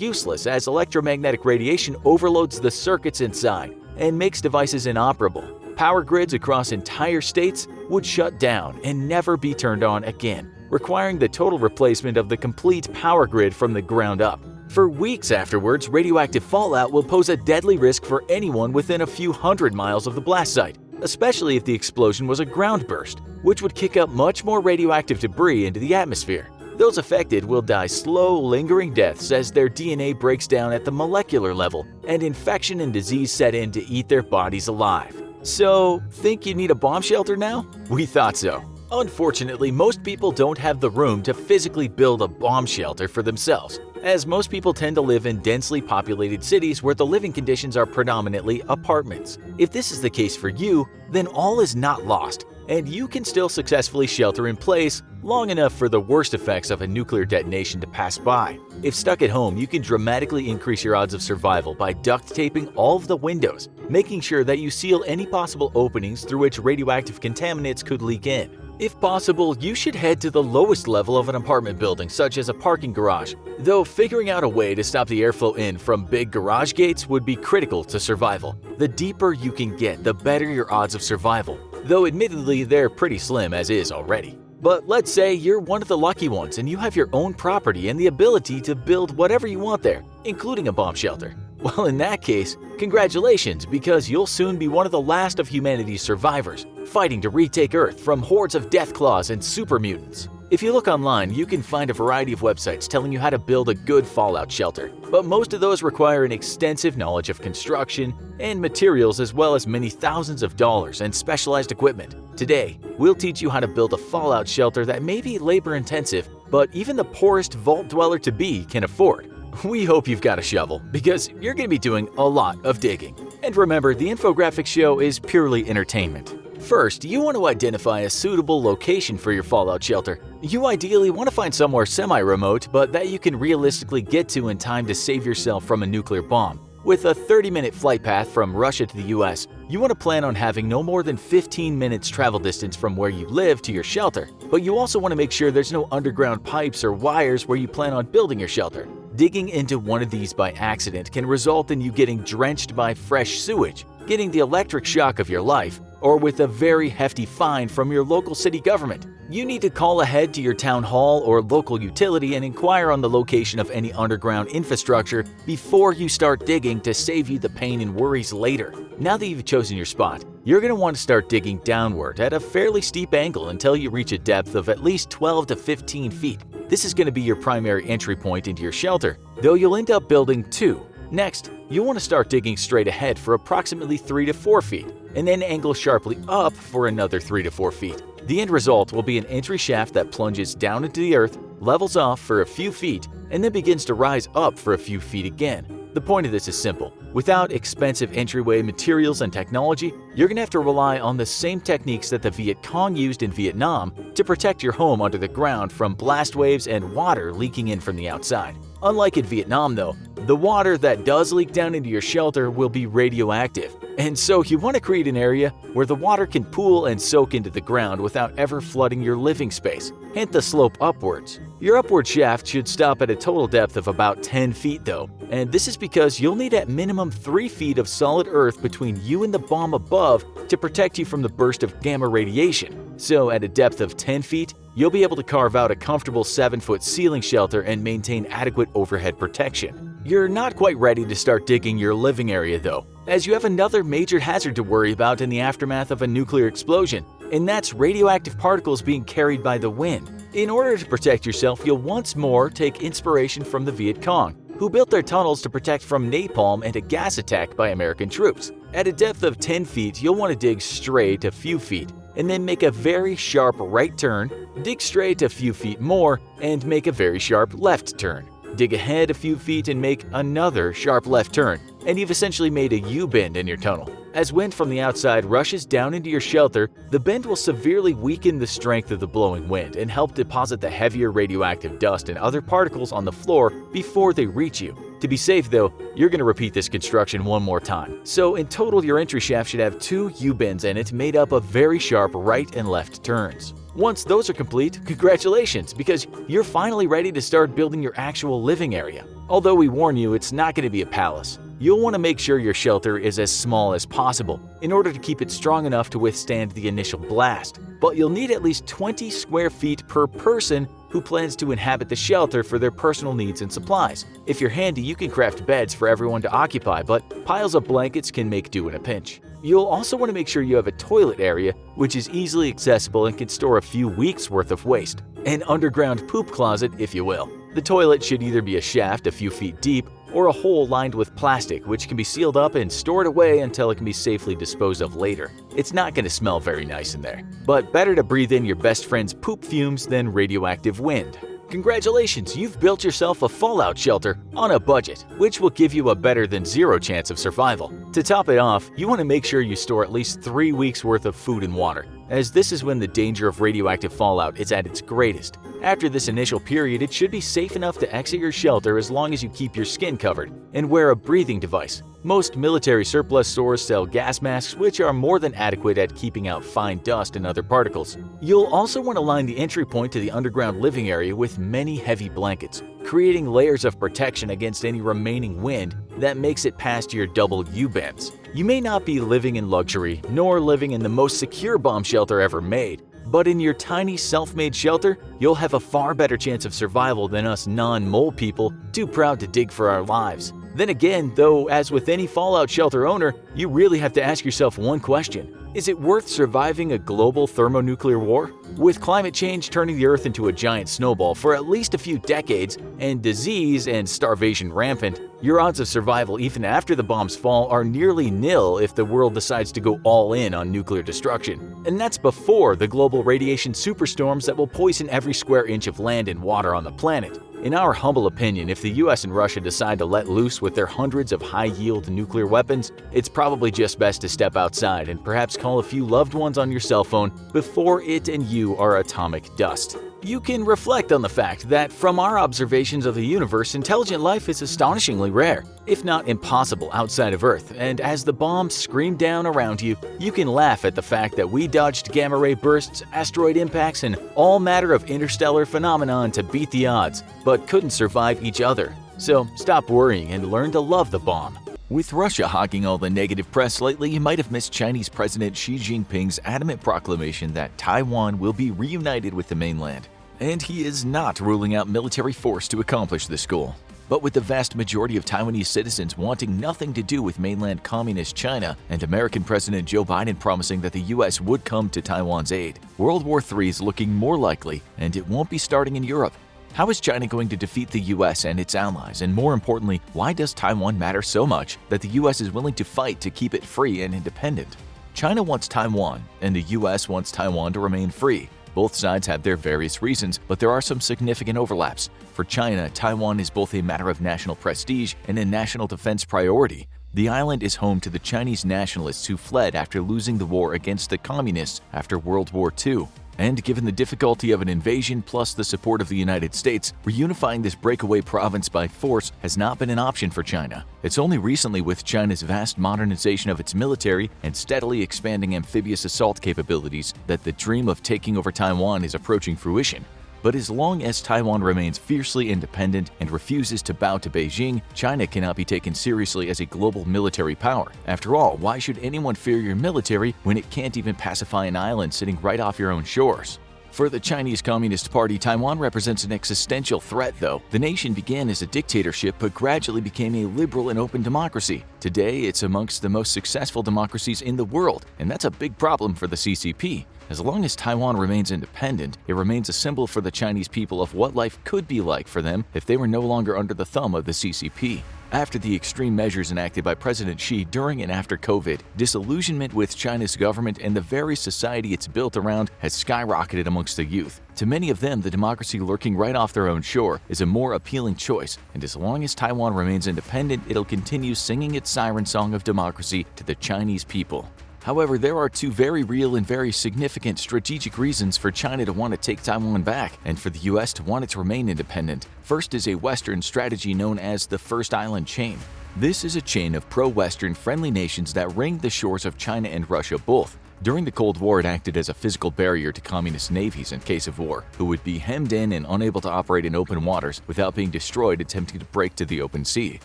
useless, as electromagnetic radiation overloads the circuits inside and makes devices inoperable. Power grids across entire states would shut down and never be turned on again, requiring the total replacement of the complete power grid from the ground up. For weeks afterwards, radioactive fallout will pose a deadly risk for anyone within a few hundred miles of the blast site, especially if the explosion was a ground burst, which would kick up much more radioactive debris into the atmosphere. Those affected will die slow, lingering deaths as their DNA breaks down at the molecular level and infection and disease set in to eat their bodies alive. So, think you need a bomb shelter now? We thought so. Unfortunately, most people don't have the room to physically build a bomb shelter for themselves, as most people tend to live in densely populated cities where the living conditions are predominantly apartments. If this is the case for you, then all is not lost, and you can still successfully shelter in place long enough for the worst effects of a nuclear detonation to pass by. If stuck at home, you can dramatically increase your odds of survival by duct taping all of the windows, making sure that you seal any possible openings through which radioactive contaminants could leak in. If possible, you should head to the lowest level of an apartment building, such as a parking garage, though figuring out a way to stop the airflow in from big garage gates would be critical to survival. The deeper you can get, the better your odds of survival, though admittedly they're pretty slim as is already. But let's say you're one of the lucky ones and you have your own property and the ability to build whatever you want there, including a bomb shelter. Well, in that case, congratulations, because you'll soon be one of the last of humanity's survivors, fighting to retake Earth from hordes of deathclaws and super mutants. If you look online, you can find a variety of websites telling you how to build a good fallout shelter, but most of those require an extensive knowledge of construction and materials, as well as many thousands of dollars and specialized equipment. Today, we'll teach you how to build a fallout shelter that may be labor-intensive, but even the poorest vault dweller-to-be can afford. We hope you've got a shovel, because you're going to be doing a lot of digging. And remember, the infographic show is purely entertainment. First, you want to identify a suitable location for your fallout shelter. You ideally want to find somewhere semi-remote, but that you can realistically get to in time to save yourself from a nuclear bomb. With a 30-minute flight path from Russia to the US, you want to plan on having no more than 15 minutes travel distance from where you live to your shelter, but you also want to make sure there's no underground pipes or wires where you plan on building your shelter. Digging into one of these by accident can result in you getting drenched by fresh sewage, getting the electric shock of your life, or with a very hefty fine from your local city government. You need to call ahead to your town hall or local utility and inquire on the location of any underground infrastructure before you start digging to save you the pain and worries later. Now that you've chosen your spot, you're going to want to start digging downward at a fairly steep angle until you reach a depth of at least 12 to 15 feet. This is going to be your primary entry point into your shelter, though you'll end up building two. Next, you'll want to start digging straight ahead for approximately 3 to 4 feet, and then angle sharply up for another 3 to 4 feet. The end result will be an entry shaft that plunges down into the earth, levels off for a few feet, and then begins to rise up for a few feet again. The point of this is simple. Without expensive entryway materials and technology, you're going to have to rely on the same techniques that the Viet Cong used in Vietnam to protect your home under the ground from blast waves and water leaking in from the outside. Unlike in Vietnam though, the water that does leak down into your shelter will be radioactive, and so you want to create an area where the water can pool and soak into the ground without ever flooding your living space, hence the slope upwards. Your upward shaft should stop at a total depth of about 10 feet though, and this is because you'll need at minimum 3 feet of solid earth between you and the bomb above to protect you from the burst of gamma radiation. So at a depth of 10 feet, you'll be able to carve out a comfortable 7-foot ceiling shelter and maintain adequate overhead protection. You're not quite ready to start digging your living area though, as you have another major hazard to worry about in the aftermath of a nuclear explosion, and that's radioactive particles being carried by the wind. In order to protect yourself, you'll once more take inspiration from the Viet Cong, who built their tunnels to protect from napalm and a gas attack by American troops. At a depth of 10 feet, you'll want to dig straight a few feet, and then make a very sharp right turn, dig straight a few feet more, and make a very sharp left turn. Dig ahead a few feet and make another sharp left turn, and you've essentially made a U-bend in your tunnel. As wind from the outside rushes down into your shelter, the bend will severely weaken the strength of the blowing wind and help deposit the heavier radioactive dust and other particles on the floor before they reach you. To be safe though, you're going to repeat this construction one more time. So in total, your entry shaft should have 2 U-bends in it made up of very sharp right and left turns. Once those are complete, congratulations, because you're finally ready to start building your actual living area. Although we warn you, it's not going to be a palace. You'll want to make sure your shelter is as small as possible in order to keep it strong enough to withstand the initial blast. But you'll need at least 20 square feet per person who plans to inhabit the shelter for their personal needs and supplies. If you're handy, you can craft beds for everyone to occupy, but piles of blankets can make do in a pinch. You'll also want to make sure you have a toilet area, which is easily accessible and can store a few weeks' worth of waste. An underground poop closet, if you will. The toilet should either be a shaft a few feet deep or a hole lined with plastic, which can be sealed up and stored away until it can be safely disposed of later. It's not going to smell very nice in there, but better to breathe in your best friend's poop fumes than radioactive wind. Congratulations, you've built yourself a fallout shelter on a budget, which will give you a better than zero chance of survival. To top it off, you want to make sure you store at least 3 weeks worth of food and water, as this is when the danger of radioactive fallout is at its greatest. After this initial period, it should be safe enough to exit your shelter as long as you keep your skin covered and wear a breathing device. Most military surplus stores sell gas masks, which are more than adequate at keeping out fine dust and other particles. You'll also want to line the entry point to the underground living area with many heavy blankets, creating layers of protection against any remaining wind that makes it past your double U-bends. You may not be living in luxury, nor living in the most secure bomb shelter ever made, but in your tiny self-made shelter, you'll have a far better chance of survival than us non-mole people too proud to dig for our lives. Then again, though, as with any fallout shelter owner, you really have to ask yourself one question. Is it worth surviving a global thermonuclear war? With climate change turning the Earth into a giant snowball for at least a few decades, and disease and starvation rampant, your odds of survival even after the bombs fall are nearly nil if the world decides to go all in on nuclear destruction. And that's before the global radiation superstorms that will poison every square inch of land and water on the planet. In our humble opinion, if the US and Russia decide to let loose with their hundreds of high-yield nuclear weapons, it's probably just best to step outside and perhaps call a few loved ones on your cell phone before it and you are atomic dust. You can reflect on the fact that from our observations of the universe, intelligent life is astonishingly rare, if not impossible outside of Earth, and as the bombs scream down around you, you can laugh at the fact that we dodged gamma-ray bursts, asteroid impacts, and all matter of interstellar phenomenon to beat the odds, but couldn't survive each other. So stop worrying and learn to love the bomb. With Russia hogging all the negative press lately, you might have missed Chinese President Xi Jinping's adamant proclamation that Taiwan will be reunited with the mainland. And he is not ruling out military force to accomplish this goal. But with the vast majority of Taiwanese citizens wanting nothing to do with mainland communist China and American President Joe Biden promising that the US would come to Taiwan's aid, World War III is looking more likely, and it won't be starting in Europe. How is China going to defeat the US and its allies? And more importantly, why does Taiwan matter so much that the US is willing to fight to keep it free and independent? China wants Taiwan, and the US wants Taiwan to remain free. Both sides have their various reasons, but there are some significant overlaps. For China, Taiwan is both a matter of national prestige and a national defense priority. The island is home to the Chinese nationalists who fled after losing the war against the communists after World War II. And given the difficulty of an invasion plus the support of the United States, reunifying this breakaway province by force has not been an option for China. It's only recently, with China's vast modernization of its military and steadily expanding amphibious assault capabilities, that the dream of taking over Taiwan is approaching fruition. But as long as Taiwan remains fiercely independent and refuses to bow to Beijing, China cannot be taken seriously as a global military power. After all, why should anyone fear your military when it can't even pacify an island sitting right off your own shores? For the Chinese Communist Party, Taiwan represents an existential threat, though. The nation began as a dictatorship but gradually became a liberal and open democracy. Today, it's amongst the most successful democracies in the world, and that's a big problem for the CCP. As long as Taiwan remains independent, it remains a symbol for the Chinese people of what life could be like for them if they were no longer under the thumb of the CCP. After the extreme measures enacted by President Xi during and after COVID, disillusionment with China's government and the very society it's built around has skyrocketed amongst the youth. To many of them, the democracy lurking right off their own shore is a more appealing choice, and as long as Taiwan remains independent, it'll continue singing its siren song of democracy to the Chinese people. However, there are two very real and very significant strategic reasons for China to want to take Taiwan back and for the US to want it to remain independent. First is a Western strategy known as the First Island Chain. This is a chain of pro-Western friendly nations that ring the shores of China and Russia both. During the Cold War, it acted as a physical barrier to communist navies in case of war, who would be hemmed in and unable to operate in open waters without being destroyed attempting to break to the open sea.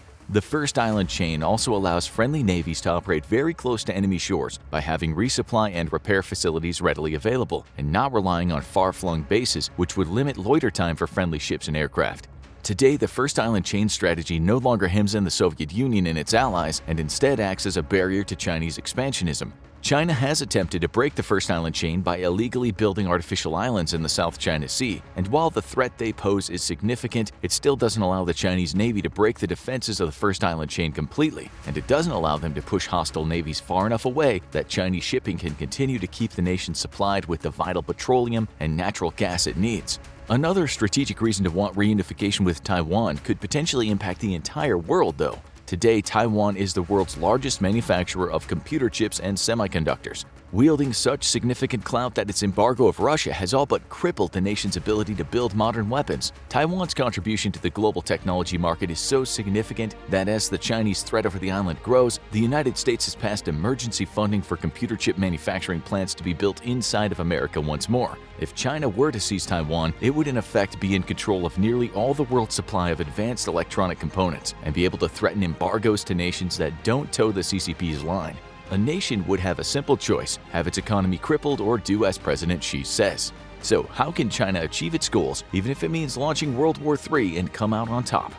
The First Island Chain also allows friendly navies to operate very close to enemy shores by having resupply and repair facilities readily available and not relying on far-flung bases, which would limit loiter time for friendly ships and aircraft. Today, the First Island Chain strategy no longer hems in the Soviet Union and its allies and instead acts as a barrier to Chinese expansionism. China has attempted to break the First Island Chain by illegally building artificial islands in the South China Sea, and while the threat they pose is significant, it still doesn't allow the Chinese Navy to break the defenses of the First Island Chain completely, and it doesn't allow them to push hostile navies far enough away that Chinese shipping can continue to keep the nation supplied with the vital petroleum and natural gas it needs. Another strategic reason to want reunification with Taiwan could potentially impact the entire world, though. Today, Taiwan is the world's largest manufacturer of computer chips and semiconductors, wielding such significant clout that its embargo of Russia has all but crippled the nation's ability to build modern weapons. Taiwan's contribution to the global technology market is so significant that as the Chinese threat over the island grows, the United States has passed emergency funding for computer chip manufacturing plants to be built inside of America once more. If China were to seize Taiwan, it would in effect be in control of nearly all the world's supply of advanced electronic components and be able to threaten embargoes to nations that don't toe the CCP's line. A nation would have a simple choice: have its economy crippled or do as President Xi says. So how can China achieve its goals, even if it means launching World War III and come out on top?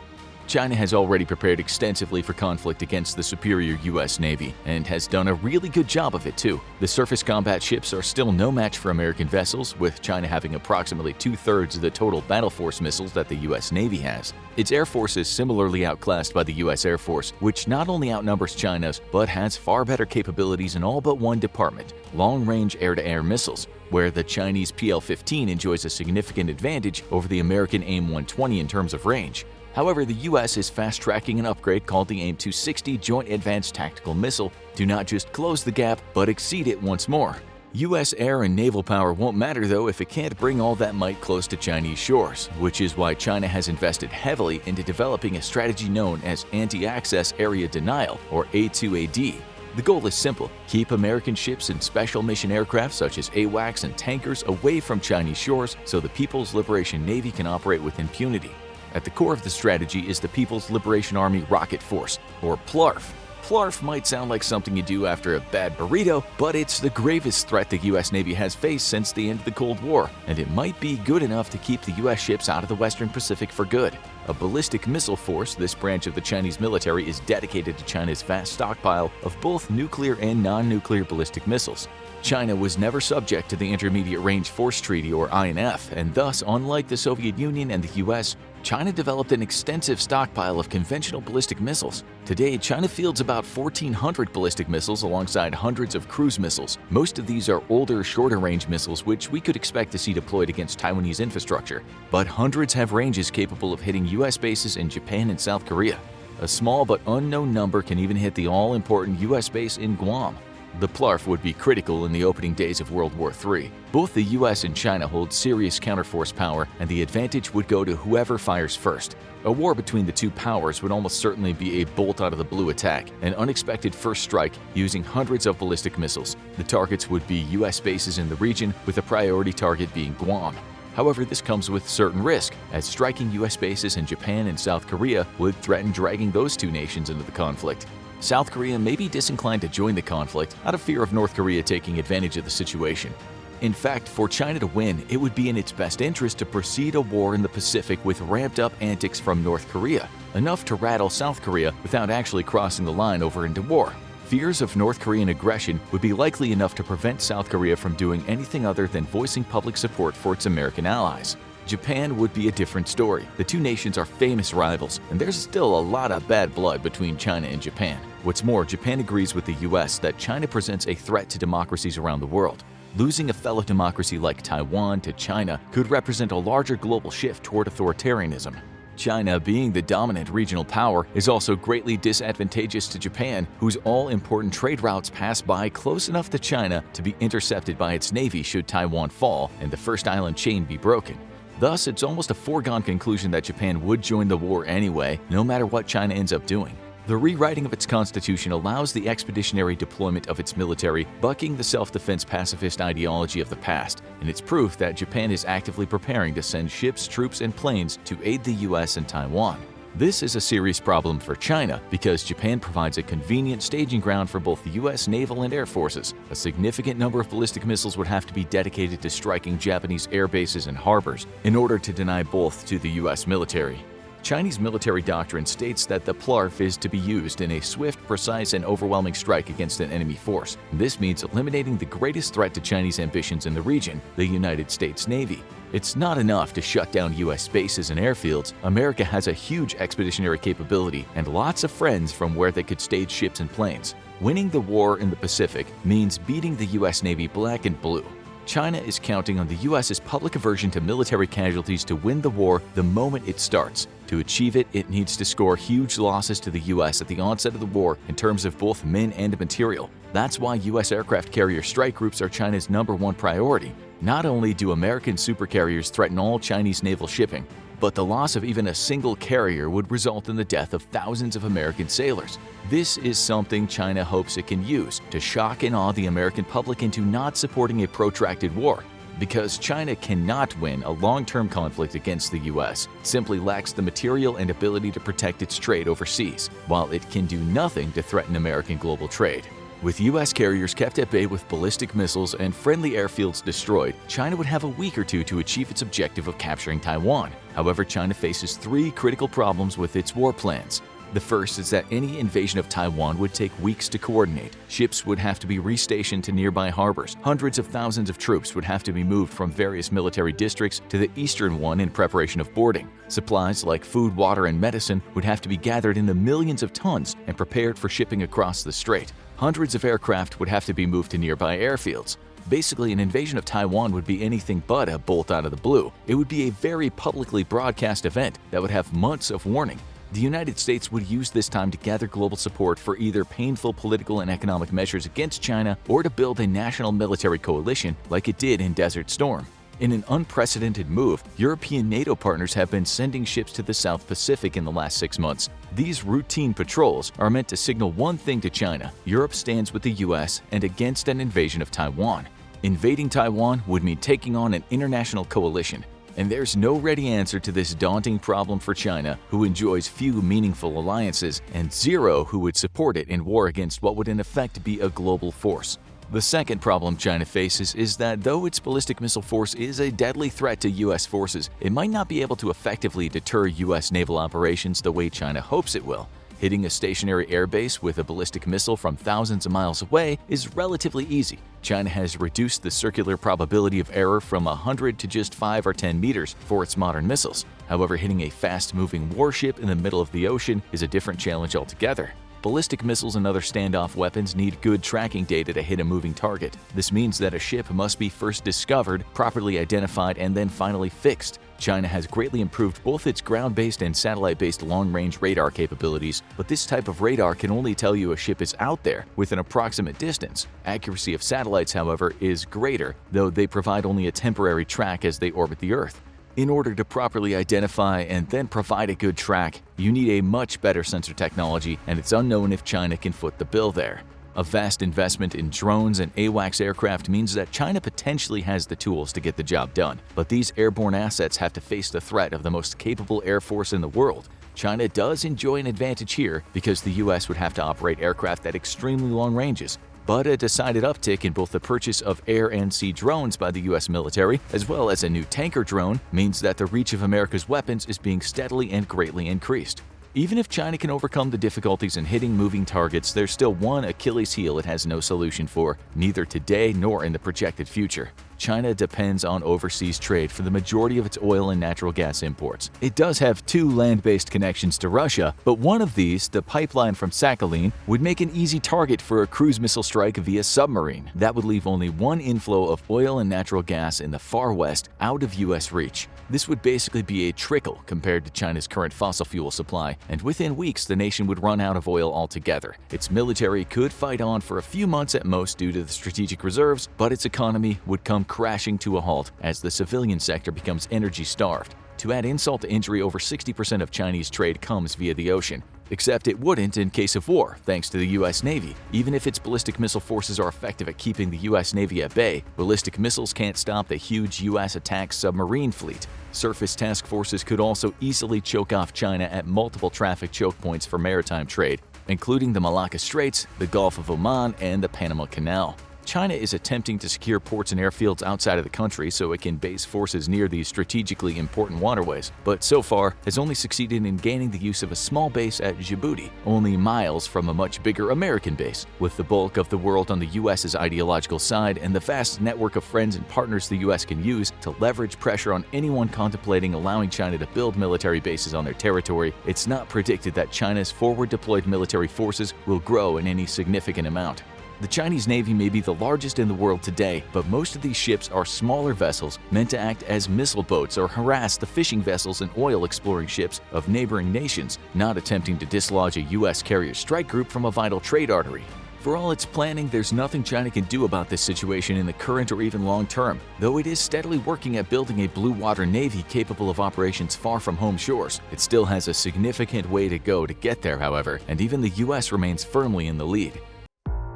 China has already prepared extensively for conflict against the superior US Navy, and has done a really good job of it too. The surface combat ships are still no match for American vessels, with China having approximately 2/3 of the total battle force missiles that the US Navy has. Its air force is similarly outclassed by the US Air Force, which not only outnumbers China's, but has far better capabilities in all but one department: long-range air-to-air missiles, where the Chinese PL-15 enjoys a significant advantage over the American AIM-120 in terms of range. However, the US is fast-tracking an upgrade called the AIM-260 Joint Advanced Tactical Missile to not just close the gap, but exceed it once more. US air and naval power won't matter though if it can't bring all that might close to Chinese shores, which is why China has invested heavily into developing a strategy known as Anti-Access Area Denial, or A2AD. The goal is simple: keep American ships and special mission aircraft such as AWACS and tankers away from Chinese shores so the People's Liberation Navy can operate with impunity. At the core of the strategy is the People's Liberation Army Rocket Force, or PLARF. PLARF might sound like something you do after a bad burrito, but it's the gravest threat the US Navy has faced since the end of the Cold War, and it might be good enough to keep the US ships out of the Western Pacific for good. A ballistic missile force, this branch of the Chinese military is dedicated to China's vast stockpile of both nuclear and non-nuclear ballistic missiles. China was never subject to the Intermediate Range Force Treaty, or INF, and thus, unlike the Soviet Union and the US, China developed an extensive stockpile of conventional ballistic missiles. Today, China fields about 1,400 ballistic missiles alongside hundreds of cruise missiles. Most of these are older, shorter-range missiles which we could expect to see deployed against Taiwanese infrastructure, but hundreds have ranges capable of hitting US bases in Japan and South Korea. A small but unknown number can even hit the all-important US base in Guam. The PLARF would be critical in the opening days of World War III. Both the US and China hold serious counterforce power, and the advantage would go to whoever fires first. A war between the two powers would almost certainly be a bolt-out-of-the-blue attack, an unexpected first strike using hundreds of ballistic missiles. The targets would be US bases in the region, with a priority target being Guam. However, this comes with certain risk, as striking US bases in Japan and South Korea would threaten dragging those two nations into the conflict. South Korea may be disinclined to join the conflict out of fear of North Korea taking advantage of the situation. In fact, for China to win, it would be in its best interest to proceed a war in the Pacific with ramped-up antics from North Korea, enough to rattle South Korea without actually crossing the line over into war. Fears of North Korean aggression would be likely enough to prevent South Korea from doing anything other than voicing public support for its American allies. Japan would be a different story. The two nations are famous rivals, and there's still a lot of bad blood between China and Japan. What's more, Japan agrees with the US that China presents a threat to democracies around the world. Losing a fellow democracy like Taiwan to China could represent a larger global shift toward authoritarianism. China, being the dominant regional power, is also greatly disadvantageous to Japan, whose all-important trade routes pass by close enough to China to be intercepted by its navy should Taiwan fall and the first island chain be broken. Thus, it's almost a foregone conclusion that Japan would join the war anyway, no matter what China ends up doing. The rewriting of its constitution allows the expeditionary deployment of its military, bucking the self-defense pacifist ideology of the past, and it's proof that Japan is actively preparing to send ships, troops, and planes to aid the US and Taiwan. This is a serious problem for China because Japan provides a convenient staging ground for both the US naval and air forces. A significant number of ballistic missiles would have to be dedicated to striking Japanese air bases and harbors in order to deny both to the US military. Chinese military doctrine states that the PLARF is to be used in a swift, precise, and overwhelming strike against an enemy force. This means eliminating the greatest threat to Chinese ambitions in the region, the United States Navy. It's not enough to shut down US bases and airfields. America has a huge expeditionary capability and lots of friends from where they could stage ships and planes. Winning the war in the Pacific means beating the US Navy black and blue. China is counting on the US's public aversion to military casualties to win the war the moment it starts. To achieve it, it needs to score huge losses to the US at the onset of the war in terms of both men and material. That's why US aircraft carrier strike groups are China's #1 priority. Not only do American supercarriers threaten all Chinese naval shipping, but the loss of even a single carrier would result in the death of thousands of American sailors. This is something China hopes it can use to shock and awe the American public into not supporting a protracted war. Because China cannot win a long-term conflict against the US, it simply lacks the material and ability to protect its trade overseas, while it can do nothing to threaten American global trade. With US carriers kept at bay with ballistic missiles and friendly airfields destroyed, China would have a week or two to achieve its objective of capturing Taiwan. However, China faces 3 critical problems with its war plans. The first is that any invasion of Taiwan would take weeks to coordinate. Ships would have to be restationed to nearby harbors. Hundreds of thousands of troops would have to be moved from various military districts to the eastern one in preparation of boarding. Supplies like food, water, and medicine would have to be gathered in the millions of tons and prepared for shipping across the strait. Hundreds of aircraft would have to be moved to nearby airfields. Basically, an invasion of Taiwan would be anything but a bolt out of the blue. It would be a very publicly broadcast event that would have months of warning. The United States would use this time to gather global support for either painful political and economic measures against China or to build a national military coalition like it did in Desert Storm. In an unprecedented move, European NATO partners have been sending ships to the South Pacific in the last 6 months. These routine patrols are meant to signal one thing to China: Europe stands with the US and against an invasion of Taiwan. Invading Taiwan would mean taking on an international coalition. And there's no ready answer to this daunting problem for China, who enjoys few meaningful alliances, and 0 who would support it in war against what would in effect be a global force. The second problem China faces is that though its ballistic missile force is a deadly threat to US forces, it might not be able to effectively deter US naval operations the way China hopes it will. Hitting a stationary airbase with a ballistic missile from thousands of miles away is relatively easy. China has reduced the circular probability of error from 100 to just 5 or 10 meters for its modern missiles. However, hitting a fast-moving warship in the middle of the ocean is a different challenge altogether. Ballistic missiles and other standoff weapons need good tracking data to hit a moving target. This means that a ship must be first discovered, properly identified, and then finally fixed. China has greatly improved both its ground-based and satellite-based long-range radar capabilities, but this type of radar can only tell you a ship is out there with an approximate distance. Accuracy of satellites, however, is greater, though they provide only a temporary track as they orbit the Earth. In order to properly identify and then provide a good track, you need a much better sensor technology, and it's unknown if China can foot the bill there. A vast investment in drones and AWACS aircraft means that China potentially has the tools to get the job done, but these airborne assets have to face the threat of the most capable air force in the world. China does enjoy an advantage here because the US would have to operate aircraft at extremely long ranges, but a decided uptick in both the purchase of air and sea drones by the US military, as well as a new tanker drone, means that the reach of America's weapons is being steadily and greatly increased. Even if China can overcome the difficulties in hitting moving targets, there's still one Achilles heel it has no solution for, neither today nor in the projected future. China depends on overseas trade for the majority of its oil and natural gas imports. It does have 2 land-based connections to Russia, but one of these, the pipeline from Sakhalin, would make an easy target for a cruise missile strike via submarine. That would leave only one inflow of oil and natural gas in the far west out of U.S. reach. This would basically be a trickle compared to China's current fossil fuel supply, and within weeks the nation would run out of oil altogether. Its military could fight on for a few months at most due to the strategic reserves, but its economy would come crashing to a halt as the civilian sector becomes energy-starved. To add insult to injury, over 60% of Chinese trade comes via the ocean. Except it wouldn't in case of war, thanks to the U.S. Navy. Even if its ballistic missile forces are effective at keeping the U.S. Navy at bay, ballistic missiles can't stop the huge U.S. attack submarine fleet. Surface task forces could also easily choke off China at multiple traffic choke points for maritime trade, including the Malacca Straits, the Gulf of Oman, and the Panama Canal. China is attempting to secure ports and airfields outside of the country so it can base forces near these strategically important waterways, but so far has only succeeded in gaining the use of a small base at Djibouti, only miles from a much bigger American base. With the bulk of the world on the US's ideological side and the vast network of friends and partners the US can use to leverage pressure on anyone contemplating allowing China to build military bases on their territory, it's not predicted that China's forward-deployed military forces will grow in any significant amount. The Chinese Navy may be the largest in the world today, but most of these ships are smaller vessels meant to act as missile boats or harass the fishing vessels and oil-exploring ships of neighboring nations, not attempting to dislodge a U.S. carrier strike group from a vital trade artery. For all its planning, there's nothing China can do about this situation in the current or even long term, though it is steadily working at building a blue water navy capable of operations far from home shores. It still has a significant way to go to get there, however, and even the U.S. remains firmly in the lead.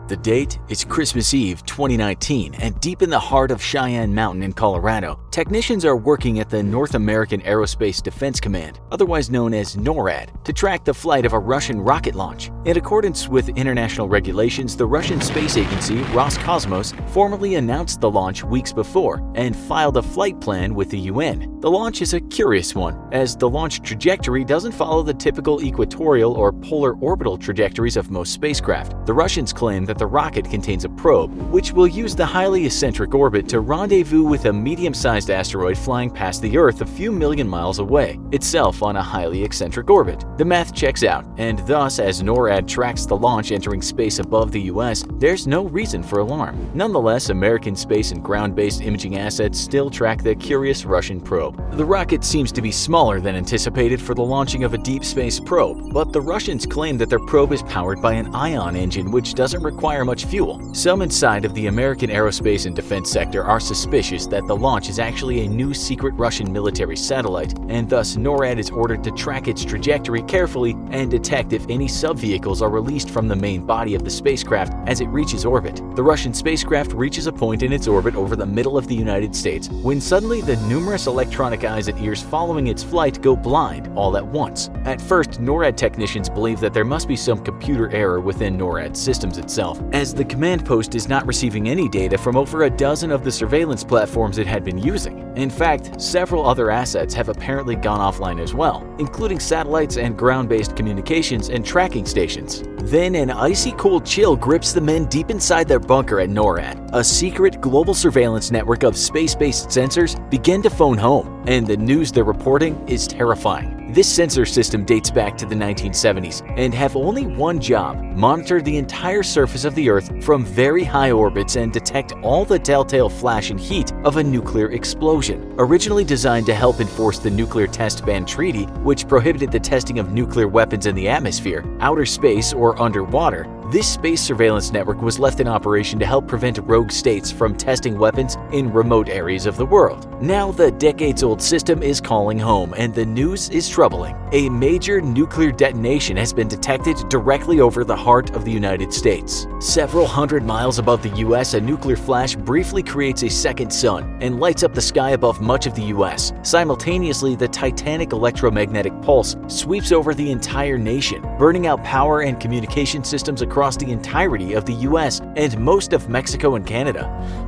The date is Christmas Eve 2019, and deep in the heart of Cheyenne Mountain in Colorado, technicians are working at the North American Aerospace Defense Command, otherwise known as NORAD, to track the flight of a Russian rocket launch. In accordance with international regulations, the Russian space agency Roscosmos formally announced the launch weeks before and filed a flight plan with the UN. The launch is a curious one, as the launch trajectory doesn't follow the typical equatorial or polar orbital trajectories of most spacecraft. The Russians claim that the rocket contains a probe, which will use the highly eccentric orbit to rendezvous with a medium-sized asteroid flying past the Earth a few million miles away, itself on a highly eccentric orbit. The math checks out, and thus, as NORAD tracks the launch entering space above the US, there's no reason for alarm. Nonetheless, American space and ground-based imaging assets still track the curious Russian probe. The rocket seems to be smaller than anticipated for the launching of a deep space probe, but the Russians claim that their probe is powered by an ion engine which doesn't require much fuel. Some inside of the American aerospace and defense sector are suspicious that the launch is actually a new secret Russian military satellite, and thus NORAD is ordered to track its trajectory carefully and detect if any sub-vehicles are released from the main body of the spacecraft as it reaches orbit. The Russian spacecraft reaches a point in its orbit over the middle of the United States when suddenly the numerous electronic eyes and ears following its flight go blind all at once. At first, NORAD technicians believe that there must be some computer error within NORAD's systems itself, as the command post is not receiving any data from over a dozen of the surveillance platforms it had been using. In fact, several other assets have apparently gone offline as well, including satellites and ground-based communications and tracking stations. Then an icy cold chill grips the men deep inside their bunker at NORAD. A secret global surveillance network of space-based sensors begin to phone home, and the news they're reporting is terrifying. This sensor system dates back to the 1970s and have only one job: monitor the entire surface of the Earth from very high orbits and detect all the telltale flash and heat of a nuclear explosion. Originally designed to help enforce the Nuclear Test Ban Treaty, which prohibited the testing of nuclear weapons in the atmosphere, outer space, or underwater, this space surveillance network was left in operation to help prevent rogue states from testing weapons in remote areas of the world. Now the decades-old system is calling home, and the news is troubling. A major nuclear detonation has been detected directly over the heart of the United States. Several hundred miles above the US, a nuclear flash briefly creates a second sun and lights up the sky above much of the US. Simultaneously, the titanic electromagnetic pulse sweeps over the entire nation, burning out power and communication systems across across the entirety of the US and most of Mexico and Canada.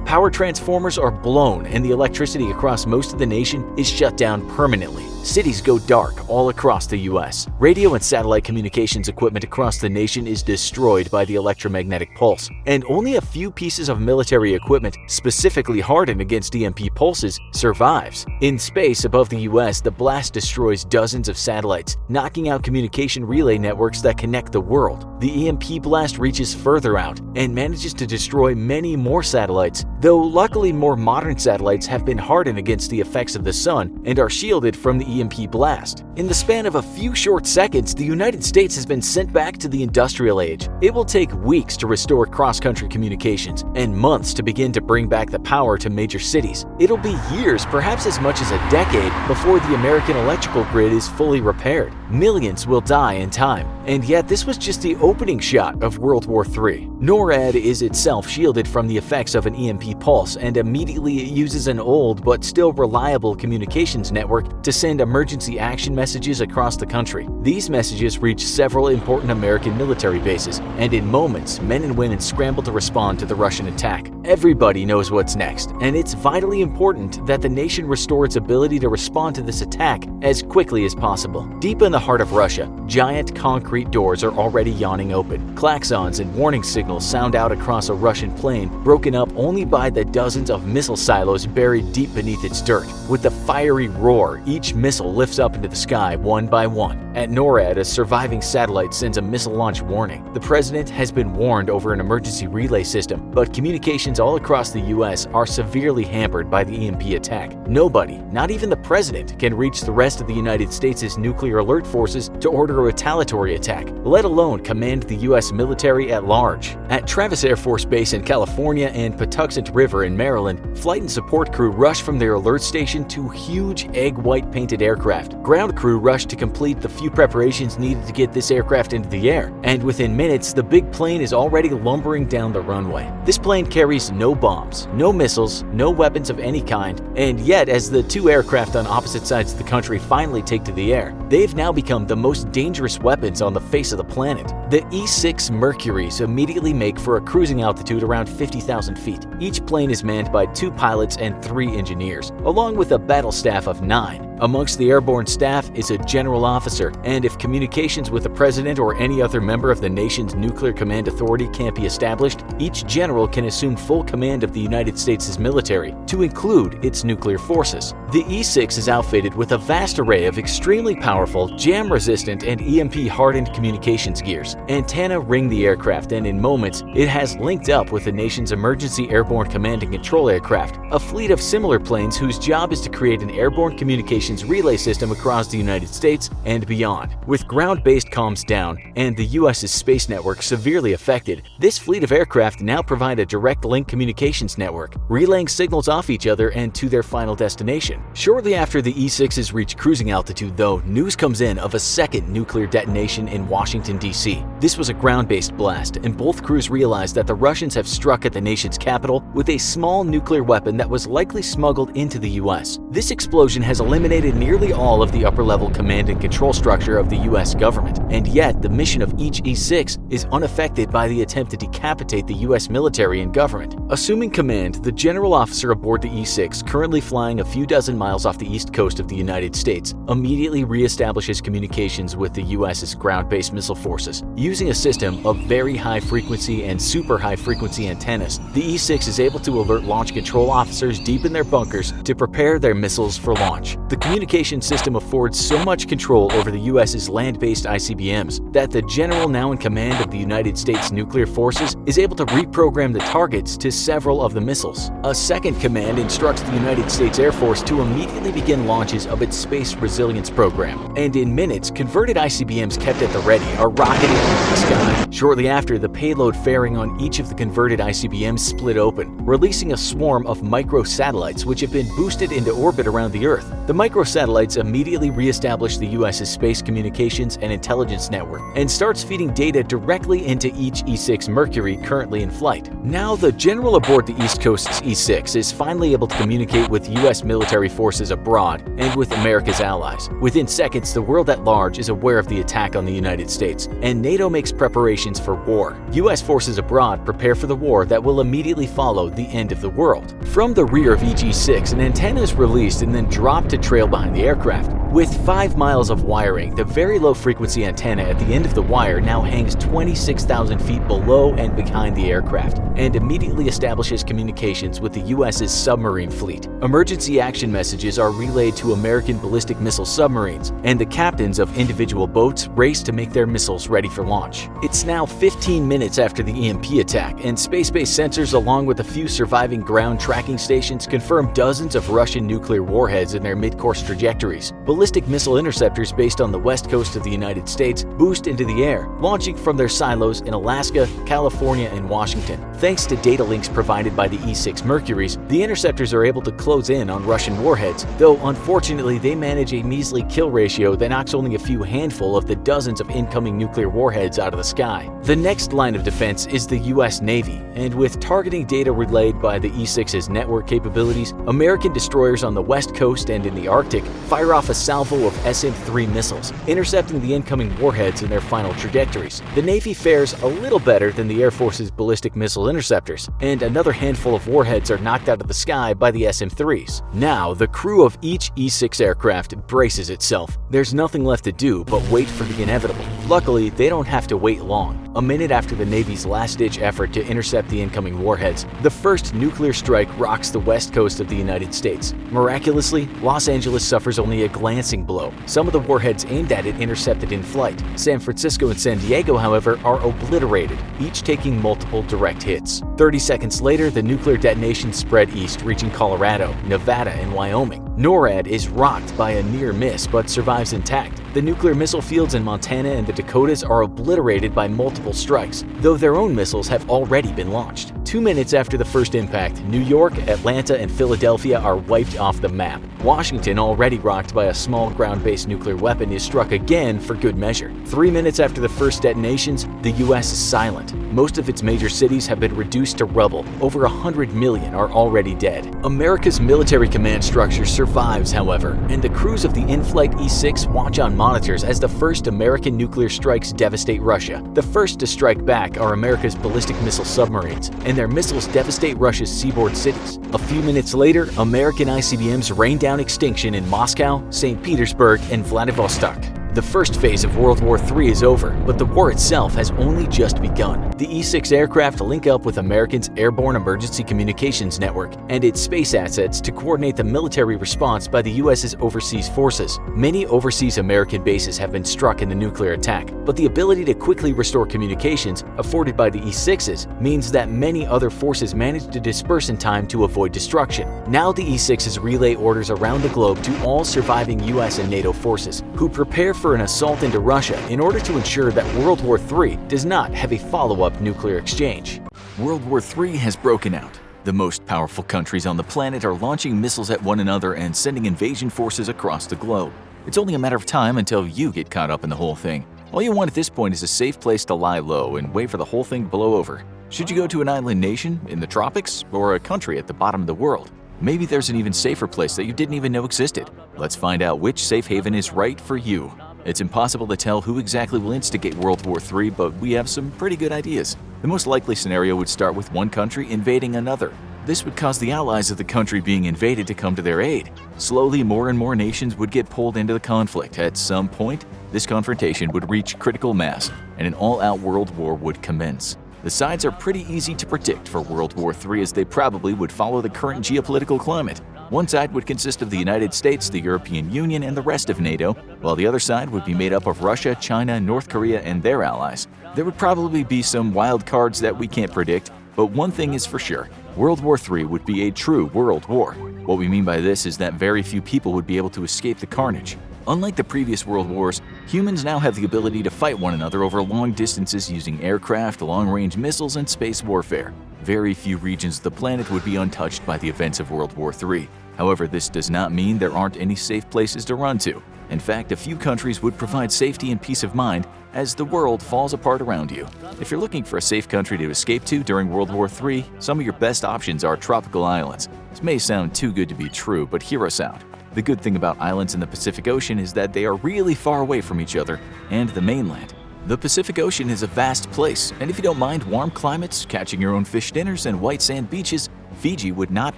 Power transformers are blown and the electricity across most of the nation is shut down permanently. Cities go dark all across the US. Radio and satellite communications equipment across the nation is destroyed by the electromagnetic pulse, and only a few pieces of military equipment specifically hardened against EMP pulses survives. In space above the US, the blast destroys dozens of satellites, knocking out communication relay networks that connect the world. The EMP blast reaches further out and manages to destroy many more satellites, though luckily more modern satellites have been hardened against the effects of the sun and are shielded from the EMP blast. In the span of a few short seconds, the United States has been sent back to the industrial age. It will take weeks to restore cross-country communications and months to begin to bring back the power to major cities. It'll be years, perhaps as much as a decade, before the American electrical grid is fully repaired. Millions will die in time. And yet this was just the opening shot of World War III. NORAD is itself shielded from the effects of an EMP pulse, and immediately it uses an old but still reliable communications network to send emergency action messages across the country. These messages reach several important American military bases, and in moments, men and women scramble to respond to the Russian attack. Everybody knows what's next, and it's vitally important that the nation restore its ability to respond to this attack as quickly as possible. Deep in the heart of Russia, giant concrete doors are already yawning open. Klaxons and warning signals sound out across a Russian plain, broken up only by the dozens of missile silos buried deep beneath its dirt. With the fiery roar, each missile lifts up into the sky one by one. At NORAD, a surviving satellite sends a missile launch warning. The president has been warned over an emergency relay system, but communications all across the US are severely hampered by the EMP attack. Nobody, not even the president, can reach the rest of the United States' nuclear alert forces to order a retaliatory attack, let alone command the US military at large. At Travis Air Force Base in California and Patuxent River in Maryland, flight and support crew rush from their alert station to huge egg-white painted aircraft. Ground crew rush to complete the few preparations needed to get this aircraft into the air, and within minutes, the big plane is already lumbering down the runway. This plane carries no bombs, no missiles, no weapons of any kind, and yet as the two aircraft on opposite sides of the country finally take to the air, they've now become the most dangerous weapons on the face of the planet. The E-6 Mercuries immediately make for a cruising altitude around 50,000 feet. Each plane is manned by 2 pilots and 3 engineers, along with a battle staff of 9. Amongst the airborne staff is a general officer, and if communications with the president or any other member of the nation's nuclear command authority can't be established, each general can assume full command of the United States' military, to include its nuclear forces. The E-6 is outfitted with a vast array of extremely powerful, jam-resistant, and EMP-hardened communications gears. Antennae ring the aircraft, and in moments, it has linked up with the nation's emergency airborne command and control aircraft, a fleet of similar planes whose job is to create an airborne communications relay system across the United States and beyond. With ground-based comms down and the U.S.'s space network severely affected, this fleet of aircraft now provide a direct link communications network, relaying signals off each other and to their final destination. Shortly after the E-6s reach cruising altitude, though, news comes in of a second nuclear detonation in Washington, D.C. This was a ground-based blast, and both crews realized that the Russians have struck at the nation's capital with a small nuclear weapon that was likely smuggled into the U.S. This explosion has eliminated nearly all of the upper-level command and control structure of the U.S. government, and yet the mission of each E-6 is unaffected by the attempt to decapitate the U.S. military and government. Assuming command, the general officer aboard the E-6, currently flying a few dozen miles off the east coast of the United States, immediately reestablishes communications with the U.S.'s ground-based missile forces. Using a system of very high-frequency and super high-frequency antennas, the E-6 is able to alert launch control officers deep in their bunkers to prepare their missiles for launch. The communication system affords so much control over the U.S.'s land-based ICBMs that the general now in command of the United States nuclear forces is able to reprogram the targets to several of the missiles. A second command instructs the United States Air Force to immediately begin launches of its space resilience program, and in minutes, converted ICBMs kept at the ready are rocketing into the sky. Shortly after, the payload fairing on each of the converted ICBMs split open, releasing a swarm of microsatellites which have been boosted into orbit around the Earth. The microsatellites immediately re-establish the U.S.'s space communications and intelligence intelligence network and starts feeding data directly into each E-6 Mercury currently in flight. Now, the general aboard the East Coast's E-6 is finally able to communicate with U.S. military forces abroad and with America's allies. Within seconds, the world at large is aware of the attack on the United States, and NATO makes preparations for war. U.S. forces abroad prepare for the war that will immediately follow the end of the world. From the rear of each E-6, an antenna is released and then dropped to trail behind the aircraft. With 5 miles of wiring, the very low-frequency antenna at the end of the wire now hangs 26,000 feet below and behind the aircraft and immediately establishes communications with the U.S.'s submarine fleet. Emergency action messages are relayed to American ballistic missile submarines, and the captains of individual boats race to make their missiles ready for launch. It's now 15 minutes after the EMP attack, and space-based sensors along with a few surviving ground tracking stations confirm dozens of Russian nuclear warheads in their mid-course trajectories. Ballistic missile interceptors based on the west coast of the United States boost into the air, launching from their silos in Alaska, California, and Washington. Thanks to data links provided by the E-6 Mercuries, the interceptors are able to close in on Russian warheads, though unfortunately they manage a measly kill ratio that knocks only a few handful of the dozens of incoming nuclear warheads out of the sky. The next line of defense is the U.S. Navy, and with targeting data relayed by the E-6's network capabilities, American destroyers on the west coast and in the Arctic fire off a salvo of SM-3 missiles, intercepting the incoming warheads in their final trajectories. The Navy fares a little better than the Air Force's ballistic missile interceptors, and another handful of warheads are knocked out of the sky by the SM-3s. Now, the crew of each E-6 aircraft braces itself. There's nothing left to do but wait for the inevitable. Luckily, they don't have to wait long. A minute after the Navy's last-ditch effort to intercept the incoming warheads, the first nuclear strike rocks the west coast of the United States. Miraculously, Los Angeles suffers only a glancing blow. Some of the warheads aimed at it intercepted in flight. San Francisco and San Diego, however, are obliterated, each taking multiple direct hits. 30 seconds later, the nuclear detonations spread east, reaching Colorado, Nevada, and Wyoming. NORAD is rocked by a near miss but survives intact. The nuclear missile fields in Montana and the Dakotas are obliterated by multiple strikes, though their own missiles have already been launched. 2 minutes after the first impact, New York, Atlanta, and Philadelphia are wiped off the map. Washington, already rocked by a small ground-based nuclear weapon, is struck again for good measure. 3 minutes after the first detonations, the U.S. is silent. Most of its major cities have been reduced to rubble. Over 100 million are already dead. America's military command structure survives, however, and the crews of the in-flight E-6 watch on monitors as the first American nuclear strikes devastate Russia. The first to strike back are America's ballistic missile submarines, and their missiles devastate Russia's seaboard cities. A few minutes later, American ICBMs rain down extinction in Moscow, St. Petersburg, and Vladivostok. The first phase of World War III is over, but the war itself has only just begun. The E-6 aircraft link up with American's Airborne Emergency Communications Network and its space assets to coordinate the military response by the U.S.'s overseas forces. Many overseas American bases have been struck in the nuclear attack, but the ability to quickly restore communications afforded by the E-6s means that many other forces manage to disperse in time to avoid destruction. Now the E-6s relay orders around the globe to all surviving U.S. and NATO forces, who prepare for an assault into Russia in order to ensure that World War III does not have a follow-up nuclear exchange. World War III has broken out. The most powerful countries on the planet are launching missiles at one another and sending invasion forces across the globe. It's only a matter of time until you get caught up in the whole thing. All you want at this point is a safe place to lie low and wait for the whole thing to blow over. Should you go to an island nation in the tropics or a country at the bottom of the world? Maybe there's an even safer place that you didn't even know existed. Let's find out which safe haven is right for you. It's impossible to tell who exactly will instigate World War III, but we have some pretty good ideas. The most likely scenario would start with one country invading another. This would cause the allies of the country being invaded to come to their aid. Slowly, more and more nations would get pulled into the conflict. At some point, this confrontation would reach critical mass, and an all-out world war would commence. The sides are pretty easy to predict for World War III, as they probably would follow the current geopolitical climate. One side would consist of the United States, the European Union, and the rest of NATO, while the other side would be made up of Russia, China, North Korea, and their allies. There would probably be some wild cards that we can't predict, but one thing is for sure, World War III would be a true world war. What we mean by this is that very few people would be able to escape the carnage. Unlike the previous world wars, humans now have the ability to fight one another over long distances using aircraft, long-range missiles, and space warfare. Very few regions of the planet would be untouched by the events of World War III. However, this does not mean there aren't any safe places to run to. In fact, a few countries would provide safety and peace of mind, as the world falls apart around you. If you're looking for a safe country to escape to during World War III, some of your best options are tropical islands. This may sound too good to be true, but hear us out. The good thing about islands in the Pacific Ocean is that they are really far away from each other and the mainland. The Pacific Ocean is a vast place, and if you don't mind warm climates, catching your own fish dinners, and white sand beaches, Fiji would not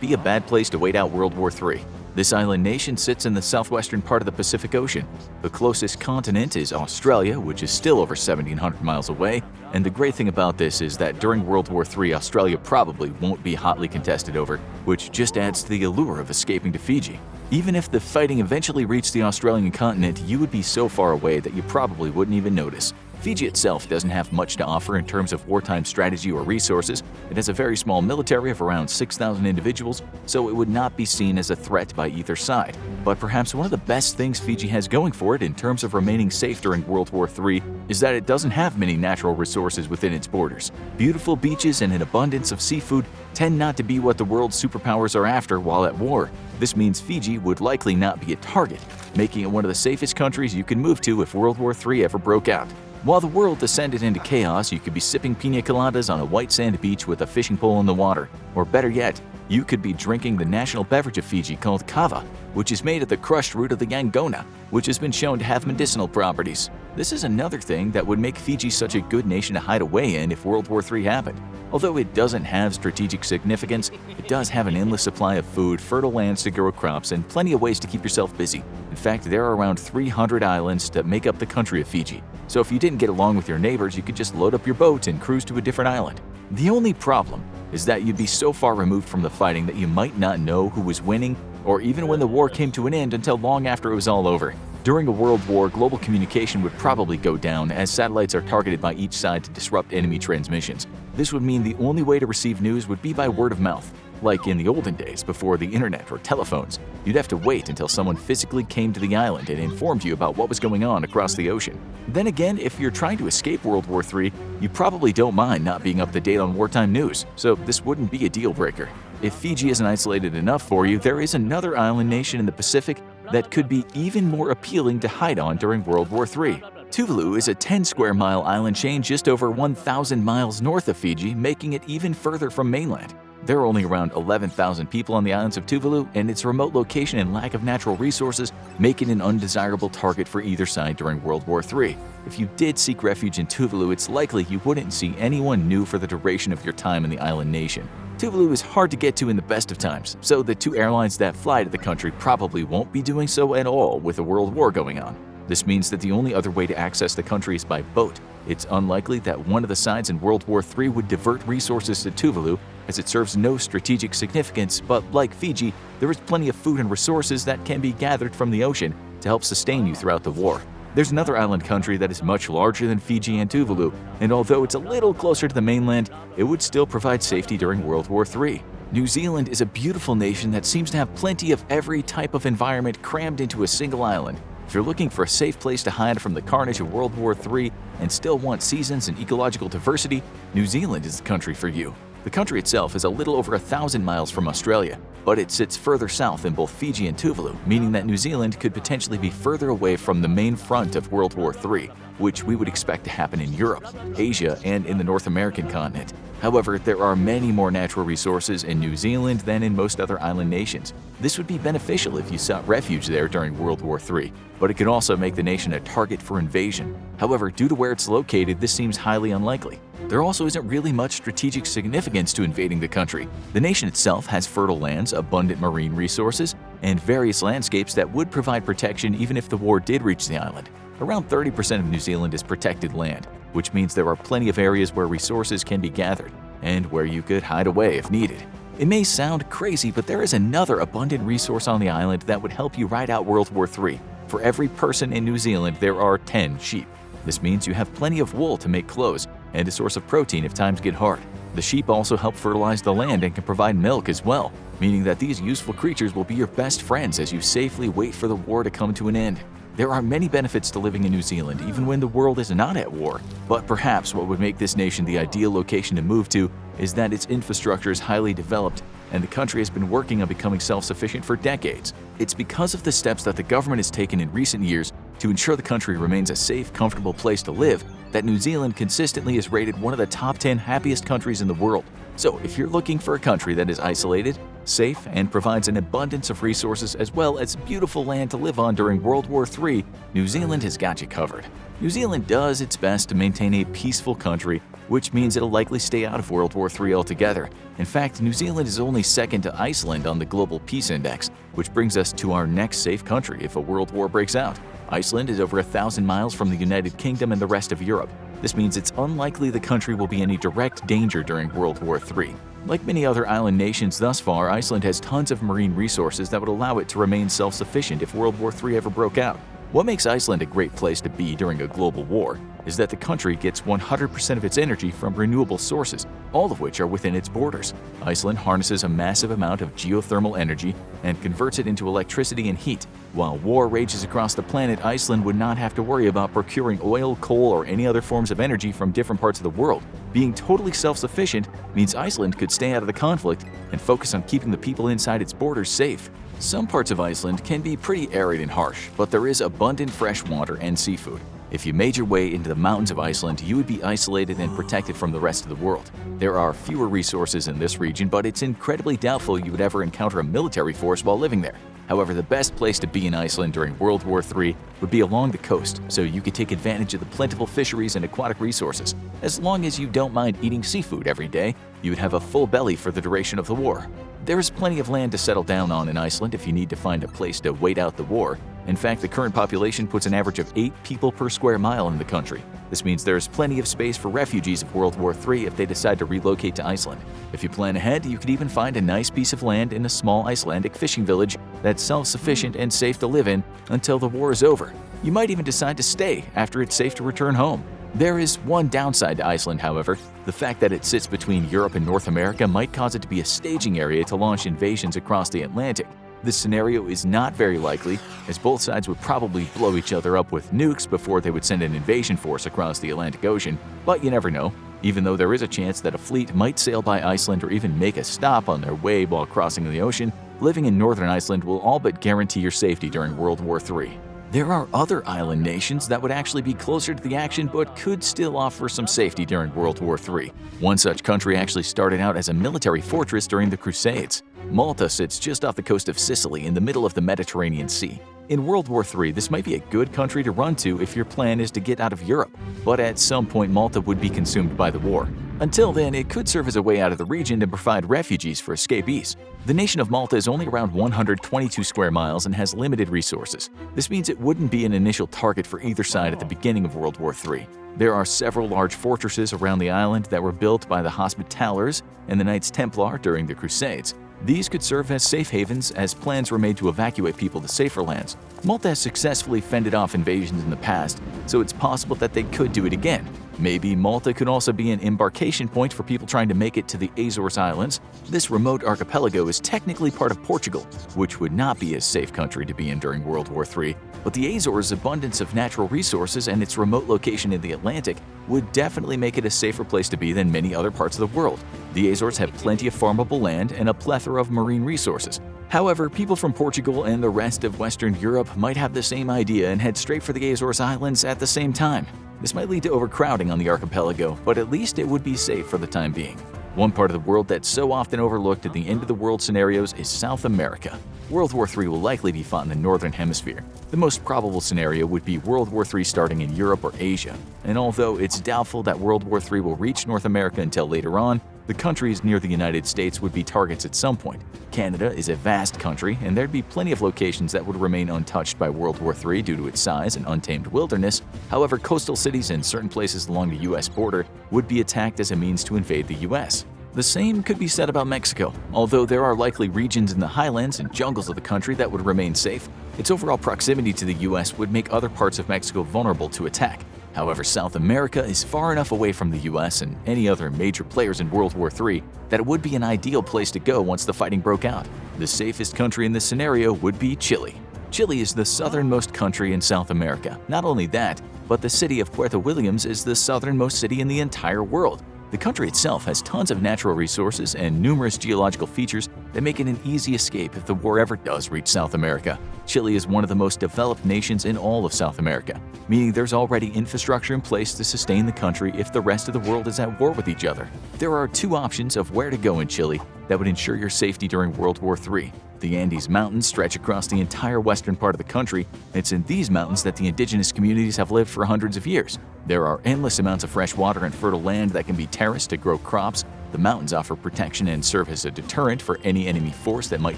be a bad place to wait out World War III. This island nation sits in the southwestern part of the Pacific Ocean. The closest continent is Australia, which is still over 1,700 miles away, and the great thing about this is that during World War III, Australia probably won't be hotly contested over, which just adds to the allure of escaping to Fiji. Even if the fighting eventually reached the Australian continent, you would be so far away that you probably wouldn't even notice. Fiji itself doesn't have much to offer in terms of wartime strategy or resources. It has a very small military of around 6,000 individuals, so it would not be seen as a threat by either side. But perhaps one of the best things Fiji has going for it in terms of remaining safe during World War III is that it doesn't have many natural resources within its borders. Beautiful beaches and an abundance of seafood tend not to be what the world's superpowers are after while at war. This means Fiji would likely not be a target, making it one of the safest countries you can move to if World War III ever broke out. While the world descended into chaos, you could be sipping pina coladas on a white sand beach with a fishing pole in the water. Or better yet, you could be drinking the national beverage of Fiji called kava, which is made of the crushed root of the yangona, which has been shown to have medicinal properties. This is another thing that would make Fiji such a good nation to hide away in if World War III happened. Although it doesn't have strategic significance, it does have an endless supply of food, fertile lands to grow crops, and plenty of ways to keep yourself busy. In fact, there are around 300 islands that make up the country of Fiji. So if you didn't get along with your neighbors, you could just load up your boat and cruise to a different island. The only problem is that you'd be so far removed from the fighting that you might not know who was winning or even when the war came to an end until long after it was all over. During a world war, global communication would probably go down as satellites are targeted by each side to disrupt enemy transmissions. This would mean the only way to receive news would be by word of mouth. Like in the olden days before the internet or telephones, you'd have to wait until someone physically came to the island and informed you about what was going on across the ocean. Then again, if you're trying to escape World War III, you probably don't mind not being up to date on wartime news, so this wouldn't be a deal breaker. If Fiji isn't isolated enough for you, there is another island nation in the Pacific that could be even more appealing to hide on during World War III. Tuvalu is a 10-square-mile island chain just over 1,000 miles north of Fiji, making it even further from mainland. There are only around 11,000 people on the islands of Tuvalu, and its remote location and lack of natural resources make it an undesirable target for either side during World War III. If you did seek refuge in Tuvalu, it's likely you wouldn't see anyone new for the duration of your time in the island nation. Tuvalu is hard to get to in the best of times, so the two airlines that fly to the country probably won't be doing so at all with a world war going on. This means that the only other way to access the country is by boat. It's unlikely that one of the sides in World War III would divert resources to Tuvalu, as it serves no strategic significance, but like Fiji, there is plenty of food and resources that can be gathered from the ocean to help sustain you throughout the war. There's another island country that is much larger than Fiji and Tuvalu, and although it's a little closer to the mainland, it would still provide safety during World War III. New Zealand is a beautiful nation that seems to have plenty of every type of environment crammed into a single island. If you're looking for a safe place to hide from the carnage of World War III and still want seasons and ecological diversity, New Zealand is the country for you. The country itself is a little over 1,000 miles from Australia, but it sits further south than both Fiji and Tuvalu, meaning that New Zealand could potentially be further away from the main front of World War III, which we would expect to happen in Europe, Asia, and in the North American continent. However, there are many more natural resources in New Zealand than in most other island nations. This would be beneficial if you sought refuge there during World War III, but it could also make the nation a target for invasion. However, due to where it's located, this seems highly unlikely. There also isn't really much strategic significance to invading the country. The nation itself has fertile lands, abundant marine resources, and various landscapes that would provide protection even if the war did reach the island. Around 30% of New Zealand is protected land, which means there are plenty of areas where resources can be gathered and where you could hide away if needed. It may sound crazy, but there is another abundant resource on the island that would help you ride out World War III. For every person in New Zealand, there are 10 sheep. This means you have plenty of wool to make clothes and a source of protein if times get hard. The sheep also help fertilize the land and can provide milk as well, meaning that these useful creatures will be your best friends as you safely wait for the war to come to an end. There are many benefits to living in New Zealand even when the world is not at war, but perhaps what would make this nation the ideal location to move to is that its infrastructure is highly developed and the country has been working on becoming self-sufficient for decades. It's because of the steps that the government has taken in recent years to ensure the country remains a safe, comfortable place to live, that New Zealand consistently is rated one of the top 10 happiest countries in the world. So if you're looking for a country that is isolated, safe, and provides an abundance of resources as well as beautiful land to live on during World War III, New Zealand has got you covered. New Zealand does its best to maintain a peaceful country, which means it'll likely stay out of World War III altogether. In fact, New Zealand is only second to Iceland on the Global Peace Index, which brings us to our next safe country if a world war breaks out. Iceland is over 1,000 miles from the United Kingdom and the rest of Europe. This means it's unlikely the country will be in any direct danger during World War III. Like many other island nations thus far, Iceland has tons of marine resources that would allow it to remain self-sufficient if World War III ever broke out. What makes Iceland a great place to be during a global war is that the country gets 100% of its energy from renewable sources, all of which are within its borders. Iceland harnesses a massive amount of geothermal energy and converts it into electricity and heat. While war rages across the planet, Iceland would not have to worry about procuring oil, coal, or any other forms of energy from different parts of the world. Being totally self-sufficient means Iceland could stay out of the conflict and focus on keeping the people inside its borders safe. Some parts of Iceland can be pretty arid and harsh, but there is abundant fresh water and seafood. If you made your way into the mountains of Iceland, you would be isolated and protected from the rest of the world. There are fewer resources in this region, but it's incredibly doubtful you would ever encounter a military force while living there. However, the best place to be in Iceland during World War III would be along the coast, so you could take advantage of the plentiful fisheries and aquatic resources. As long as you don't mind eating seafood every day, you would have a full belly for the duration of the war. There is plenty of land to settle down on in Iceland if you need to find a place to wait out the war. In fact, the current population puts an average of 8 people per square mile in the country. This means there is plenty of space for refugees of World War III if they decide to relocate to Iceland. If you plan ahead, you could even find a nice piece of land in a small Icelandic fishing village that's self-sufficient and safe to live in until the war is over. You might even decide to stay after it's safe to return home. There is one downside to Iceland, however. The fact that it sits between Europe and North America might cause it to be a staging area to launch invasions across the Atlantic. This scenario is not very likely, as both sides would probably blow each other up with nukes before they would send an invasion force across the Atlantic Ocean, but you never know. Even though there is a chance that a fleet might sail by Iceland or even make a stop on their way while crossing the ocean, living in northern Iceland will all but guarantee your safety during World War III. There are other island nations that would actually be closer to the action but could still offer some safety during World War III. One such country actually started out as a military fortress during the Crusades. Malta sits just off the coast of Sicily in the middle of the Mediterranean Sea. In World War III, this might be a good country to run to if your plan is to get out of Europe, but at some point Malta would be consumed by the war. Until then, it could serve as a way out of the region to provide refugees for escapees. The nation of Malta is only around 122 square miles and has limited resources. This means it wouldn't be an initial target for either side at the beginning of World War III. There are several large fortresses around the island that were built by the Hospitallers and the Knights Templar during the Crusades. These could serve as safe havens as plans were made to evacuate people to safer lands. Malta has successfully fended off invasions in the past, so it's possible that they could do it again. Maybe Malta could also be an embarkation point for people trying to make it to the Azores Islands. This remote archipelago is technically part of Portugal, which would not be a safe country to be in during World War III, but the Azores' abundance of natural resources and its remote location in the Atlantic would definitely make it a safer place to be than many other parts of the world. The Azores have plenty of farmable land and a plethora of marine resources. However, people from Portugal and the rest of Western Europe might have the same idea and head straight for the Azores Islands at the same time. This might lead to overcrowding on the archipelago, but at least it would be safe for the time being. One part of the world that's so often overlooked in the end-of-the-world scenarios is South America. World War III will likely be fought in the Northern Hemisphere. The most probable scenario would be World War III starting in Europe or Asia, and although it's doubtful that World War III will reach North America until later on, the countries near the United States would be targets at some point. Canada is a vast country, and there'd be plenty of locations that would remain untouched by World War III due to its size and untamed wilderness. However, coastal cities and certain places along the U.S. border would be attacked as a means to invade the U.S. The same could be said about Mexico. Although there are likely regions in the highlands and jungles of the country that would remain safe, its overall proximity to the U.S. would make other parts of Mexico vulnerable to attack. However, South America is far enough away from the US and any other major players in World War III that it would be an ideal place to go once the fighting broke out. The safest country in this scenario would be Chile. Chile is the southernmost country in South America. Not only that, but the city of Puerto Williams is the southernmost city in the entire world. The country itself has tons of natural resources and numerous geological features that make it an easy escape if the war ever does reach South America. Chile is one of the most developed nations in all of South America, meaning there's already infrastructure in place to sustain the country if the rest of the world is at war with each other. There are two options of where to go in Chile that would ensure your safety during World War III. The Andes Mountains stretch across the entire western part of the country. It's in these mountains that the indigenous communities have lived for hundreds of years. There are endless amounts of fresh water and fertile land that can be terraced to grow crops. The mountains offer protection and serve as a deterrent for any enemy force that might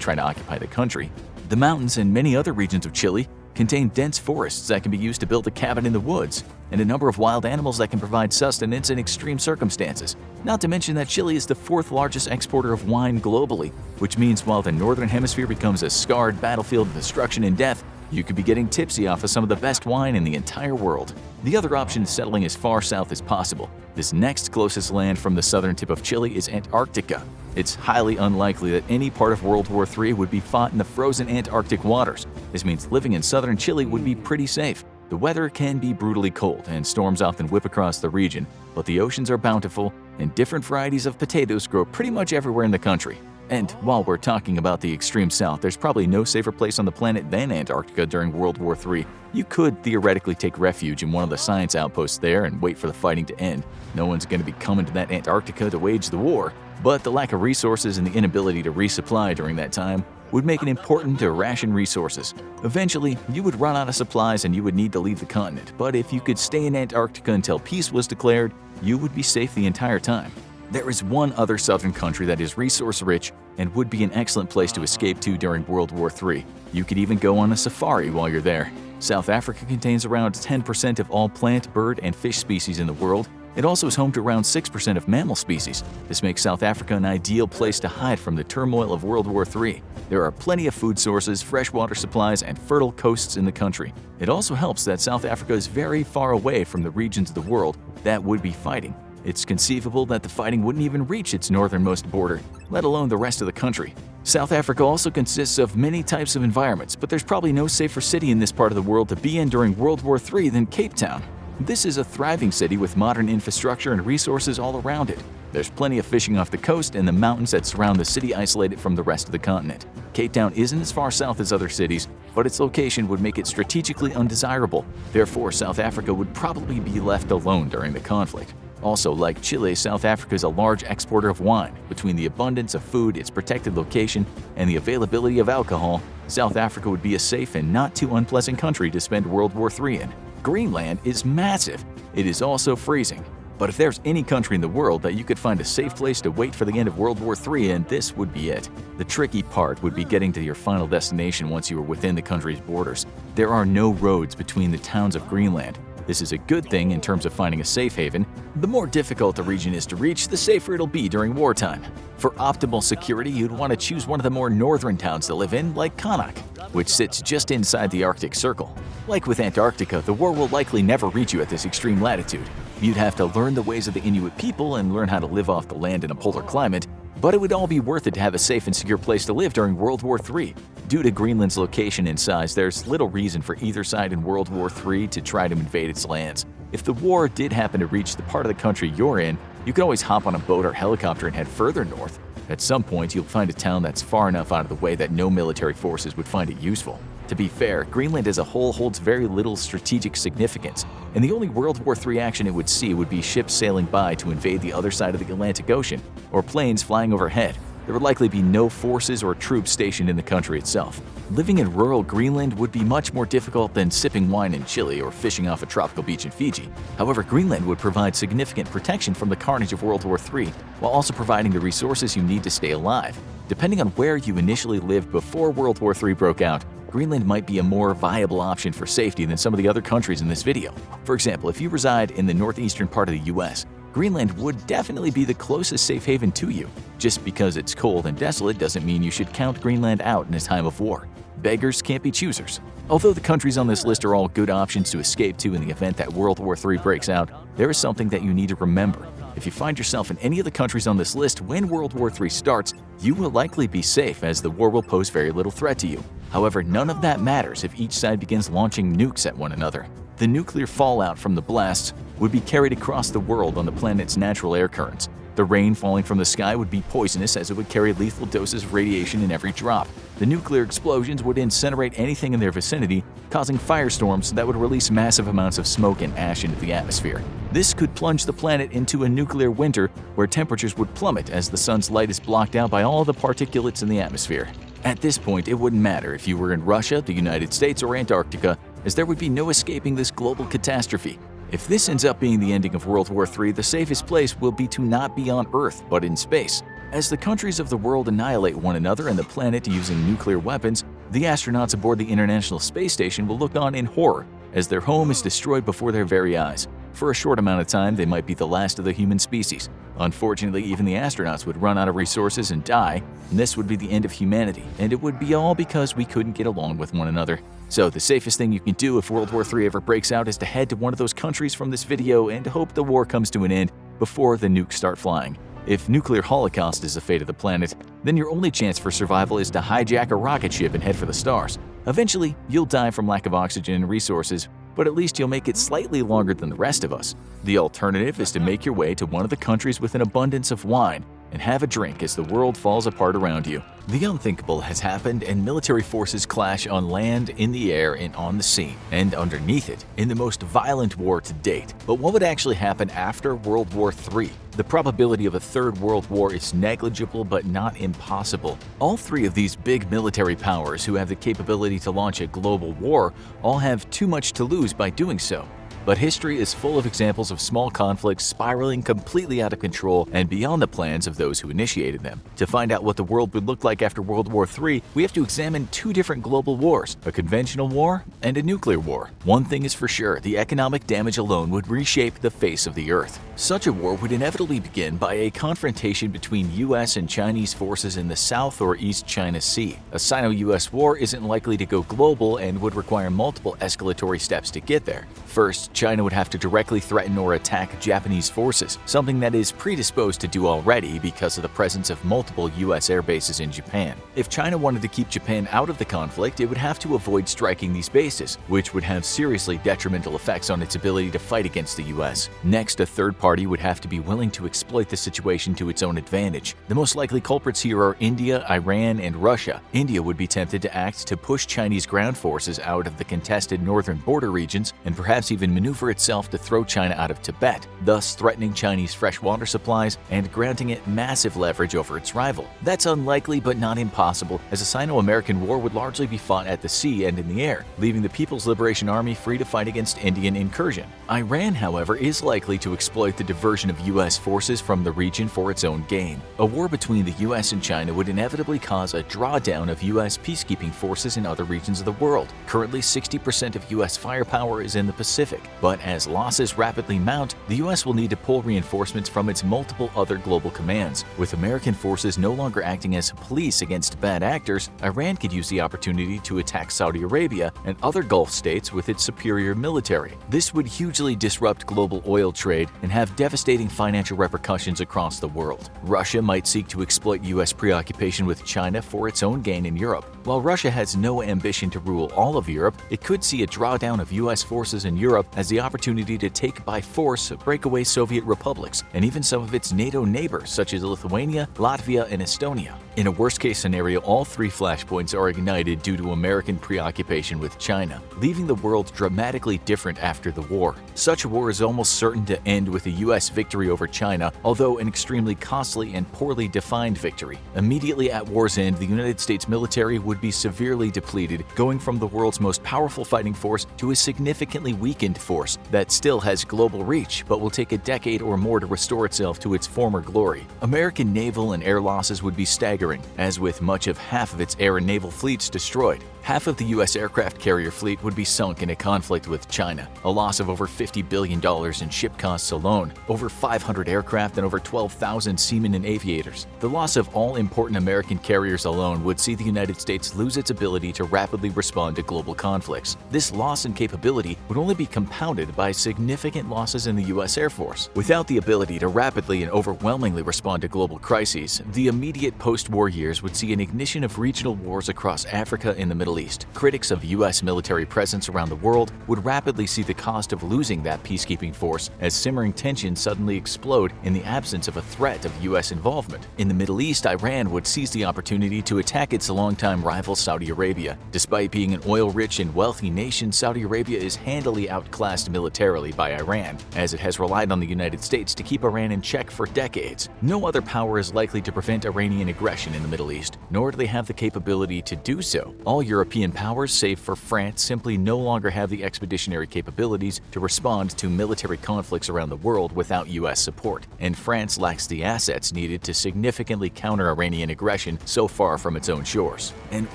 try to occupy the country. The mountains and many other regions of Chile contain dense forests that can be used to build a cabin in the woods, and a number of wild animals that can provide sustenance in extreme circumstances. Not to mention that Chile is the fourth largest exporter of wine globally, which means while the Northern Hemisphere becomes a scarred battlefield of destruction and death, you could be getting tipsy off of some of the best wine in the entire world. The other option is settling as far south as possible. This next closest land from the southern tip of Chile is Antarctica. It's highly unlikely that any part of World War III would be fought in the frozen Antarctic waters. This means living in southern Chile would be pretty safe. The weather can be brutally cold, and storms often whip across the region, but the oceans are bountiful, and different varieties of potatoes grow pretty much everywhere in the country. And while we're talking about the extreme south, there's probably no safer place on the planet than Antarctica during World War III. You could theoretically take refuge in one of the science outposts there and wait for the fighting to end. No one's going to be coming to that Antarctica to wage the war. But the lack of resources and the inability to resupply during that time would make it important to ration resources. Eventually, you would run out of supplies and you would need to leave the continent. But if you could stay in Antarctica until peace was declared, you would be safe the entire time. There is one other southern country that is resource-rich and would be an excellent place to escape to during World War III. You could even go on a safari while you're there. South Africa contains around 10% of all plant, bird, and fish species in the world. It also is home to around 6% of mammal species. This makes South Africa an ideal place to hide from the turmoil of World War III. There are plenty of food sources, freshwater supplies, and fertile coasts in the country. It also helps that South Africa is very far away from the regions of the world that would be fighting. It's conceivable that the fighting wouldn't even reach its northernmost border, let alone the rest of the country. South Africa also consists of many types of environments, but there's probably no safer city in this part of the world to be in during World War III than Cape Town. This is a thriving city with modern infrastructure and resources all around it. There's plenty of fishing off the coast, and the mountains that surround the city isolate it from the rest of the continent. Cape Town isn't as far south as other cities, but its location would make it strategically undesirable. Therefore, South Africa would probably be left alone during the conflict. Also, like Chile, South Africa is a large exporter of wine. Between the abundance of food, its protected location, and the availability of alcohol, South Africa would be a safe and not too unpleasant country to spend World War III in. Greenland is massive. It is also freezing. But if there's any country in the world that you could find a safe place to wait for the end of World War III in, this would be it. The tricky part would be getting to your final destination once you are within the country's borders. There are no roads between the towns of Greenland. This is a good thing in terms of finding a safe haven. The more difficult the region is to reach, the safer it'll be during wartime. For optimal security, you'd want to choose one of the more northern towns to live in, like Qaanaaq, which sits just inside the Arctic Circle. Like with Antarctica, the war will likely never reach you at this extreme latitude. You'd have to learn the ways of the Inuit people and learn how to live off the land in a polar climate, but it would all be worth it to have a safe and secure place to live during World War III. Due to Greenland's location and size, there's little reason for either side in World War III to try to invade its lands. If the war did happen to reach the part of the country you're in, you could always hop on a boat or helicopter and head further north. At some point, you'll find a town that's far enough out of the way that no military forces would find it useful. To be fair, Greenland as a whole holds very little strategic significance, and the only World War III action it would see would be ships sailing by to invade the other side of the Atlantic Ocean, or planes flying overhead. There would likely be no forces or troops stationed in the country itself. Living in rural Greenland would be much more difficult than sipping wine in Chile or fishing off a tropical beach in Fiji. However, Greenland would provide significant protection from the carnage of World War III, while also providing the resources you need to stay alive. Depending on where you initially lived before World War III broke out, Greenland might be a more viable option for safety than some of the other countries in this video. For example, if you reside in the northeastern part of the US, Greenland would definitely be the closest safe haven to you. Just because it's cold and desolate doesn't mean you should count Greenland out in a time of war. Beggars can't be choosers. Although the countries on this list are all good options to escape to in the event that World War III breaks out, there is something that you need to remember. If you find yourself in any of the countries on this list when World War III starts, you will likely be safe as the war will pose very little threat to you. However, none of that matters if each side begins launching nukes at one another. The nuclear fallout from the blasts would be carried across the world on the planet's natural air currents. The rain falling from the sky would be poisonous, as it would carry lethal doses of radiation in every drop. The nuclear explosions would incinerate anything in their vicinity, causing firestorms that would release massive amounts of smoke and ash into the atmosphere. This could plunge the planet into a nuclear winter where temperatures would plummet as the sun's light is blocked out by all the particulates in the atmosphere. At this point, it wouldn't matter if you were in Russia, the United States, or Antarctica, as there would be no escaping this global catastrophe. If this ends up being the ending of World War III, the safest place will be to not be on Earth, but in space. As the countries of the world annihilate one another and the planet using nuclear weapons, the astronauts aboard the International Space Station will look on in horror as their home is destroyed before their very eyes. For a short amount of time, they might be the last of the human species. Unfortunately, even the astronauts would run out of resources and die, and this would be the end of humanity, and it would be all because we couldn't get along with one another. So the safest thing you can do if World War III ever breaks out is to head to one of those countries from this video and hope the war comes to an end before the nukes start flying. If nuclear holocaust is the fate of the planet, then your only chance for survival is to hijack a rocket ship and head for the stars. Eventually, you'll die from lack of oxygen and resources, but at least you'll make it slightly longer than the rest of us. The alternative is to make your way to one of the countries with an abundance of wine and have a drink as the world falls apart around you. The unthinkable has happened, and military forces clash on land, in the air, and on the sea, and underneath it, in the most violent war to date. But what would actually happen after World War III? The probability of a third world war is negligible but not impossible. All three of these big military powers who have the capability to launch a global war all have too much to lose by doing so. But history is full of examples of small conflicts spiraling completely out of control and beyond the plans of those who initiated them. To find out what the world would look like after World War III, we have to examine two different global wars, a conventional war and a nuclear war. One thing is for sure, the economic damage alone would reshape the face of the Earth. Such a war would inevitably begin by a confrontation between US and Chinese forces in the South or East China Sea. A Sino-US war isn't likely to go global and would require multiple escalatory steps to get there. First, China would have to directly threaten or attack Japanese forces, something that is predisposed to do already because of the presence of multiple US air bases in Japan. If China wanted to keep Japan out of the conflict, it would have to avoid striking these bases, which would have seriously detrimental effects on its ability to fight against the US. Next, a third party would have to be willing to exploit the situation to its own advantage. The most likely culprits here are India, Iran, and Russia. India would be tempted to act to push Chinese ground forces out of the contested northern border regions and perhaps even maneuver itself to throw China out of Tibet, thus threatening Chinese freshwater supplies and granting it massive leverage over its rival. That's unlikely but not impossible, as a Sino-American war would largely be fought at the sea and in the air, leaving the People's Liberation Army free to fight against Indian incursion. Iran, however, is likely to exploit the diversion of US forces from the region for its own gain. A war between the US and China would inevitably cause a drawdown of US peacekeeping forces in other regions of the world. Currently, 60% of US firepower is in the Pacific, but as losses rapidly mount, the US will need to pull reinforcements from its multiple other global commands. With American forces no longer acting as police against bad actors, Iran could use the opportunity to attack Saudi Arabia and other Gulf states with its superior military. This would hugely disrupt global oil trade and have devastating financial repercussions across the world. Russia might seek to exploit US preoccupation with China for its own gain in Europe. While Russia has no ambition to rule all of Europe, it could see a drawdown of US forces in Europe as the opportunity to take by force breakaway Soviet republics and even some of its NATO neighbors such as Lithuania, Latvia, and Estonia. In a worst-case scenario, all three flashpoints are ignited due to American preoccupation with China, leaving the world dramatically different after the war. Such a war is almost certain to end with a US victory over China, although an extremely costly and poorly defined victory. Immediately at war's end, the United States military would be severely depleted, going from the world's most powerful fighting force to a significantly weakened force that still has global reach, but will take a decade or more to restore itself to its former glory. American naval and air losses would be staggering, as with much of half of its air and naval fleets destroyed. Half of the U.S. aircraft carrier fleet would be sunk in a conflict with China, a loss of over $50 billion in ship costs alone, over 500 aircraft and over 12,000 seamen and aviators. The loss of all important American carriers alone would see the United States lose its ability to rapidly respond to global conflicts. This loss in capability would only be compounded by significant losses in the U.S. Air Force. Without the ability to rapidly and overwhelmingly respond to global crises, the immediate post-war years would see an ignition of regional wars across Africa and the Middle Middle East, critics of U.S. military presence around the world would rapidly see the cost of losing that peacekeeping force as simmering tensions suddenly explode in the absence of a threat of U.S. involvement. In the Middle East, Iran would seize the opportunity to attack its longtime rival Saudi Arabia. Despite being an oil-rich and wealthy nation, Saudi Arabia is handily outclassed militarily by Iran, as it has relied on the United States to keep Iran in check for decades. No other power is likely to prevent Iranian aggression in the Middle East, nor do they have the capability to do so. All European powers, save for France, simply no longer have the expeditionary capabilities to respond to military conflicts around the world without U.S. support, and France lacks the assets needed to significantly counter Iranian aggression so far from its own shores. An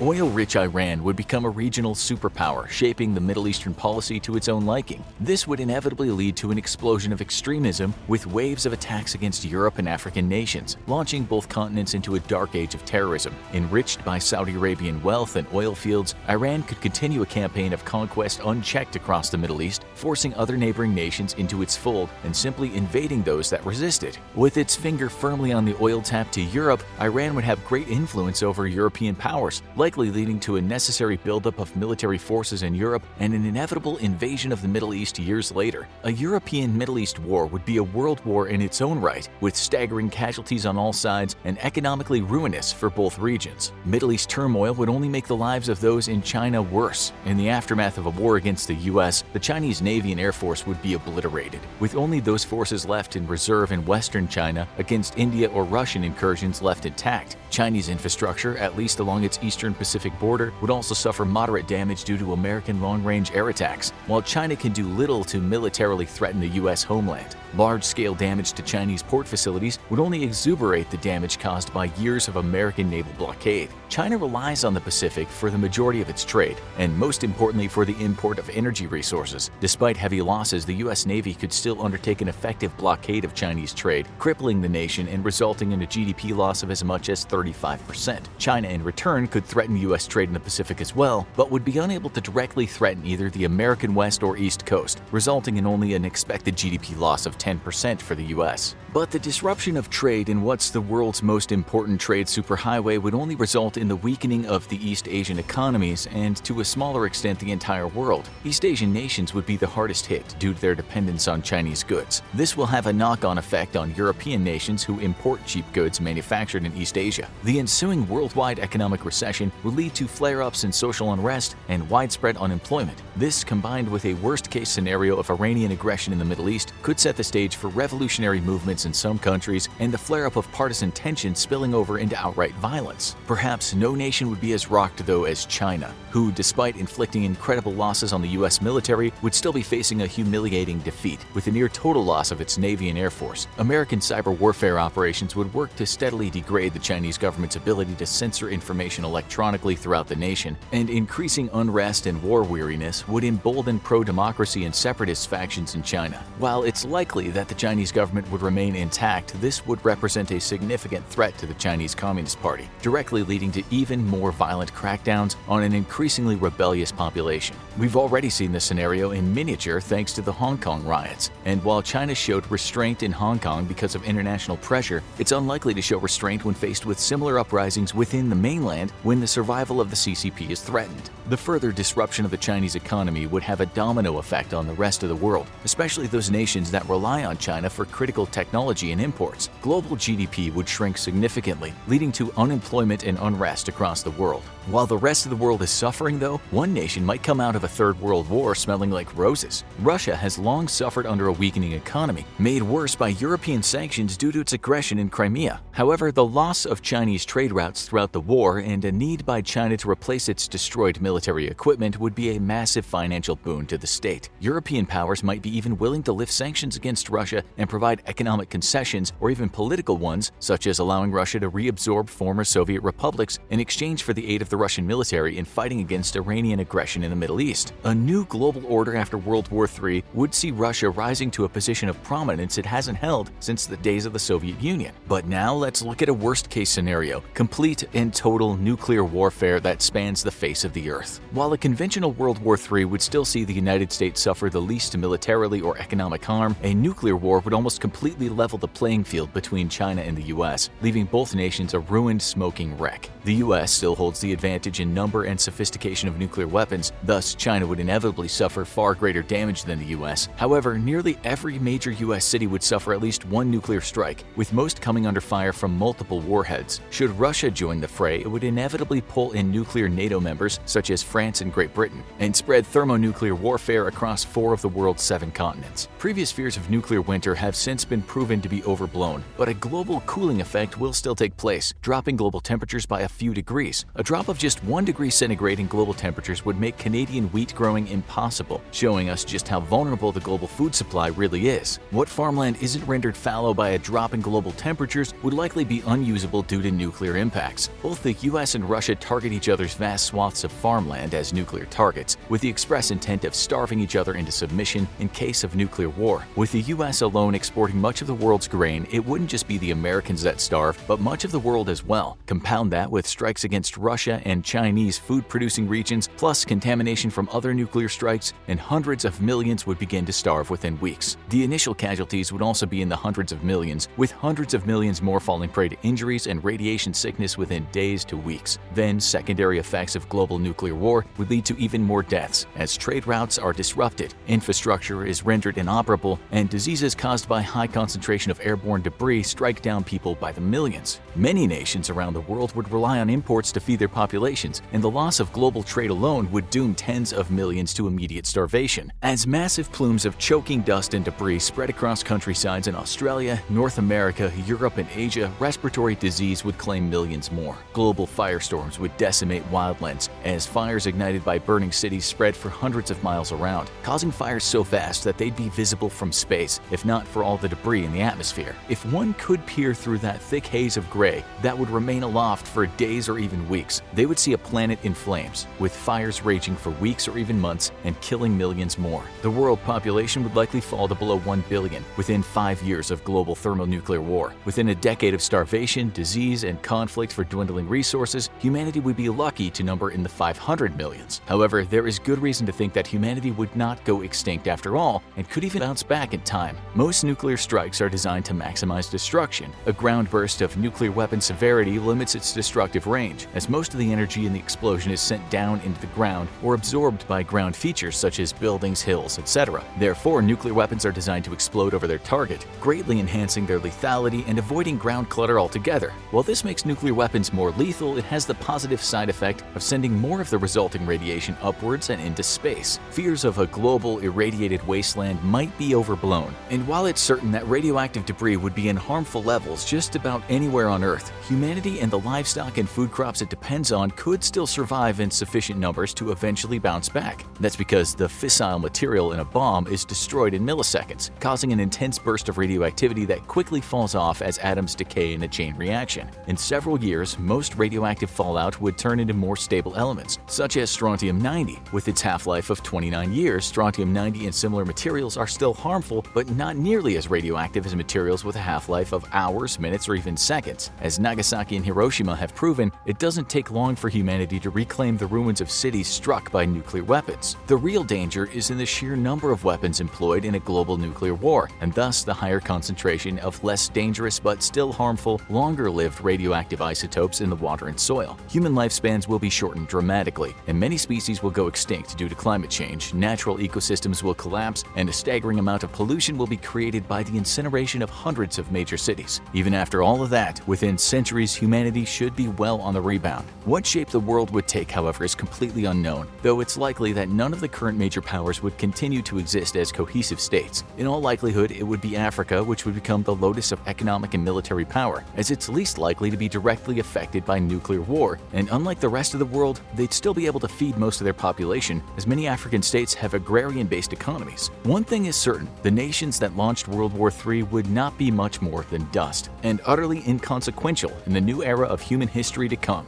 oil-rich Iran would become a regional superpower, shaping the Middle Eastern policy to its own liking. This would inevitably lead to an explosion of extremism, with waves of attacks against Europe and African nations, launching both continents into a dark age of terrorism. Enriched by Saudi Arabian wealth and oil fields, Iran could continue a campaign of conquest unchecked across the Middle East, forcing other neighboring nations into its fold and simply invading those that resisted. With its finger firmly on the oil tap to Europe, Iran would have great influence over European powers, likely leading to a necessary buildup of military forces in Europe and an inevitable invasion of the Middle East years later. A European Middle East war would be a world war in its own right, with staggering casualties on all sides and economically ruinous for both regions. Middle East turmoil would only make the lives of those in China worse. In the aftermath of a war against the U.S., the Chinese Navy and Air Force would be obliterated, with only those forces left in reserve in Western China against India or Russian incursions left intact. Chinese infrastructure, at least along its eastern Pacific border, would also suffer moderate damage due to American long-range air attacks, while China can do little to militarily threaten the U.S. homeland. Large-scale damage to Chinese port facilities would only exuberate the damage caused by years of American naval blockade. China relies on the Pacific for the majority of its trade, and most importantly for the import of energy resources. Despite heavy losses, the U.S. Navy could still undertake an effective blockade of Chinese trade, crippling the nation and resulting in a GDP loss of as much as 35%. China, in return, could threaten U.S. trade in the Pacific as well, but would be unable to directly threaten either the American West or East Coast, resulting in only an expected GDP loss of 10% for the U.S. But the disruption of trade in what's the world's most important trade superhighway would only result in the weakening of the East Asian economies and, to a smaller extent, the entire world. East Asian nations would be the hardest hit due to their dependence on Chinese goods. This will have a knock-on effect on European nations who import cheap goods manufactured in East Asia. The ensuing worldwide economic recession will lead to flare-ups in social unrest and widespread unemployment. This, combined with a worst-case scenario of Iranian aggression in the Middle East, could set the stage for revolutionary movements in some countries and the flare-up of partisan tension spilling over into outright violence. Perhaps no nation would be as rocked, though, as China, who, despite inflicting incredible losses on the U.S. military, would still be facing a humiliating defeat, with a near-total loss of its Navy and Air Force. American cyber warfare operations would work to steadily degrade the Chinese government's ability to censor information electronically throughout the nation, and increasing unrest and war weariness would embolden pro-democracy and separatist factions in China. While it's likely that the Chinese government would remain intact, this would represent a significant threat to the Chinese Communist Party, directly leading to even more violent crackdowns on an increasingly rebellious population. We've already seen this scenario in miniature thanks to the Hong Kong riots, and while China showed restraint in Hong Kong because of international pressure, it's unlikely to show restraint when faced with similar uprisings within the mainland when the survival of the CCP is threatened. The further disruption of the Chinese economy would have a domino effect on the rest of the world, especially those nations that rely on China for critical technology and imports. Global GDP would shrink significantly, leading to unemployment and unrest across the world. While the rest of the world is suffering, though, one nation might come out of a third world war smelling like roses. Russia has long suffered under a weakening economy, made worse by European sanctions due to its aggression in Crimea. However, the loss of Chinese trade routes throughout the war and a need by China to replace its destroyed military equipment would be a massive financial boon to the state. European powers might be even willing to lift sanctions against Russia and provide economic concessions or even political ones, such as allowing Russia to reabsorb former Soviet republics in exchange for the aid of the Russian military in fighting against Iranian aggression in the Middle East. A new global order after World War III would see Russia rising to a position of prominence it hasn't held since the days of the Soviet Union. But now let's look at a worst-case scenario: complete and total nuclear warfare that spans the face of the Earth. While a conventional World War III would still see the United States suffer the least militarily or economic harm, a nuclear war would almost completely level the playing field between China and the U.S., leaving both nations a ruined, smoking wreck. The U.S. still holds the advantage in number and sophistication of nuclear weapons, thus China would inevitably suffer far greater damage than the US. However, nearly every major US city would suffer at least one nuclear strike, with most coming under fire from multiple warheads. Should Russia join the fray, it would inevitably pull in nuclear NATO members such as France and Great Britain, and spread thermonuclear warfare across 4 of the world's 7 continents. Previous fears of nuclear winter have since been proven to be overblown, but a global cooling effect will still take place, dropping global temperatures by a few degrees. A drop of just 1 degree centigrade in global temperatures would make Canadian wheat growing impossible, showing us just how vulnerable the global food supply really is. What farmland isn't rendered fallow by a drop in global temperatures would likely be unusable due to nuclear impacts. Both the US and Russia target each other's vast swaths of farmland as nuclear targets, with the express intent of starving each other into submission in case of nuclear war. With the US alone exporting much of the world's grain, it wouldn't just be the Americans that starve, but much of the world as well. Compound that with strikes against Russia and Chinese food-producing regions, plus contamination from other nuclear strikes, and hundreds of millions would begin to starve within weeks. The initial casualties would also be in the hundreds of millions, with hundreds of millions more falling prey to injuries and radiation sickness within days to weeks. Then, secondary effects of global nuclear war would lead to even more deaths, as trade routes are disrupted, infrastructure is rendered inoperable, and diseases caused by high concentration of airborne debris strike down people by the millions. Many nations around the world would rely on imports to feed their populations, and the loss of global trade alone would doom tens of millions to immediate starvation. As massive plumes of choking dust and debris spread across countrysides in Australia, North America, Europe, and Asia, respiratory disease would claim millions more. Global firestorms would decimate wildlands, as fires ignited by burning cities spread for hundreds of miles around, causing fires so fast that they'd be visible from space, if not for all the debris in the atmosphere. If one could peer through that thick haze of gray that would remain aloft for days or even weeks, they would see a planet in flames, with fires raging for weeks or even months and killing millions more. The world population would likely fall to below 1 billion within 5 years of global thermonuclear war. Within a decade of starvation, disease, and conflict for dwindling resources, humanity would be lucky to number in the 500 millions. However, there is good reason to think that humanity would not go extinct after all, and could even bounce back in time. Most nuclear strikes are designed to maximize destruction. A ground burst of nuclear weapon severity limits its destructive range, as most of the energy in the explosion is sent down into the ground or absorbed by ground features such as buildings, hills, etc. Therefore, nuclear weapons are designed to explode over their target, greatly enhancing their lethality and avoiding ground clutter altogether. While this makes nuclear weapons more lethal, it has the positive side effect of sending more of the resulting radiation upwards and into space. Fears of a global irradiated wasteland might be overblown, and while it's certain that radioactive debris would be in harmful levels just about anywhere on Earth, humanity and the livestock and food crops it depends on could still survive in sufficient numbers to eventually bounce back. That's because the fissile material in a bomb is destroyed in milliseconds, causing an intense burst of radioactivity that quickly falls off as atoms decay in a chain reaction. In several years, most radioactive fallout would turn into more stable elements, such as strontium-90. With its half-life of 29 years, strontium-90 and similar materials are still harmful, but not nearly as radioactive as materials with a half-life of hours, minutes, or even seconds. As Nagasaki and Hiroshima have proven, it doesn't take long for humanity to reclaim the ruins of cities struck by nuclear weapons. The real danger is in the sheer number of weapons employed in a global nuclear war, and thus the higher concentration of less dangerous but still harmful, longer-lived radioactive isotopes in the water and soil. Human lifespans will be shortened dramatically, and many species will go extinct due to climate change, natural ecosystems will collapse, and a staggering amount of pollution will be created by the incineration of hundreds of major cities. Even after all of that, within centuries, humanity should be well on the rebound. What shape the world would take, however, is completely unknown, though it's likely that none of the current major powers would continue to exist as cohesive states. In all likelihood, it would be Africa which would become the lotus of economic and military power, as it's least likely to be directly affected by nuclear war, and unlike the rest of the world, they'd still be able to feed most of their population, as many African states have agrarian-based economies. One thing is certain, the nations that launched World War III would not be much more than dust, and utterly inconsequential in the new era of human history to come.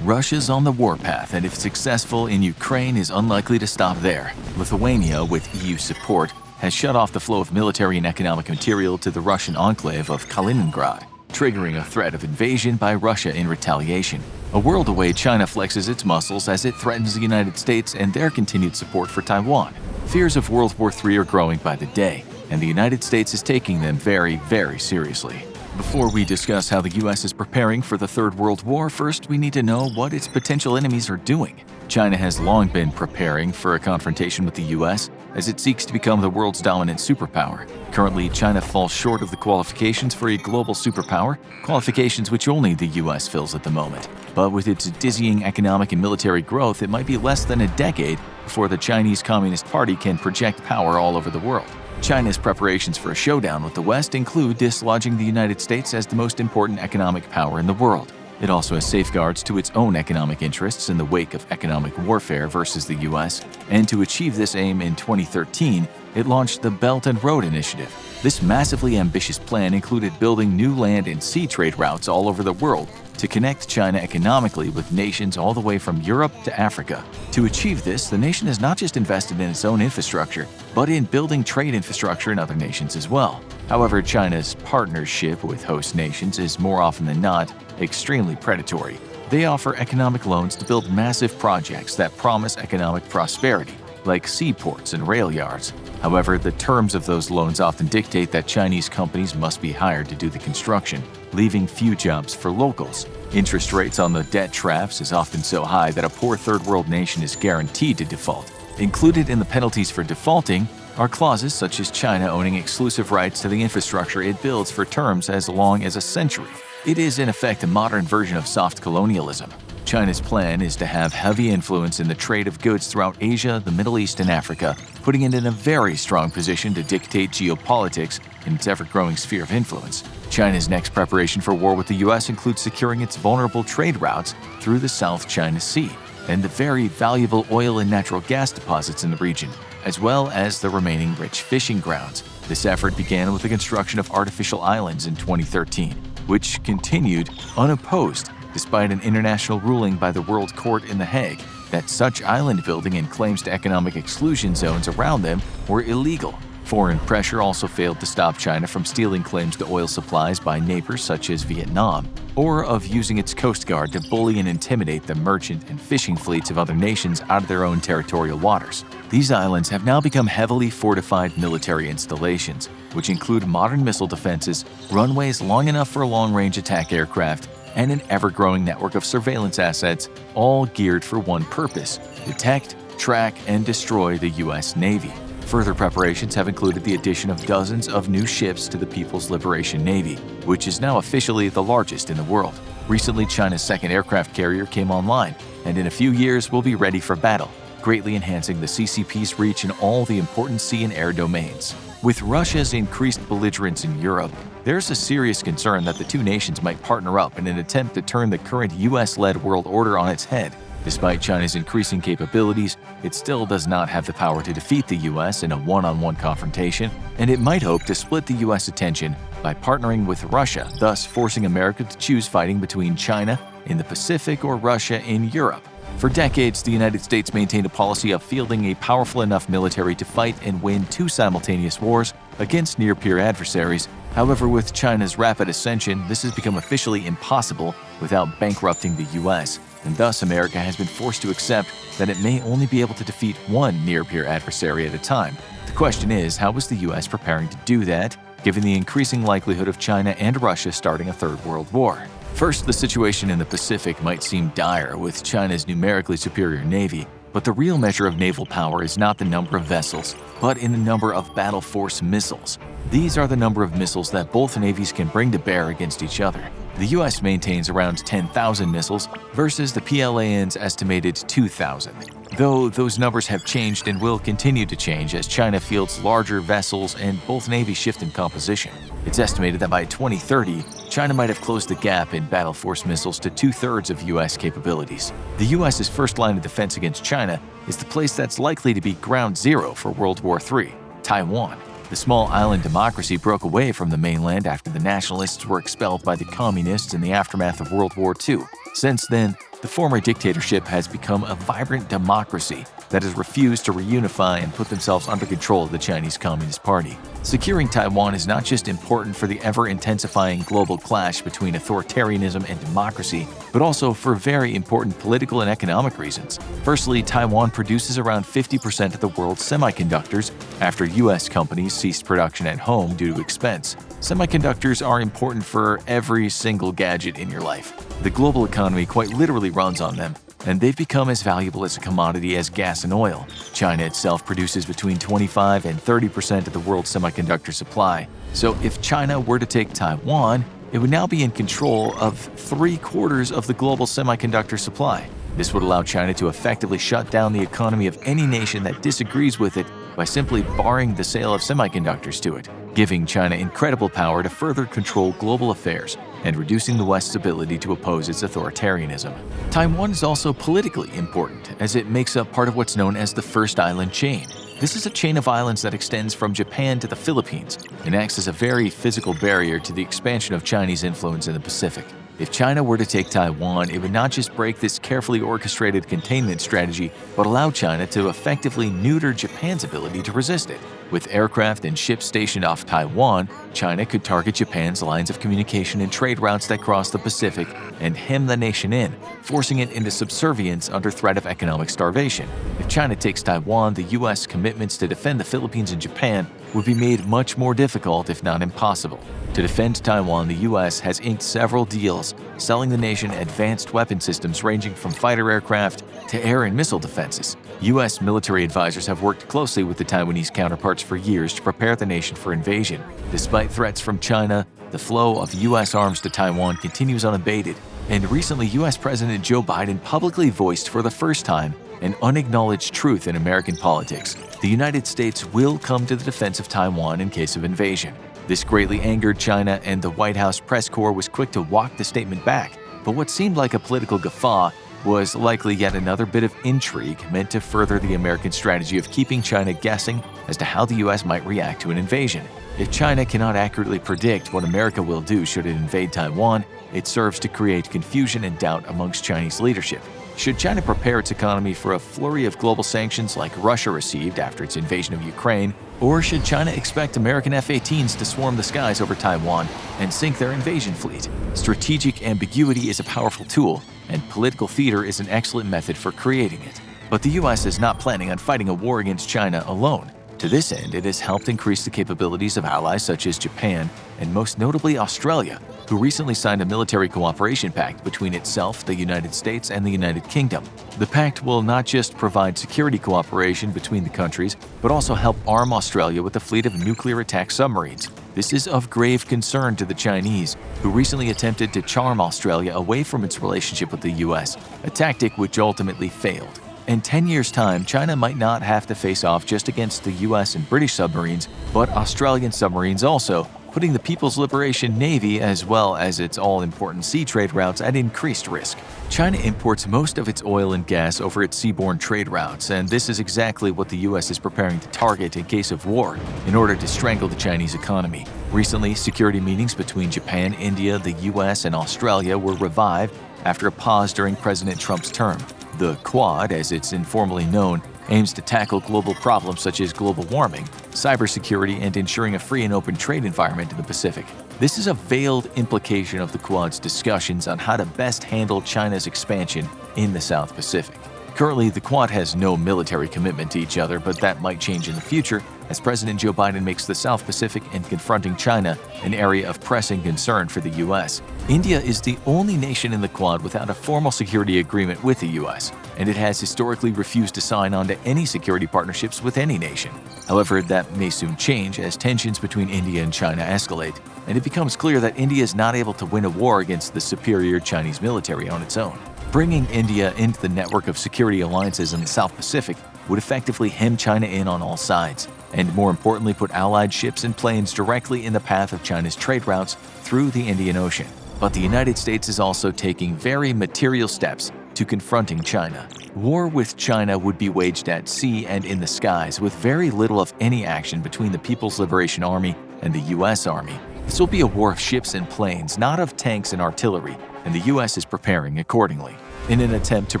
Russia's on the warpath, and if successful in Ukraine, is unlikely to stop there. Lithuania, with EU support, has shut off the flow of military and economic material to the Russian enclave of Kaliningrad, triggering a threat of invasion by Russia in retaliation. A world away, China flexes its muscles as it threatens the United States and their continued support for Taiwan. Fears of World War III are growing by the day, and the United States is taking them very, very seriously. Before we discuss how the US is preparing for the Third World War, first we need to know what its potential enemies are doing. China has long been preparing for a confrontation with the US as it seeks to become the world's dominant superpower. Currently, China falls short of the qualifications for a global superpower, qualifications which only the US fills at the moment. But with its dizzying economic and military growth, it might be less than a decade before the Chinese Communist Party can project power all over the world. China's preparations for a showdown with the West include dislodging the United States as the most important economic power in the world. It also has safeguards to its own economic interests in the wake of economic warfare versus the US, and to achieve this aim in 2013, it launched the Belt and Road Initiative. This massively ambitious plan included building new land and sea trade routes all over the world to connect China economically with nations all the way from Europe to Africa. To achieve this, the nation has not just invested in its own infrastructure, but in building trade infrastructure in other nations as well. However, China's partnership with host nations is more often than not extremely predatory. They offer economic loans to build massive projects that promise economic prosperity, like seaports and rail yards. However, the terms of those loans often dictate that Chinese companies must be hired to do the construction, leaving few jobs for locals. Interest rates on the debt traps is often so high that a poor third world nation is guaranteed to default. Included in the penalties for defaulting are clauses such as China owning exclusive rights to the infrastructure it builds for terms as long as a century. It is in effect a modern version of soft colonialism. China's plan is to have heavy influence in the trade of goods throughout Asia, the Middle East, and Africa, putting it in a very strong position to dictate geopolitics in its ever-growing sphere of influence. China's next preparation for war with the US includes securing its vulnerable trade routes through the South China Sea and the very valuable oil and natural gas deposits in the region, as well as the remaining rich fishing grounds. This effort began with the construction of artificial islands in 2013, which continued unopposed despite an international ruling by the World Court in The Hague that such island building and claims to economic exclusion zones around them were illegal. Foreign pressure also failed to stop China from stealing claims to oil supplies by neighbors such as Vietnam, or of using its coast guard to bully and intimidate the merchant and fishing fleets of other nations out of their own territorial waters. These islands have now become heavily fortified military installations, which include modern missile defenses, runways long enough for long-range attack aircraft, and an ever-growing network of surveillance assets, all geared for one purpose: detect, track, and destroy the U.S. Navy. Further preparations have included the addition of dozens of new ships to the People's Liberation Navy, which is now officially the largest in the world. Recently, China's second aircraft carrier came online, and in a few years will be ready for battle, greatly enhancing the CCP's reach in all the important sea and air domains. With Russia's increased belligerence in Europe, there's a serious concern that the two nations might partner up in an attempt to turn the current US-led world order on its head. Despite China's increasing capabilities, it still does not have the power to defeat the US in a one-on-one confrontation, and it might hope to split the US attention by partnering with Russia, thus forcing America to choose fighting between China in the Pacific or Russia in Europe. For decades, the United States maintained a policy of fielding a powerful enough military to fight and win two simultaneous wars against near-peer adversaries. However, with China's rapid ascension, this has become officially impossible without bankrupting the US, and thus America has been forced to accept that it may only be able to defeat one near-peer adversary at a time. The question is, how is the US preparing to do that, given the increasing likelihood of China and Russia starting a third world war? First, the situation in the Pacific might seem dire with China's numerically superior navy, but the real measure of naval power is not the number of vessels, but in the number of battle force missiles. These are the number of missiles that both navies can bring to bear against each other. The US maintains around 10,000 missiles versus the PLAN's estimated 2,000. Though those numbers have changed and will continue to change as China fields larger vessels and both navies shift in composition. It's estimated that by 2030, China might have closed the gap in battle force missiles to two-thirds of US capabilities. The US's first line of defense against China is the place that's likely to be ground zero for World War III, Taiwan. The small island democracy broke away from the mainland after the nationalists were expelled by the communists in the aftermath of World War II. Since then, the former dictatorship has become a vibrant democracy that has refused to reunify and put themselves under control of the Chinese Communist Party. Securing Taiwan is not just important for the ever-intensifying global clash between authoritarianism and democracy, but also for very important political and economic reasons. Firstly, Taiwan produces around 50% of the world's semiconductors after US companies ceased production at home due to expense. Semiconductors are important for every single gadget in your life. The global economy quite literally runs on them, and they've become as valuable as a commodity as gas and oil. China itself produces between 25 and 30% of the world's semiconductor supply. So if China were to take Taiwan, it would now be in control of 3/4 of the global semiconductor supply. This would allow China to effectively shut down the economy of any nation that disagrees with it by simply barring the sale of semiconductors to it, giving China incredible power to further control global affairs and reducing the West's ability to oppose its authoritarianism. Taiwan is also politically important, as it makes up part of what's known as the First Island Chain. This is a chain of islands that extends from Japan to the Philippines and acts as a very physical barrier to the expansion of Chinese influence in the Pacific. If China were to take Taiwan, it would not just break this carefully orchestrated containment strategy, but allow China to effectively neuter Japan's ability to resist it. With aircraft and ships stationed off Taiwan, China could target Japan's lines of communication and trade routes that cross the Pacific and hem the nation in, forcing it into subservience under threat of economic starvation. If China takes Taiwan, the U.S. commitments to defend the Philippines and Japan would be made much more difficult, if not impossible. To defend Taiwan, the U.S. has inked several deals, selling the nation advanced weapon systems ranging from fighter aircraft to air and missile defenses. U.S. military advisors have worked closely with the Taiwanese counterparts for years to prepare the nation for invasion. Despite threats from China, the flow of U.S. arms to Taiwan continues unabated, and recently U.S. President Joe Biden publicly voiced for the first time an unacknowledged truth in American politics. The United States will come to the defense of Taiwan in case of invasion. This greatly angered China, and the White House press corps was quick to walk the statement back. But what seemed like a political guffaw was likely yet another bit of intrigue meant to further the American strategy of keeping China guessing as to how the U.S. might react to an invasion. If China cannot accurately predict what America will do should it invade Taiwan, it serves to create confusion and doubt amongst Chinese leadership. Should China prepare its economy for a flurry of global sanctions like Russia received after its invasion of Ukraine? Or should China expect American F-18s to swarm the skies over Taiwan and sink their invasion fleet? Strategic ambiguity is a powerful tool, and political theater is an excellent method for creating it. But the U.S. is not planning on fighting a war against China alone. To this end, it has helped increase the capabilities of allies such as Japan and most notably Australia, who recently signed a military cooperation pact between itself, the United States, and the United Kingdom. The pact will not just provide security cooperation between the countries, but also help arm Australia with a fleet of nuclear attack submarines. This is of grave concern to the Chinese, who recently attempted to charm Australia away from its relationship with the U.S., a tactic which ultimately failed. In 10 years' time, China might not have to face off just against the US and British submarines, but Australian submarines also, putting the People's Liberation Navy as well as its all-important sea trade routes at increased risk. China imports most of its oil and gas over its seaborne trade routes, and this is exactly what the US is preparing to target in case of war, in order to strangle the Chinese economy. Recently, security meetings between Japan, India, the US, and Australia were revived after a pause during President Trump's term. The Quad, as it's informally known, aims to tackle global problems such as global warming, cybersecurity, and ensuring a free and open trade environment in the Pacific. This is a veiled implication of the Quad's discussions on how to best handle China's expansion in the South Pacific. Currently, the Quad has no military commitment to each other, but that might change in the future as President Joe Biden makes the South Pacific and confronting China an area of pressing concern for the U.S. India is the only nation in the Quad without a formal security agreement with the U.S., and it has historically refused to sign on to any security partnerships with any nation. However, that may soon change as tensions between India and China escalate, and it becomes clear that India is not able to win a war against the superior Chinese military on its own. Bringing India into the network of security alliances in the South Pacific would effectively hem China in on all sides, and more importantly put allied ships and planes directly in the path of China's trade routes through the Indian Ocean. But the United States is also taking very material steps to confronting China. War with China would be waged at sea and in the skies, with very little of any action between the People's Liberation Army and the U.S. Army. This will be a war of ships and planes, not of tanks and artillery, and the U.S. is preparing accordingly. In an attempt to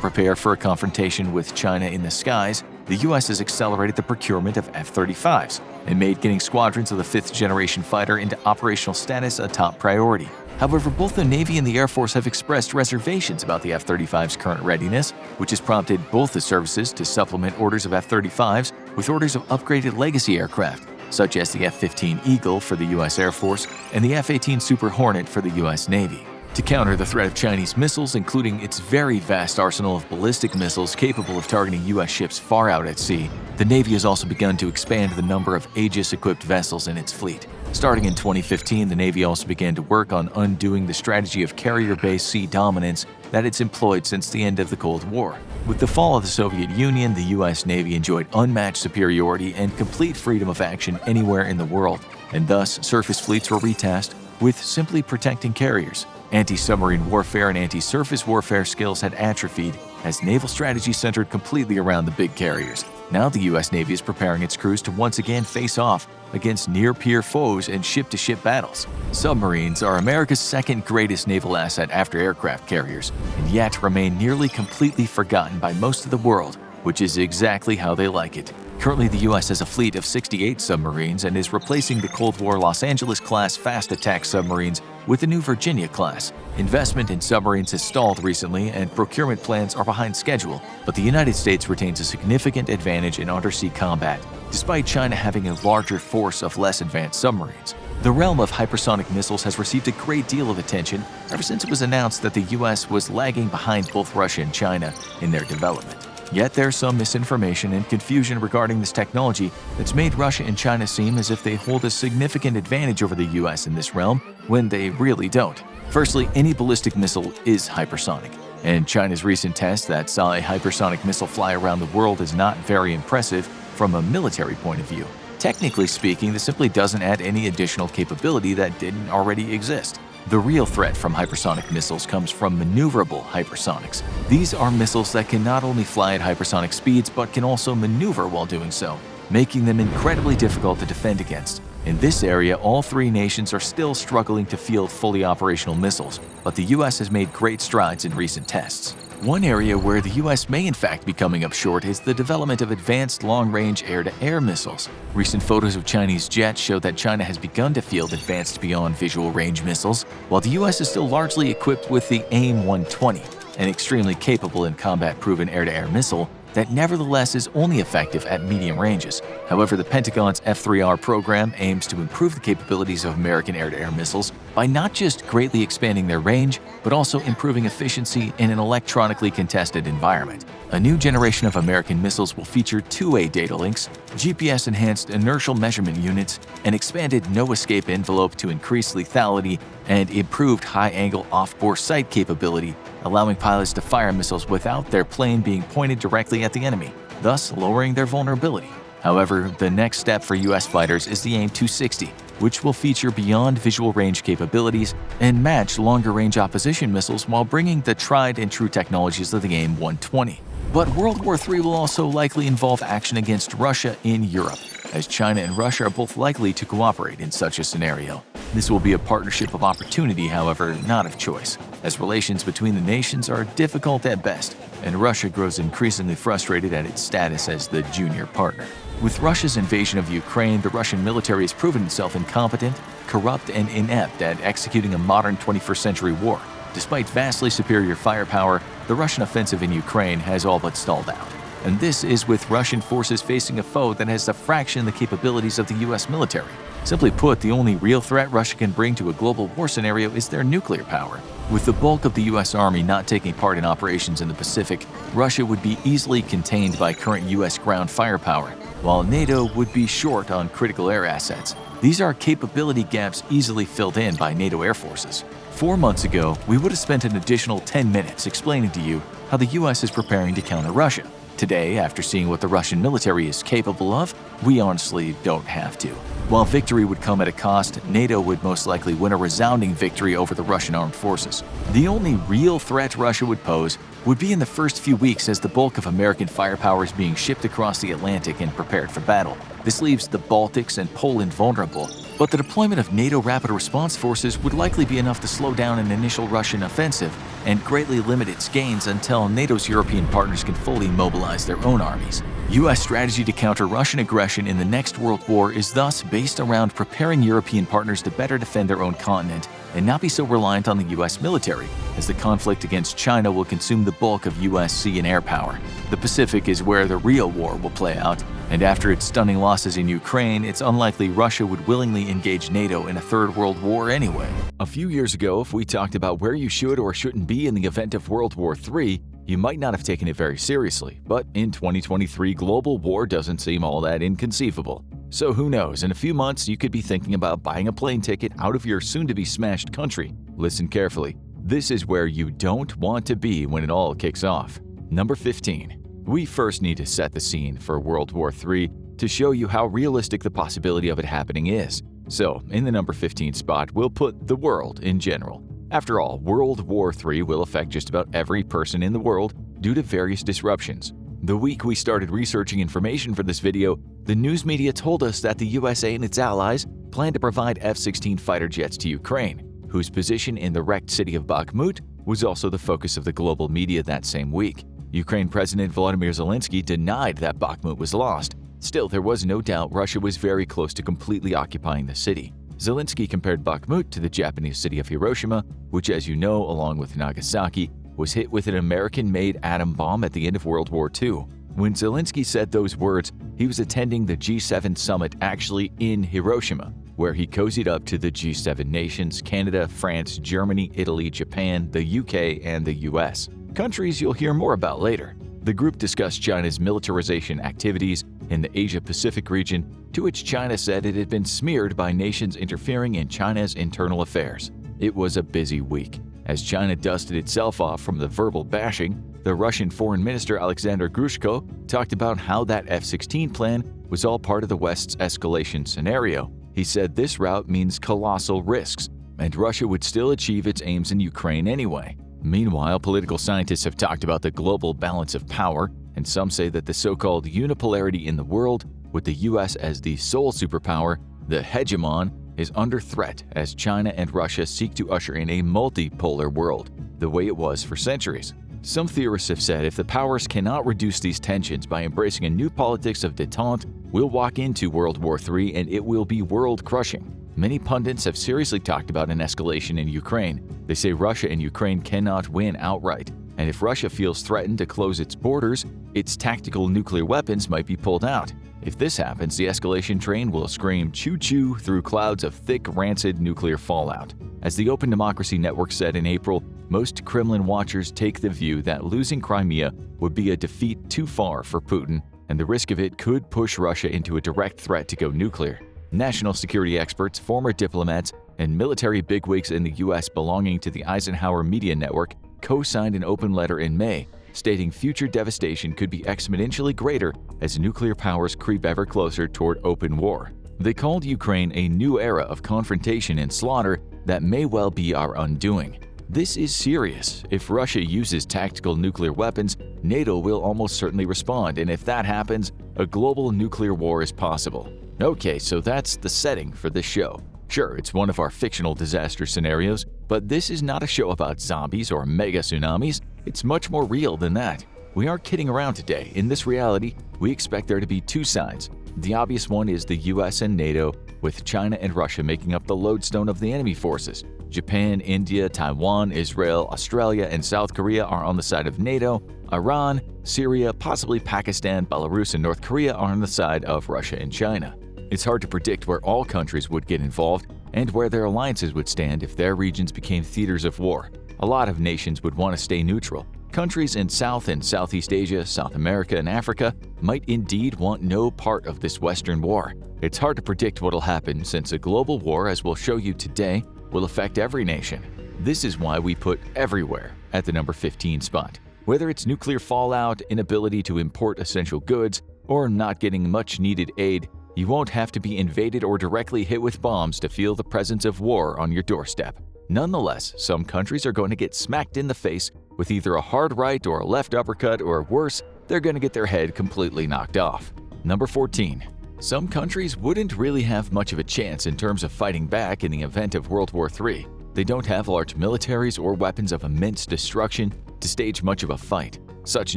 prepare for a confrontation with China in the skies, the U.S. has accelerated the procurement of F-35s and made getting squadrons of the fifth-generation fighter into operational status a top priority. However, both the Navy and the Air Force have expressed reservations about the F-35's current readiness, which has prompted both the services to supplement orders of F-35s with orders of upgraded legacy aircraft. such as the F-15 Eagle for the U.S. Air Force and the F-18 Super Hornet for the U.S. Navy. To counter the threat of Chinese missiles, including its very vast arsenal of ballistic missiles capable of targeting U.S. ships far out at sea, the Navy has also begun to expand the number of Aegis-equipped vessels in its fleet. Starting in 2015, the Navy also began to work on undoing the strategy of carrier-based sea dominance that it's employed since the end of the Cold War. With the fall of the Soviet Union, the U.S. Navy enjoyed unmatched superiority and complete freedom of action anywhere in the world, and thus surface fleets were retasked with simply protecting carriers. Anti-submarine warfare and anti-surface warfare skills had atrophied as naval strategy centered completely around the big carriers. Now the U.S. Navy is preparing its crews to once again face off against near-peer foes in ship-to-ship battles. Submarines are America's second greatest naval asset after aircraft carriers, and yet remain nearly completely forgotten by most of the world, which is exactly how they like it. Currently, the U.S. has a fleet of 68 submarines and is replacing the Cold War Los Angeles-class fast attack submarines with the new Virginia class. Investment in submarines has stalled recently and procurement plans are behind schedule, but the United States retains a significant advantage in undersea combat, despite China having a larger force of less advanced submarines. The realm of hypersonic missiles has received a great deal of attention ever since it was announced that the U.S. was lagging behind both Russia and China in their development. Yet there's some misinformation and confusion regarding this technology that's made Russia and China seem as if they hold a significant advantage over the US in this realm, when they really don't. Firstly, any ballistic missile is hypersonic, and China's recent test that saw a hypersonic missile fly around the world is not very impressive from a military point of view. Technically speaking, this simply doesn't add any additional capability that didn't already exist. The real threat from hypersonic missiles comes from maneuverable hypersonics. These are missiles that can not only fly at hypersonic speeds but can also maneuver while doing so, making them incredibly difficult to defend against. In this area, all three nations are still struggling to field fully operational missiles, but the US has made great strides in recent tests. One area where the US may in fact be coming up short is the development of advanced long-range air-to-air missiles. Recent photos of Chinese jets show that China has begun to field advanced beyond visual range missiles, while the US is still largely equipped with the AIM-120, an extremely capable and combat-proven air-to-air missile that nevertheless is only effective at medium ranges. However, the Pentagon's F-3R program aims to improve the capabilities of American air-to-air missiles by not just greatly expanding their range, but also improving efficiency in an electronically contested environment. A new generation of American missiles will feature two-way data links, GPS-enhanced inertial measurement units, an expanded no-escape envelope to increase lethality, and improved high-angle off-bore sight capability, allowing pilots to fire missiles without their plane being pointed directly at the enemy, thus lowering their vulnerability. However, the next step for US fighters is the AIM-260, which will feature beyond visual range capabilities and match longer-range opposition missiles while bringing the tried-and-true technologies of the AIM-120. But World War III will also likely involve action against Russia in Europe, as China and Russia are both likely to cooperate in such a scenario. This will be a partnership of opportunity, however, not of choice, as relations between the nations are difficult at best, and Russia grows increasingly frustrated at its status as the junior partner. With Russia's invasion of Ukraine, the Russian military has proven itself incompetent, corrupt, and inept at executing a modern 21st century war. Despite vastly superior firepower, the Russian offensive in Ukraine has all but stalled out. And this is with Russian forces facing a foe that has a fraction the capabilities of the US military. Simply put, the only real threat Russia can bring to a global war scenario is their nuclear power. With the bulk of the US Army not taking part in operations in the Pacific, Russia would be easily contained by current US ground firepower, while NATO would be short on critical air assets. These are capability gaps easily filled in by NATO air forces. 4 months ago, we would have spent an additional 10 minutes explaining to you how the US is preparing to counter Russia. Today, after seeing what the Russian military is capable of, we honestly don't have to. While victory would come at a cost, NATO would most likely win a resounding victory over the Russian armed forces. The only real threat Russia would pose would be in the first few weeks as the bulk of American firepower is being shipped across the Atlantic and prepared for battle. This leaves the Baltics and Poland vulnerable, but the deployment of NATO rapid response forces would likely be enough to slow down an initial Russian offensive and greatly limit its gains until NATO's European partners can fully mobilize their own armies. US strategy to counter Russian aggression in the next World War is thus based around preparing European partners to better defend their own continent and not be so reliant on the US military, as the conflict against China will consume the bulk of US sea and air power. The Pacific is where the real war will play out, and after its stunning losses in Ukraine, it's unlikely Russia would willingly engage NATO in a Third World War anyway. A few years ago, if we talked about where you should or shouldn't be in the event of World War III, you might not have taken it very seriously, but in 2023, global war doesn't seem all that inconceivable. So who knows, in a few months you could be thinking about buying a plane ticket out of your soon-to-be smashed country. Listen carefully. This is where you don't want to be when it all kicks off. Number 15. We first need to set the scene for World War III to show you how realistic the possibility of it happening is. So, in the number 15 spot, we'll put the world in general. After all, World War III will affect just about every person in the world due to various disruptions. The week we started researching information for this video, the news media told us that the USA and its allies plan to provide F-16 fighter jets to Ukraine, whose position in the wrecked city of Bakhmut was also the focus of the global media that same week. Ukraine President Volodymyr Zelensky denied that Bakhmut was lost. Still, there was no doubt Russia was very close to completely occupying the city. Zelensky compared Bakhmut to the Japanese city of Hiroshima, which, as you know, along with Nagasaki, was hit with an American-made atom bomb at the end of World War II. When Zelensky said those words, he was attending the G7 summit actually in Hiroshima, where he cozied up to the G7 nations: Canada, France, Germany, Italy, Japan, the UK, and the US. Countries you'll hear more about later. The group discussed China's militarization activities in the Asia-Pacific region, to which China said it had been smeared by nations interfering in China's internal affairs. It was a busy week. As China dusted itself off from the verbal bashing, the Russian Foreign Minister Alexander Grushko talked about how that F-16 plan was all part of the West's escalation scenario. He said this route means colossal risks, and Russia would still achieve its aims in Ukraine anyway. Meanwhile, political scientists have talked about the global balance of power, and some say that the so-called unipolarity in the world, with the US as the sole superpower, the hegemon, is under threat as China and Russia seek to usher in a multipolar world, the way it was for centuries. Some theorists have said if the powers cannot reduce these tensions by embracing a new politics of détente, we'll walk into World War III and it will be world-crushing. Many pundits have seriously talked about an escalation in Ukraine. They say Russia and Ukraine cannot win outright, and if Russia feels threatened to close its borders, its tactical nuclear weapons might be pulled out. If this happens, the escalation train will scream choo-choo through clouds of thick, rancid nuclear fallout. As the Open Democracy Network said in April, most Kremlin watchers take the view that losing Crimea would be a defeat too far for Putin, and the risk of it could push Russia into a direct threat to go nuclear. National security experts, former diplomats, and military bigwigs in the U.S. belonging to the Eisenhower Media Network co-signed an open letter in May, stating future devastation could be exponentially greater as nuclear powers creep ever closer toward open war. They called Ukraine a new era of confrontation and slaughter that may well be our undoing. This is serious. If Russia uses tactical nuclear weapons, NATO will almost certainly respond, and if that happens, a global nuclear war is possible. Okay, so that's the setting for this show. Sure, it's one of our fictional disaster scenarios, but this is not a show about zombies or mega tsunamis. It's much more real than that. We aren't kidding around today. In this reality, we expect there to be two sides. The obvious one is the US and NATO, with China and Russia making up the lodestone of the enemy forces. Japan, India, Taiwan, Israel, Australia, and South Korea are on the side of NATO. Iran, Syria, possibly Pakistan, Belarus, and North Korea are on the side of Russia and China. It's hard to predict where all countries would get involved and where their alliances would stand if their regions became theaters of war. A lot of nations would want to stay neutral. Countries in South and Southeast Asia, South America, and Africa might indeed want no part of this Western war. It's hard to predict what'll happen since a global war, as we'll show you today, will affect every nation. This is why we put everywhere at the number 15 spot. Whether it's nuclear fallout, inability to import essential goods, or not getting much-needed aid, you won't have to be invaded or directly hit with bombs to feel the presence of war on your doorstep. Nonetheless, some countries are going to get smacked in the face with either a hard right or a left uppercut, or worse, they're going to get their head completely knocked off. Number 14. Some countries wouldn't really have much of a chance in terms of fighting back in the event of World War III. They don't have large militaries or weapons of immense destruction to stage much of a fight. Such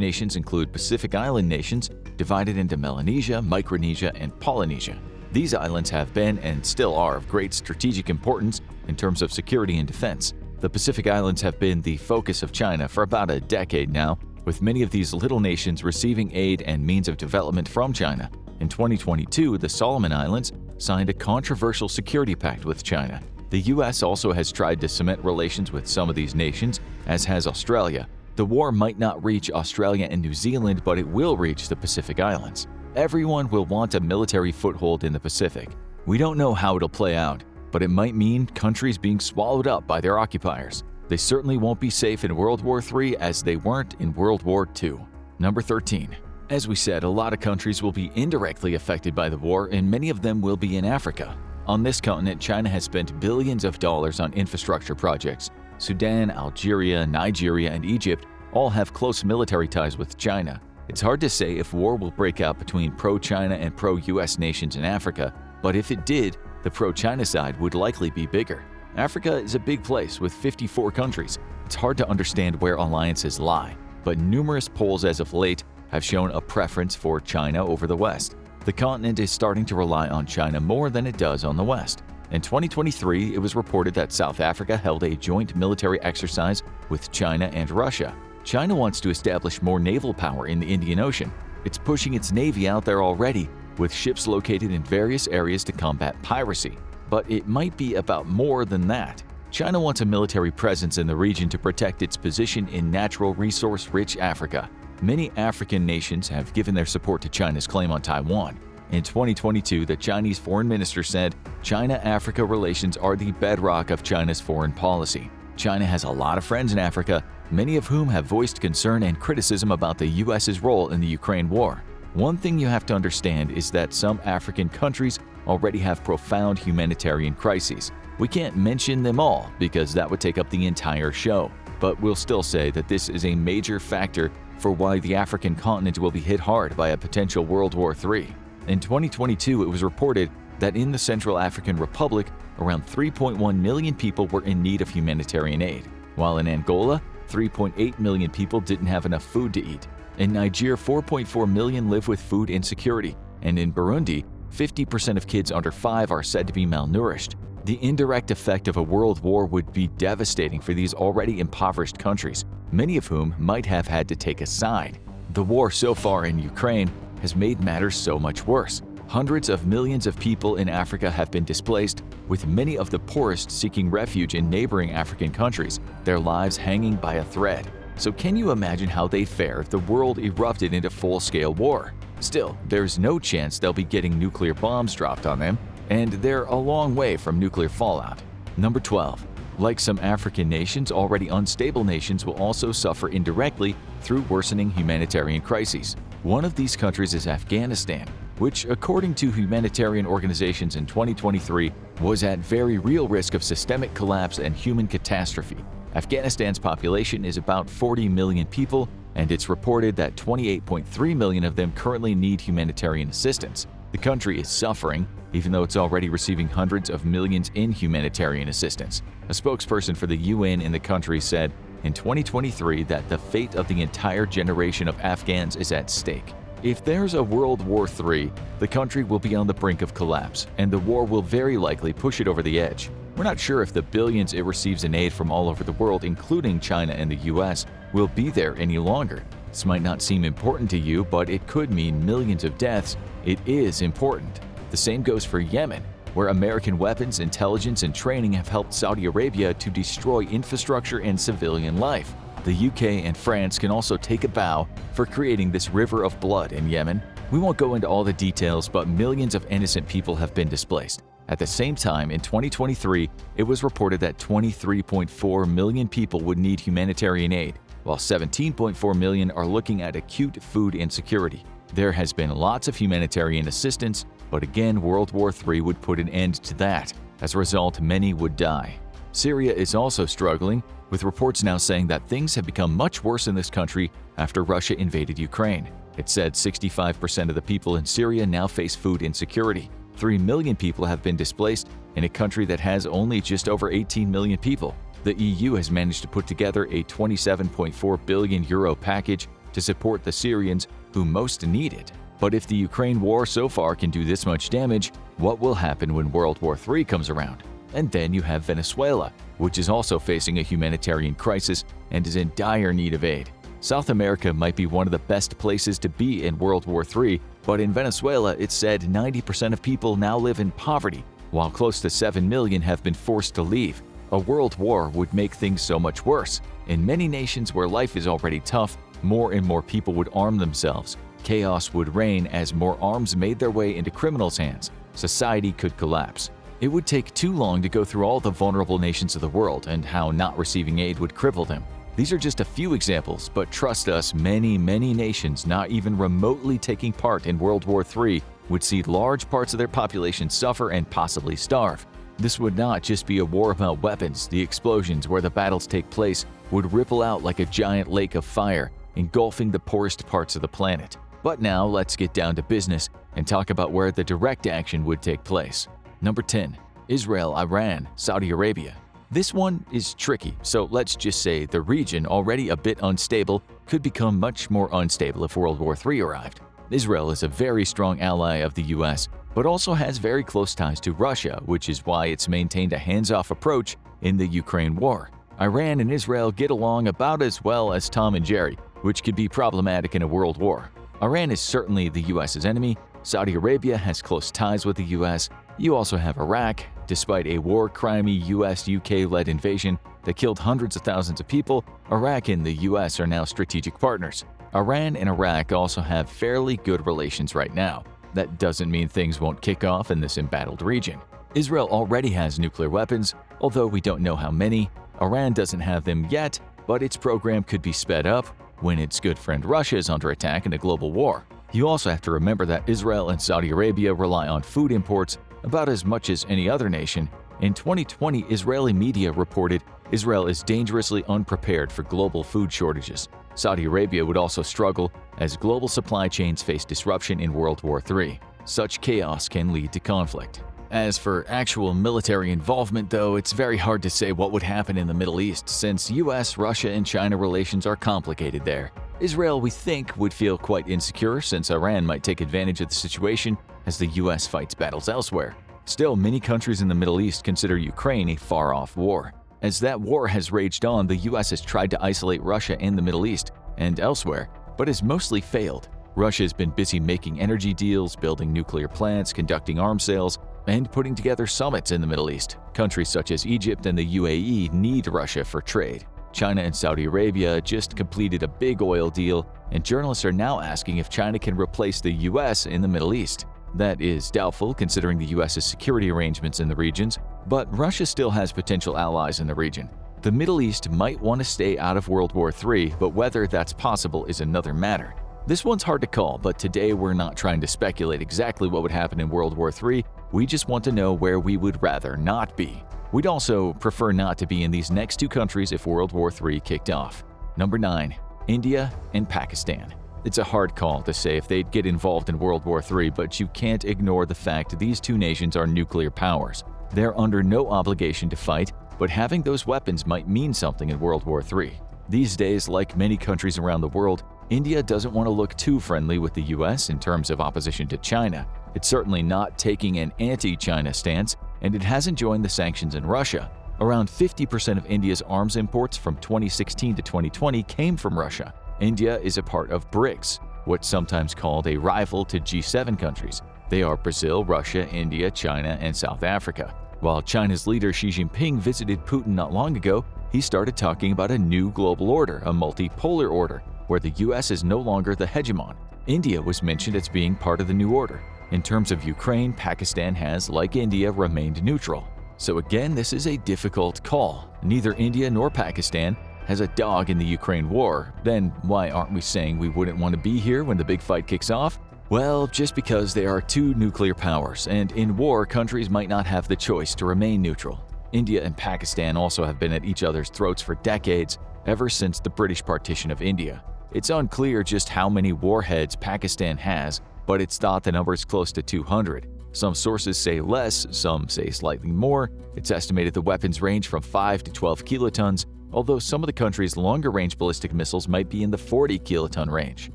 nations include Pacific Island nations, divided into Melanesia, Micronesia, and Polynesia. These islands have been and still are of great strategic importance in terms of security and defense. The Pacific Islands have been the focus of China for about a decade now, with many of these little nations receiving aid and means of development from China. In 2022, the Solomon Islands signed a controversial security pact with China. The US also has tried to cement relations with some of these nations, as has Australia. The war might not reach Australia and New Zealand, but it will reach the Pacific Islands. Everyone will want a military foothold in the Pacific. We don't know how it'll play out, but it might mean countries being swallowed up by their occupiers. They certainly won't be safe in World War III as they weren't in World War II. Number 13. As we said, a lot of countries will be indirectly affected by the war, and many of them will be in Africa. On this continent, China has spent billions of dollars on infrastructure projects. Sudan, Algeria, Nigeria, and Egypt all have close military ties with China. It's hard to say if war will break out between pro-China and pro-US nations in Africa, but if it did, the pro-China side would likely be bigger. Africa is a big place with 54 countries. It's hard to understand where alliances lie, but numerous polls as of late have shown a preference for China over the West. The continent is starting to rely on China more than it does on the West. In 2023, it was reported that South Africa held a joint military exercise with China and Russia. China wants to establish more naval power in the Indian Ocean. It's pushing its navy out there already, with ships located in various areas to combat piracy. But it might be about more than that. China wants a military presence in the region to protect its position in natural resource-rich Africa. Many African nations have given their support to China's claim on Taiwan. In 2022, the Chinese foreign minister said, China-Africa relations are the bedrock of China's foreign policy. China has a lot of friends in Africa, many of whom have voiced concern and criticism about the US's role in the Ukraine war. One thing you have to understand is that some African countries already have profound humanitarian crises. We can't mention them all because that would take up the entire show, but we'll still say that this is a major factor for why the African continent will be hit hard by a potential World War III. In 2022, it was reported that in the Central African Republic, around 3.1 million people were in need of humanitarian aid, while in Angola, 3.8 million people didn't have enough food to eat. In Niger, 4.4 million live with food insecurity, and in Burundi, 50% of kids under 5 are said to be malnourished. The indirect effect of a world war would be devastating for these already impoverished countries, many of whom might have had to take a side. The war so far in Ukraine has made matters so much worse. Hundreds of millions of people in Africa have been displaced, with many of the poorest seeking refuge in neighboring African countries, their lives hanging by a thread. So can you imagine how they'd fare if the world erupted into full-scale war? Still, there's no chance they'll be getting nuclear bombs dropped on them, and they're a long way from nuclear fallout. Number 12. Like some African nations, already unstable nations will also suffer indirectly through worsening humanitarian crises. One of these countries is Afghanistan, which, according to humanitarian organizations in 2023, was at very real risk of systemic collapse and human catastrophe. Afghanistan's population is about 40 million people, and it's reported that 28.3 million of them currently need humanitarian assistance. The country is suffering, even though it's already receiving hundreds of millions in humanitarian assistance. A spokesperson for the UN in the country said in 2023 that the fate of the entire generation of Afghans is at stake. If there's a World War III, the country will be on the brink of collapse, and the war will very likely push it over the edge. We're not sure if the billions it receives in aid from all over the world, including China and the US, will be there any longer. This might not seem important to you, but it could mean millions of deaths. It is important. The same goes for Yemen, where American weapons, intelligence, and training have helped Saudi Arabia to destroy infrastructure and civilian life. The UK and France can also take a bow for creating this river of blood in Yemen. We won't go into all the details, but millions of innocent people have been displaced. At the same time, in 2023, it was reported that 23.4 million people would need humanitarian aid, while 17.4 million are looking at acute food insecurity. There has been lots of humanitarian assistance, but again, World War III would put an end to that. As a result, many would die. Syria is also struggling, with reports now saying that things have become much worse in this country after Russia invaded Ukraine. It said 65% of the people in Syria now face food insecurity. 3 million people have been displaced in a country that has only just over 18 million people. The EU has managed to put together a €27.4 billion package to support the Syrians who most need it. But if the Ukraine war so far can do this much damage, What will happen when World War III comes around? And then you have Venezuela, which is also facing a humanitarian crisis and is in dire need of aid. South America might be one of the best places to be in World War III, but in Venezuela it's said 90% of people now live in poverty, while close to 7 million have been forced to leave. A world war would make things so much worse. In many nations where life is already tough, more and more people would arm themselves. Chaos would reign as more arms made their way into criminals' hands. Society could collapse. It would take too long to go through all the vulnerable nations of the world and how not receiving aid would cripple them. These are just a few examples, but trust us, many nations not even remotely taking part in World War III would see large parts of their population suffer and possibly starve. This would not just be a war about weapons. The explosions where the battles take place would ripple out like a giant lake of fire, engulfing the poorest parts of the planet. But now let's get down to business and talk about where the direct action would take place. Number 10. Israel, Iran, Saudi Arabia. This one is tricky, so let's just say the region, already a bit unstable, could become much more unstable if World War III arrived. Israel is a very strong ally of the US, but also has very close ties to Russia, which is why it's maintained a hands-off approach in the Ukraine war. Iran and Israel get along about as well as Tom and Jerry, which could be problematic in a world war. Iran is certainly the US's enemy. Saudi Arabia has close ties with the US. You also have Iraq. Despite a war-crimey US-UK-led invasion that killed hundreds of thousands of people, Iraq and the US are now strategic partners. Iran and Iraq also have fairly good relations right now. That doesn't mean things won't kick off in this embattled region. Israel already has nuclear weapons, although we don't know how many. Iran doesn't have them yet, but its program could be sped up when its good friend Russia is under attack in a global war. You also have to remember that Israel and Saudi Arabia rely on food imports about as much as any other nation. In 2020, Israeli media reported Israel is dangerously unprepared for global food shortages. Saudi Arabia would also struggle as global supply chains face disruption in World War III. Such chaos can lead to conflict. As for actual military involvement, though, it's very hard to say what would happen in the Middle East since US, Russia, and China relations are complicated there. Israel, we think, would feel quite insecure since Iran might take advantage of the situation as the US fights battles elsewhere. Still, many countries in the Middle East consider Ukraine a far-off war. As that war has raged on, the US has tried to isolate Russia in the Middle East and elsewhere, but has mostly failed. Russia has been busy making energy deals, building nuclear plants, conducting arms sales, and putting together summits in the Middle East. Countries such as Egypt and the UAE need Russia for trade. China and Saudi Arabia just completed a big oil deal, and journalists are now asking if China can replace the US in the Middle East. That is doubtful considering the US's security arrangements in the regions, but Russia still has potential allies in the region. The Middle East might want to stay out of World War III, but whether that's possible is another matter. This one's hard to call, but today we're not trying to speculate exactly what would happen in World War III. We just want to know where we would rather not be. We'd also prefer not to be in these next two countries if World War III kicked off. Number 9. India and Pakistan. It's a hard call to say if they'd get involved in World War III, but you can't ignore the fact these two nations are nuclear powers. They're under no obligation to fight, but having those weapons might mean something in World War III. These days, like many countries around the world, India doesn't want to look too friendly with the US in terms of opposition to China. It's certainly not taking an anti-China stance, and it hasn't joined the sanctions in Russia. Around 50% of India's arms imports from 2016 to 2020 came from Russia. India is a part of BRICS, what's sometimes called a rival to G7 countries. They are Brazil, Russia, India, China, and South Africa. While China's leader Xi Jinping visited Putin not long ago, he started talking about a new global order, a multipolar order, where the US is no longer the hegemon. India was mentioned as being part of the new order. In terms of Ukraine, Pakistan has, like India, remained neutral. So again, this is a difficult call. Neither India nor Pakistan has a dog in the Ukraine war. Then why aren't we saying we wouldn't want to be here when the big fight kicks off? Well, just because they are two nuclear powers, and in war, countries might not have the choice to remain neutral. India and Pakistan also have been at each other's throats for decades, ever since the British partition of India. It's unclear just how many warheads Pakistan has, but it's thought the number is close to 200. Some sources say less, some say slightly more. It's estimated the weapons range from 5 to 12 kilotons, although some of the country's longer-range ballistic missiles might be in the 40 kiloton range.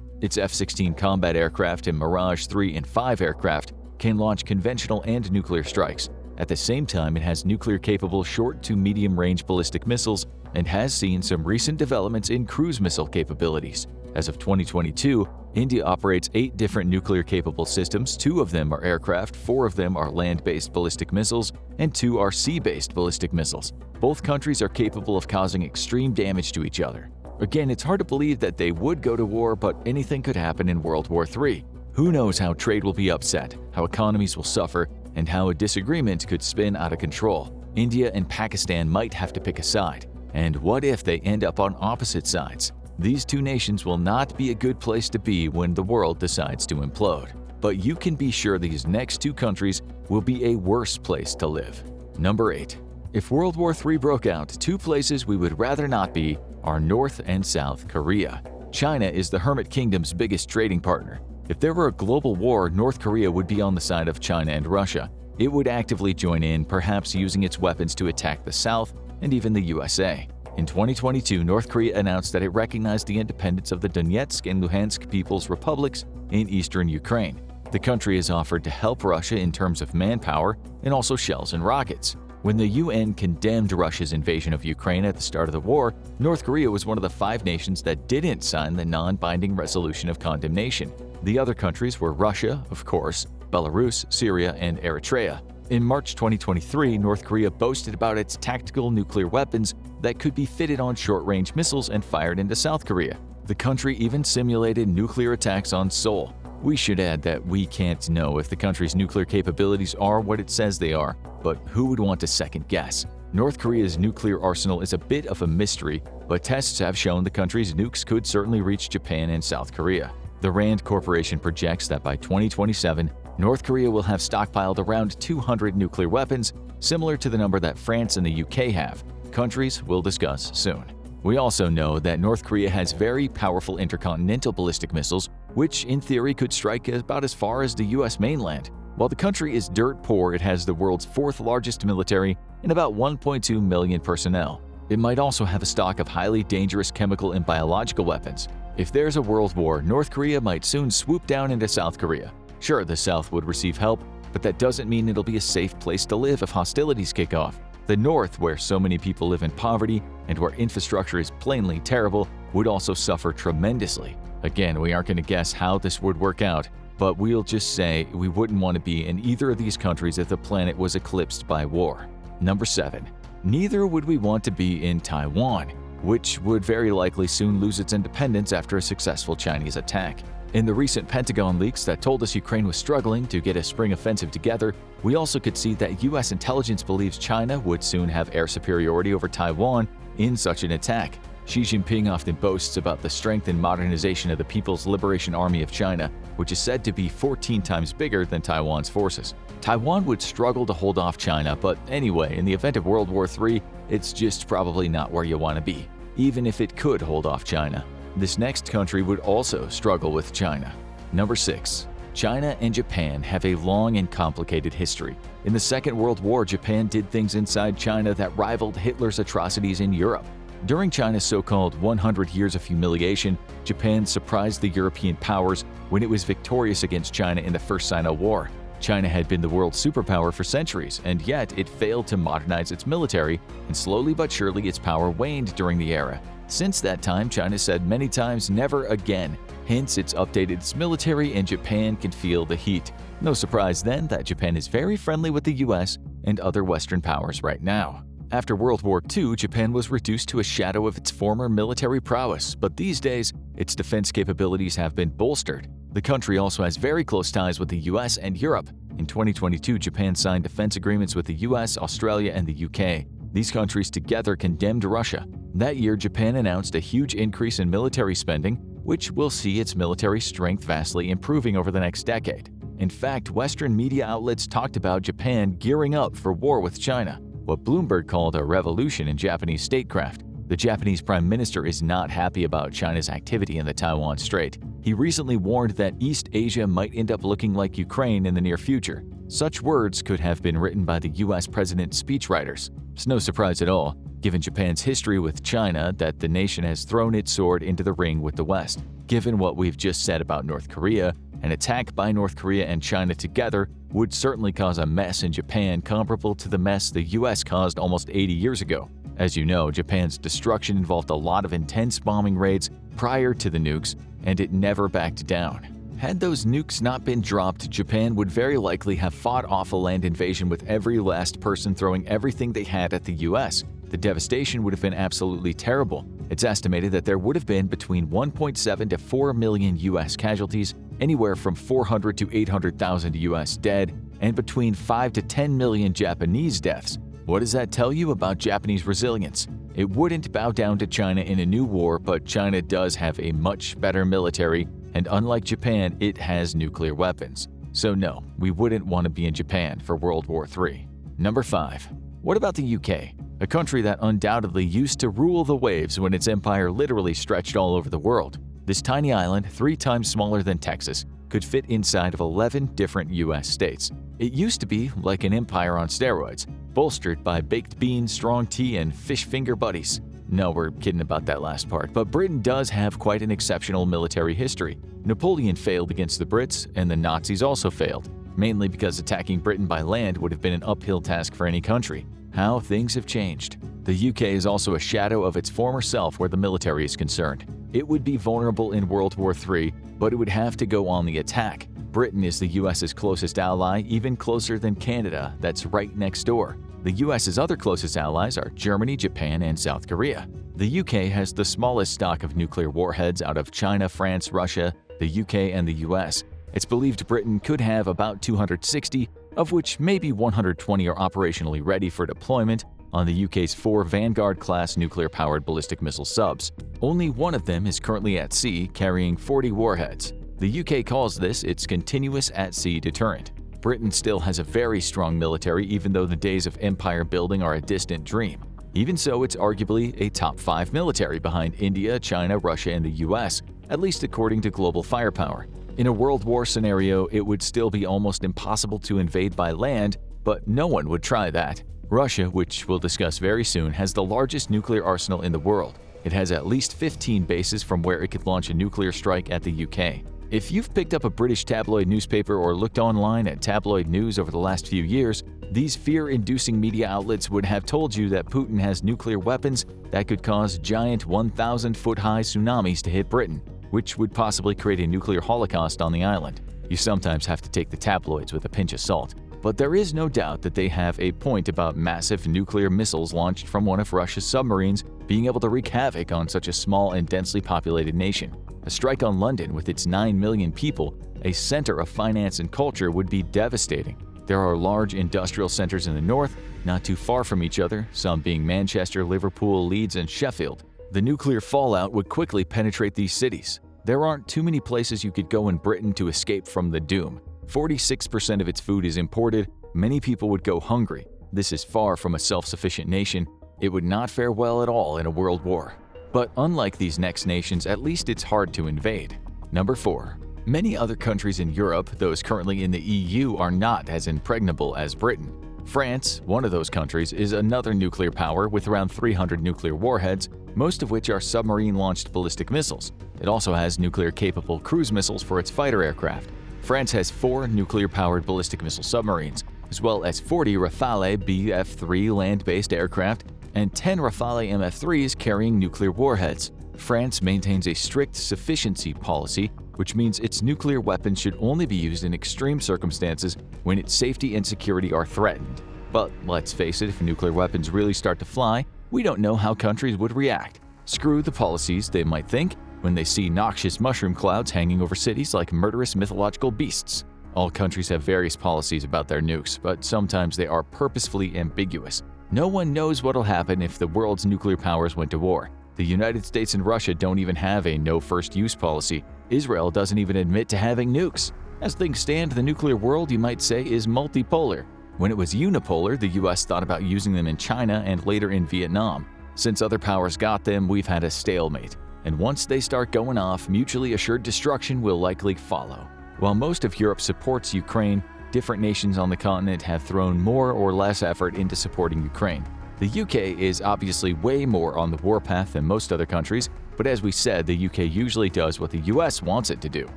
Its F-16 combat aircraft and Mirage 3 and 5 aircraft can launch conventional and nuclear strikes. At the same time, it has nuclear-capable short to medium-range ballistic missiles and has seen some recent developments in cruise missile capabilities. As of 2022, India operates 8 different nuclear-capable systems. 2 of them are aircraft, 4 of them are land-based ballistic missiles, and 2 are sea-based ballistic missiles. Both countries are capable of causing extreme damage to each other. Again, it's hard to believe that they would go to war, but anything could happen in World War III. Who knows how trade will be upset, how economies will suffer, and how a disagreement could spin out of control. India and Pakistan might have to pick a side. And what if they end up on opposite sides? These 2 nations will not be a good place to be when the world decides to implode. But you can be sure these next 2 countries will be a worse place to live. Number 8. If World War III broke out, 2 places we would rather not be are North and South Korea. China is the Hermit Kingdom's biggest trading partner. If there were a global war, North Korea would be on the side of China and Russia. It would actively join in, perhaps using its weapons to attack the South and even the USA. In 2022, North Korea announced that it recognized the independence of the Donetsk and Luhansk People's Republics in eastern Ukraine. The country has offered to help Russia in terms of manpower and also shells and rockets. When the UN condemned Russia's invasion of Ukraine at the start of the war, North Korea was one of the 5 nations that didn't sign the non-binding resolution of condemnation. The other countries were Russia, of course, Belarus, Syria, and Eritrea. In March 2023, North Korea boasted about its tactical nuclear weapons that could be fitted on short-range missiles and fired into South Korea. The country even simulated nuclear attacks on Seoul. We should add that we can't know if the country's nuclear capabilities are what it says they are, but who would want to second guess? North Korea's nuclear arsenal is a bit of a mystery, but tests have shown the country's nukes could certainly reach Japan and South Korea. The RAND Corporation projects that by 2027, North Korea will have stockpiled around 200 nuclear weapons, similar to the number that France and the UK have. Countries we'll discuss soon. We also know that North Korea has very powerful intercontinental ballistic missiles, which in theory could strike about as far as the US mainland. While the country is dirt poor, it has the world's 4th largest military and about 1.2 million personnel. It might also have a stock of highly dangerous chemical and biological weapons. If there's a world war, North Korea might soon swoop down into South Korea. Sure, the South would receive help, but that doesn't mean it'll be a safe place to live if hostilities kick off. The North, where so many people live in poverty and where infrastructure is plainly terrible, would also suffer tremendously. Again, we aren't going to guess how this would work out, but we'll just say we wouldn't want to be in either of these countries if the planet was eclipsed by war. Number 7. Neither would we want to be in Taiwan, which would very likely soon lose its independence after a successful Chinese attack. In the recent Pentagon leaks that told us Ukraine was struggling to get a spring offensive together, we also could see that US intelligence believes China would soon have air superiority over Taiwan in such an attack. Xi Jinping often boasts about the strength and modernization of the People's Liberation Army of China, which is said to be 14 times bigger than Taiwan's forces. Taiwan would struggle to hold off China, but anyway, in the event of World War III, it's just probably not where you want to be, even if it could hold off China. This next country would also struggle with China. Number 6. China and Japan have a long and complicated history. In the Second World War, Japan did things inside China that rivaled Hitler's atrocities in Europe. During China's so-called 100 Years of Humiliation, Japan surprised the European powers when it was victorious against China in the First Sino War. China had been the world's superpower for centuries, and yet it failed to modernize its military, and slowly but surely its power waned during the era. Since that time, China said many times never again, hence it's updated its military and Japan can feel the heat. No surprise then that Japan is very friendly with the US and other Western powers right now. After World War II, Japan was reduced to a shadow of its former military prowess, but these days, its defense capabilities have been bolstered. The country also has very close ties with the US and Europe. In 2022, Japan signed defense agreements with the US, Australia, and the UK. These countries together condemned Russia. That year, Japan announced a huge increase in military spending, which will see its military strength vastly improving over the next decade. In fact, Western media outlets talked about Japan gearing up for war with China, what Bloomberg called a revolution in Japanese statecraft. The Japanese Prime Minister is not happy about China's activity in the Taiwan Strait. He recently warned that East Asia might end up looking like Ukraine in the near future. Such words could have been written by the US president's speechwriters. It's no surprise at all, given Japan's history with China, that the nation has thrown its sword into the ring with the West. Given what we've just said about North Korea, An attack by North Korea and China together would certainly cause a mess in Japan comparable to the mess the US caused almost 80 years ago. As you know, Japan's destruction involved a lot of intense bombing raids prior to the nukes, and it never backed down. Had those nukes not been dropped, Japan would very likely have fought off a land invasion with every last person throwing everything they had at the US. The devastation would have been absolutely terrible. It's estimated that there would have been between 1.7 to 4 million US casualties, anywhere from 400 to 800,000 US dead, and between 5 to 10 million Japanese deaths. What does that tell you about Japanese resilience? It wouldn't bow down to China in a new war, but China does have a much better military, and unlike Japan, it has nuclear weapons. So no, we wouldn't want to be in Japan for World War III. Number 5. What about the UK? A country that undoubtedly used to rule the waves when its empire literally stretched all over the world. This tiny island, 3 times smaller than Texas, could fit inside of 11 different US states. It used to be like an empire on steroids, bolstered by baked beans, strong tea, and fish finger buddies. No, we're kidding about that last part, but Britain does have quite an exceptional military history. Napoleon failed against the Brits, and the Nazis also failed, mainly because attacking Britain by land would have been an uphill task for any country. How things have changed. The UK is also a shadow of its former self where the military is concerned. It would be vulnerable in World War III, but it would have to go on the attack. Britain is the US's closest ally, even closer than Canada, that's right next door. The US's other closest allies are Germany, Japan, and South Korea. The UK has the smallest stock of nuclear warheads out of China, France, Russia, the UK, and the US. It's believed Britain could have about 260, of which maybe 120 are operationally ready for deployment on the UK's 4 Vanguard-class nuclear-powered ballistic missile subs. Only one of them is currently at sea, carrying 40 warheads. The UK calls this its continuous at-sea deterrent. Britain still has a very strong military, even though the days of empire building are a distant dream. Even so, it's arguably a top 5 military behind India, China, Russia, and the US, at least according to global firepower. In a World War scenario, it would still be almost impossible to invade by land, but no one would try that. Russia, which we'll discuss very soon, has the largest nuclear arsenal in the world. It has at least 15 bases from where it could launch a nuclear strike at the UK. If you've picked up a British tabloid newspaper or looked online at tabloid news over the last few years, these fear-inducing media outlets would have told you that Putin has nuclear weapons that could cause giant 1,000-foot-high tsunamis to hit Britain, which would possibly create a nuclear holocaust on the island. You sometimes have to take the tabloids with a pinch of salt. But there is no doubt that they have a point about massive nuclear missiles launched from one of Russia's submarines being able to wreak havoc on such a small and densely populated nation. A strike on London with its 9 million people, a center of finance and culture, would be devastating. There are large industrial centers in the north, not too far from each other, some being Manchester, Liverpool, Leeds, and Sheffield. The nuclear fallout would quickly penetrate these cities. There aren't too many places you could go in Britain to escape from the doom. 46% of its food is imported. Many people would go hungry. This is far from a self-sufficient nation. It would not fare well at all in a world war. But unlike these next nations, at least it's hard to invade. Number 4. Many other countries in Europe, those currently in the EU, are not as impregnable as Britain. France, one of those countries, is another nuclear power with around 300 nuclear warheads, most of which are submarine-launched ballistic missiles. It also has nuclear-capable cruise missiles for its fighter aircraft. France has 4 nuclear-powered ballistic missile submarines, as well as 40 Rafale BF-3 land-based aircraft and 10 Rafale MF-3s carrying nuclear warheads. France maintains a strict sufficiency policy, which means its nuclear weapons should only be used in extreme circumstances when its safety and security are threatened. But let's face it, if nuclear weapons really start to fly, we don't know how countries would react. Screw the policies, they might think, when they see noxious mushroom clouds hanging over cities like murderous mythological beasts. All countries have various policies about their nukes, but sometimes they are purposefully ambiguous. No one knows what'll happen if the world's nuclear powers went to war. The United States and Russia don't even have a no first use policy. Israel doesn't even admit to having nukes. As things stand, the nuclear world, you might say, is multipolar. When it was unipolar, the US thought about using them in China and later in Vietnam. Since other powers got them, we've had a stalemate. And once they start going off, mutually assured destruction will likely follow. While most of Europe supports Ukraine, different nations on the continent have thrown more or less effort into supporting Ukraine. The UK is obviously way more on the warpath than most other countries, but as we said, the UK usually does what the US wants it to do.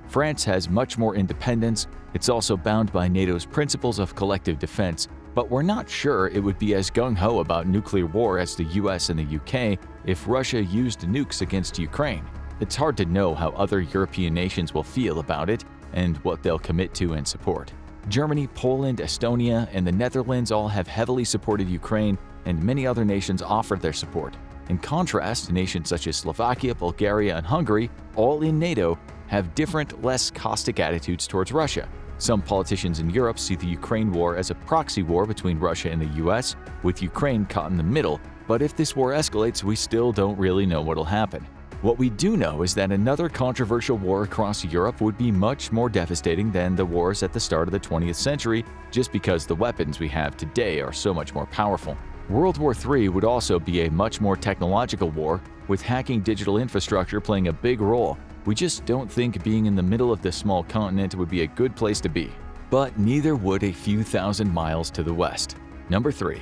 France has much more independence. It's also bound by NATO's principles of collective defense, but we're not sure it would be as gung-ho about nuclear war as the US and the UK if Russia used nukes against Ukraine. It's hard to know how other European nations will feel about it and what they'll commit to and support. Germany, Poland, Estonia, and the Netherlands all have heavily supported Ukraine, and many other nations offered their support. In contrast, nations such as Slovakia, Bulgaria, and Hungary, all in NATO, have different, less caustic attitudes towards Russia. Some politicians in Europe see the Ukraine war as a proxy war between Russia and the US, with Ukraine caught in the middle, but if this war escalates, we still don't really know what'll happen. What we do know is that another controversial war across Europe would be much more devastating than the wars at the start of the 20th century, just because the weapons we have today are so much more powerful. World War III would also be a much more technological war, with hacking digital infrastructure playing a big role. We just don't think being in the middle of this small continent would be a good place to be. But neither would a few thousand miles to the west. Number 3.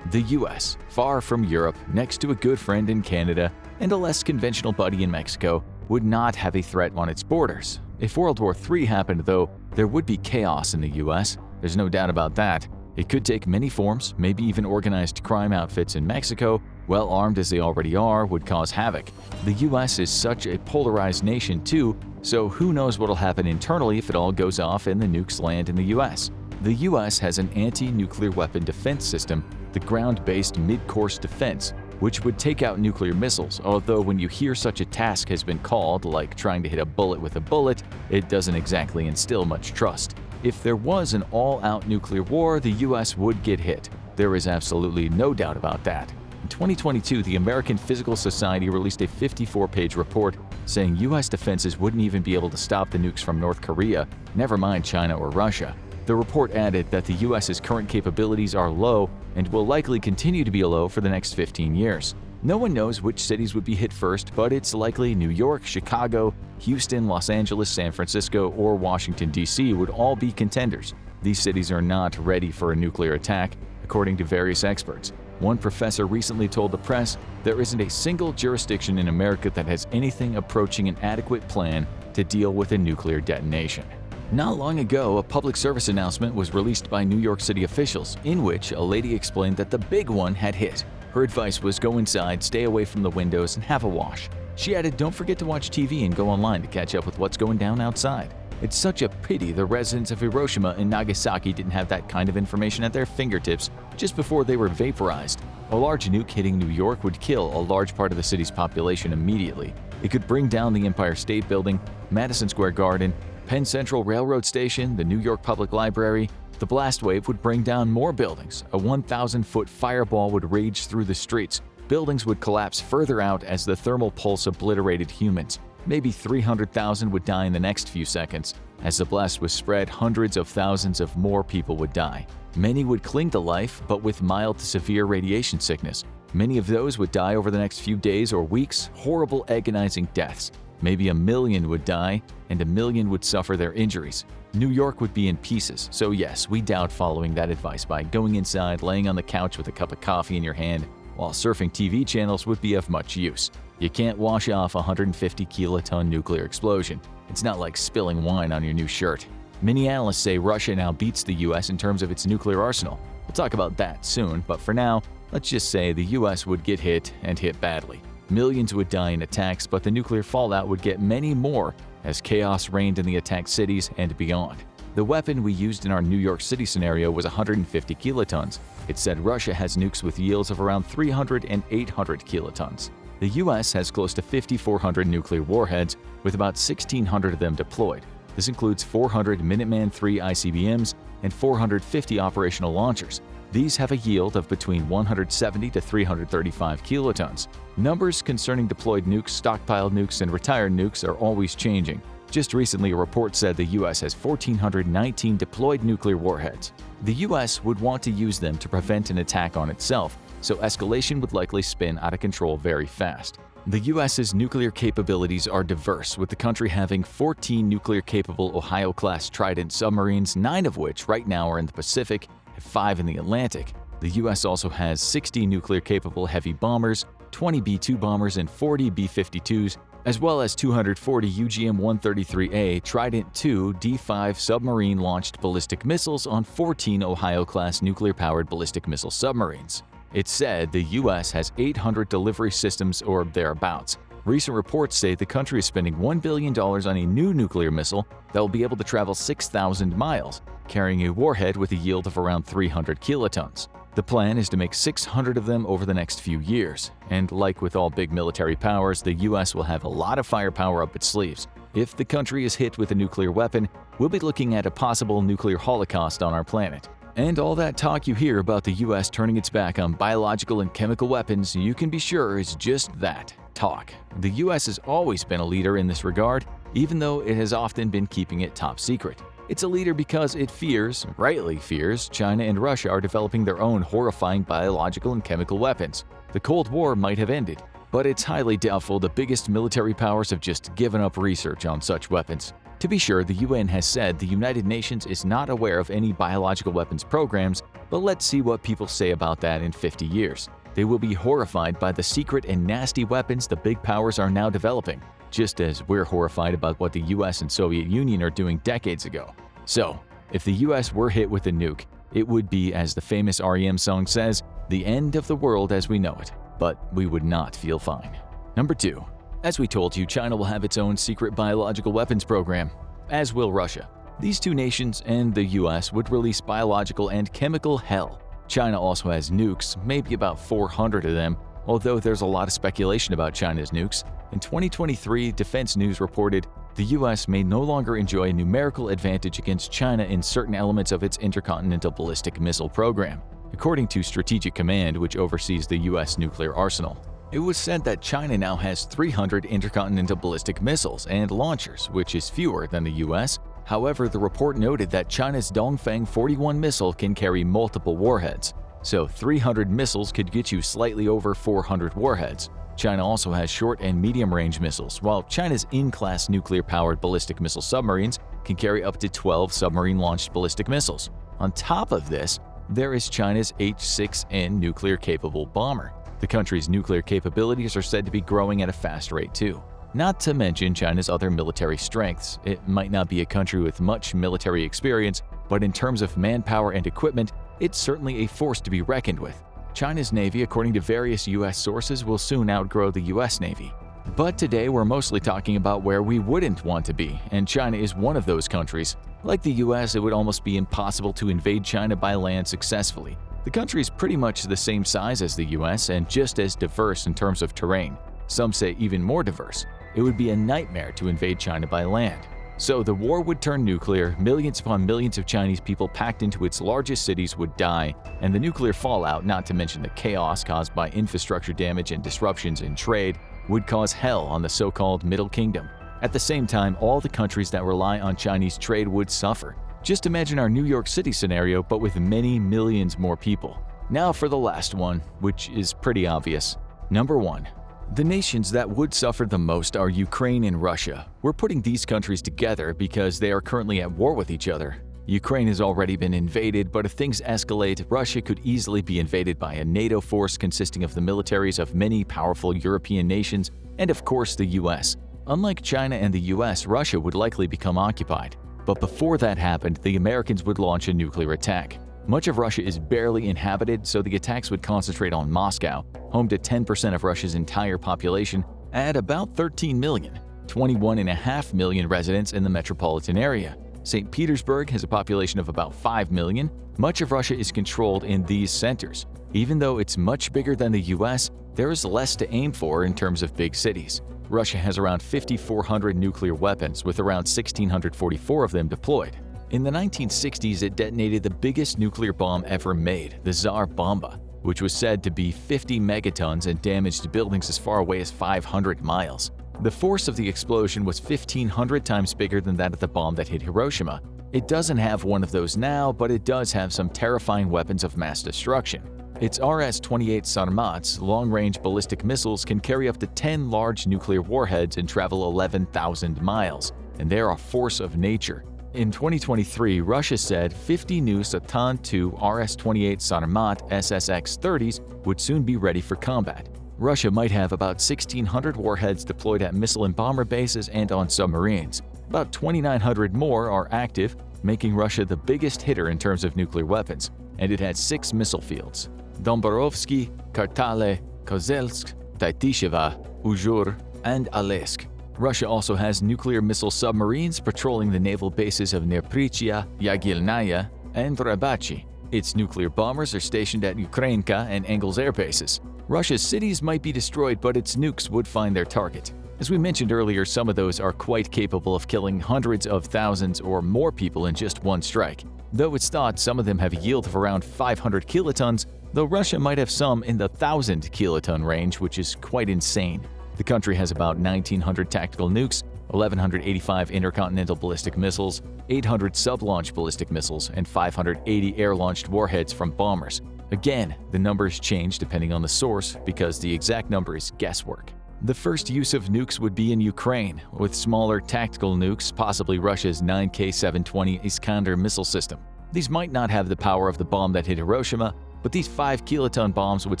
The US, far from Europe, next to a good friend in Canada and a less conventional buddy in Mexico, would not have a threat on its borders. If World War III happened, though, there would be chaos in the US. There's no doubt about that. It could take many forms, maybe even organized crime outfits in Mexico, well armed as they already are, would cause havoc. The US is such a polarized nation too, so who knows what'll happen internally if it all goes off and the nukes land in the US. The US has an anti-nuclear weapon defense system, the ground-based mid-course defense, which would take out nuclear missiles, although when you hear such a task has been called, like trying to hit a bullet with a bullet, it doesn't exactly instill much trust. If there was an all-out nuclear war, the US would get hit. There is absolutely no doubt about that. In 2022, the American Physical Society released a 54-page report saying US defenses wouldn't even be able to stop the nukes from North Korea, never mind China or Russia. The report added that the US's current capabilities are low and will likely continue to be low for the next 15 years. No one knows which cities would be hit first, but it's likely New York, Chicago, Houston, Los Angeles, San Francisco, or Washington, D.C. would all be contenders. These cities are not ready for a nuclear attack, according to various experts. One professor recently told the press there isn't a single jurisdiction in America that has anything approaching an adequate plan to deal with a nuclear detonation. Not long ago, a public service announcement was released by New York City officials, in which a lady explained that the big one had hit. Her advice was go inside, stay away from the windows, and have a wash. She added, don't forget to watch TV and go online to catch up with what's going down outside. It's such a pity the residents of Hiroshima and Nagasaki didn't have that kind of information at their fingertips just before they were vaporized. A large nuke hitting New York would kill a large part of the city's population immediately. It could bring down the Empire State Building, Madison Square Garden, Penn Central Railroad Station, the New York Public Library. The blast wave would bring down more buildings. A 1,000-foot fireball would rage through the streets. Buildings would collapse further out as the thermal pulse obliterated humans. Maybe 300,000 would die in the next few seconds. As the blast was spread, hundreds of thousands of more people would die. Many would cling to life, but with mild to severe radiation sickness. Many of those would die over the next few days or weeks, horrible agonizing deaths. Maybe 1 million would die, and 1 million would suffer their injuries. New York would be in pieces, so yes, we doubt following that advice by going inside, laying on the couch with a cup of coffee in your hand, while surfing TV channels would be of much use. You can't wash off a 150-kiloton nuclear explosion. It's not like spilling wine on your new shirt. Many analysts say Russia now beats the US in terms of its nuclear arsenal. We'll talk about that soon, but for now, let's just say the US would get hit and hit badly. Millions would die in attacks, but the nuclear fallout would get many more as chaos reigned in the attacked cities and beyond. The weapon we used in our New York City scenario was 150 kilotons. It said Russia has nukes with yields of around 300 and 800 kilotons. The US has close to 5,400 nuclear warheads, with about 1,600 of them deployed. This includes 400 Minuteman III ICBMs and 450 operational launchers. These have a yield of between 170 to 335 kilotons. Numbers concerning deployed nukes, stockpiled nukes, and retired nukes are always changing. Just recently, a report said the US has 1,419 deployed nuclear warheads. The US would want to use them to prevent an attack on itself, so escalation would likely spin out of control very fast. The US's nuclear capabilities are diverse, with the country having 14 nuclear-capable Ohio-class Trident submarines, 9 of which right now are in the Pacific and 5 in the Atlantic. The US also has 60 nuclear-capable heavy bombers, 20 B-2 bombers, and 40 B-52s, as well as 240 UGM-133A Trident II D5 submarine-launched ballistic missiles on 14 Ohio-class nuclear-powered ballistic missile submarines. It's said the U.S. has 800 delivery systems or thereabouts. Recent reports say the country is spending $1 billion on a new nuclear missile that will be able to travel 6,000 miles, carrying a warhead with a yield of around 300 kilotons. The plan is to make 600 of them over the next few years, and like with all big military powers, the US will have a lot of firepower up its sleeves. If the country is hit with a nuclear weapon, we'll be looking at a possible nuclear holocaust on our planet. And all that talk you hear about the US turning its back on biological and chemical weapons, you can be sure is just that, talk. The US has always been a leader in this regard, even though it has often been keeping it top secret. It's a leader because it fears, rightly fears, China and Russia are developing their own horrifying biological and chemical weapons. The Cold War might have ended, but it's highly doubtful the biggest military powers have just given up research on such weapons. To be sure, the UN has said the United Nations is not aware of any biological weapons programs, but let's see what people say about that in 50 years. They will be horrified by the secret and nasty weapons the big powers are now developing, just as we're horrified about what the US and Soviet Union are doing decades ago. So, if the US were hit with a nuke, it would be, as the famous REM song says, the end of the world as we know it, but we would not feel fine. Number 2. As we told you, China will have its own secret biological weapons program, as will Russia. These two nations and the US would release biological and chemical hell. China also has nukes, maybe about 400 of them, although there's a lot of speculation about China's nukes. In 2023, Defense News reported the US may no longer enjoy a numerical advantage against China in certain elements of its intercontinental ballistic missile program, according to Strategic Command, which oversees the US nuclear arsenal. It was said that China now has 300 intercontinental ballistic missiles and launchers, which is fewer than the US. However, the report noted that China's Dongfeng 41 missile can carry multiple warheads, so 300 missiles could get you slightly over 400 warheads. China also has short and medium-range missiles, while China's in-class nuclear-powered ballistic missile submarines can carry up to 12 submarine-launched ballistic missiles. On top of this, there is China's H-6N nuclear-capable bomber. The country's nuclear capabilities are said to be growing at a fast rate too. Not to mention China's other military strengths. It might not be a country with much military experience, but in terms of manpower and equipment, it's certainly a force to be reckoned with. China's Navy, according to various US sources, will soon outgrow the US Navy. But today we're mostly talking about where we wouldn't want to be, and China is one of those countries. Like the US, it would almost be impossible to invade China by land successfully. The country is pretty much the same size as the US and just as diverse in terms of terrain. Some say even more diverse. It would be a nightmare to invade China by land. So the war would turn nuclear, millions upon millions of Chinese people packed into its largest cities would die, and the nuclear fallout, not to mention the chaos caused by infrastructure damage and disruptions in trade, would cause hell on the so-called Middle Kingdom. At the same time, all the countries that rely on Chinese trade would suffer. Just imagine our New York City scenario, but with many millions more people. Now for the last one, which is pretty obvious. Number 1. The nations that would suffer the most are Ukraine and Russia. We're putting these countries together because they are currently at war with each other. Ukraine has already been invaded, but if things escalate, Russia could easily be invaded by a NATO force consisting of the militaries of many powerful European nations and of course the US. Unlike China and the US, Russia would likely become occupied. But before that happened, the Americans would launch a nuclear attack. Much of Russia is barely inhabited, so the attacks would concentrate on Moscow, home to 10% of Russia's entire population, at about 13 million, 21.5 million residents in the metropolitan area. St. Petersburg has a population of about 5 million. Much of Russia is controlled in these centers. Even though it's much bigger than the US, there is less to aim for in terms of big cities. Russia has around 5,400 nuclear weapons, with around 1,644 of them deployed. In the 1960s, it detonated the biggest nuclear bomb ever made, the Tsar Bomba, which was said to be 50 megatons and damaged buildings as far away as 500 miles. The force of the explosion was 1,500 times bigger than that of the bomb that hit Hiroshima. It doesn't have one of those now, but it does have some terrifying weapons of mass destruction. Its RS-28 Sarmats long-range ballistic missiles can carry up to 10 large nuclear warheads and travel 11,000 miles, and they're a force of nature. In 2023, Russia said 50 new Satan II RS-28 Sarmat SSX-30s would soon be ready for combat. Russia might have about 1,600 warheads deployed at missile and bomber bases and on submarines. About 2,900 more are active, making Russia the biggest hitter in terms of nuclear weapons, and it had 6 missile fields: Domborovsky, Kartale, Kozelsk, Taitisheva, Uzhur, and Alesk. Russia also has nuclear missile submarines patrolling the naval bases of Neprichya, Yagilnaya, and Rabachi. Its nuclear bombers are stationed at Ukrainka and Engels air bases. Russia's cities might be destroyed, but its nukes would find their target. As we mentioned earlier, some of those are quite capable of killing hundreds of thousands or more people in just one strike. Though it's thought some of them have a yield of around 500 kilotons, though Russia might have some in the 1,000 kiloton range, which is quite insane. The country has about 1,900 tactical nukes, 1,185 intercontinental ballistic missiles, 800 sub-launch ballistic missiles, and 580 air-launched warheads from bombers. Again, the numbers change depending on the source because the exact number is guesswork. The first use of nukes would be in Ukraine, with smaller tactical nukes, possibly Russia's 9K-720 Iskander missile system. These might not have the power of the bomb that hit Hiroshima, but these 5-kiloton bombs would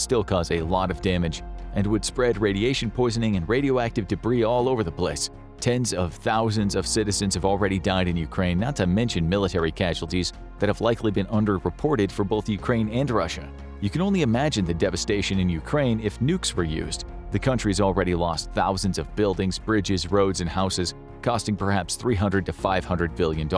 still cause a lot of damage and would spread radiation poisoning and radioactive debris all over the place. Tens of thousands of citizens have already died in Ukraine, not to mention military casualties that have likely been underreported for both Ukraine and Russia. You can only imagine the devastation in Ukraine if nukes were used. The country's already lost thousands of buildings, bridges, roads, and houses, costing perhaps $300 to $500 billion.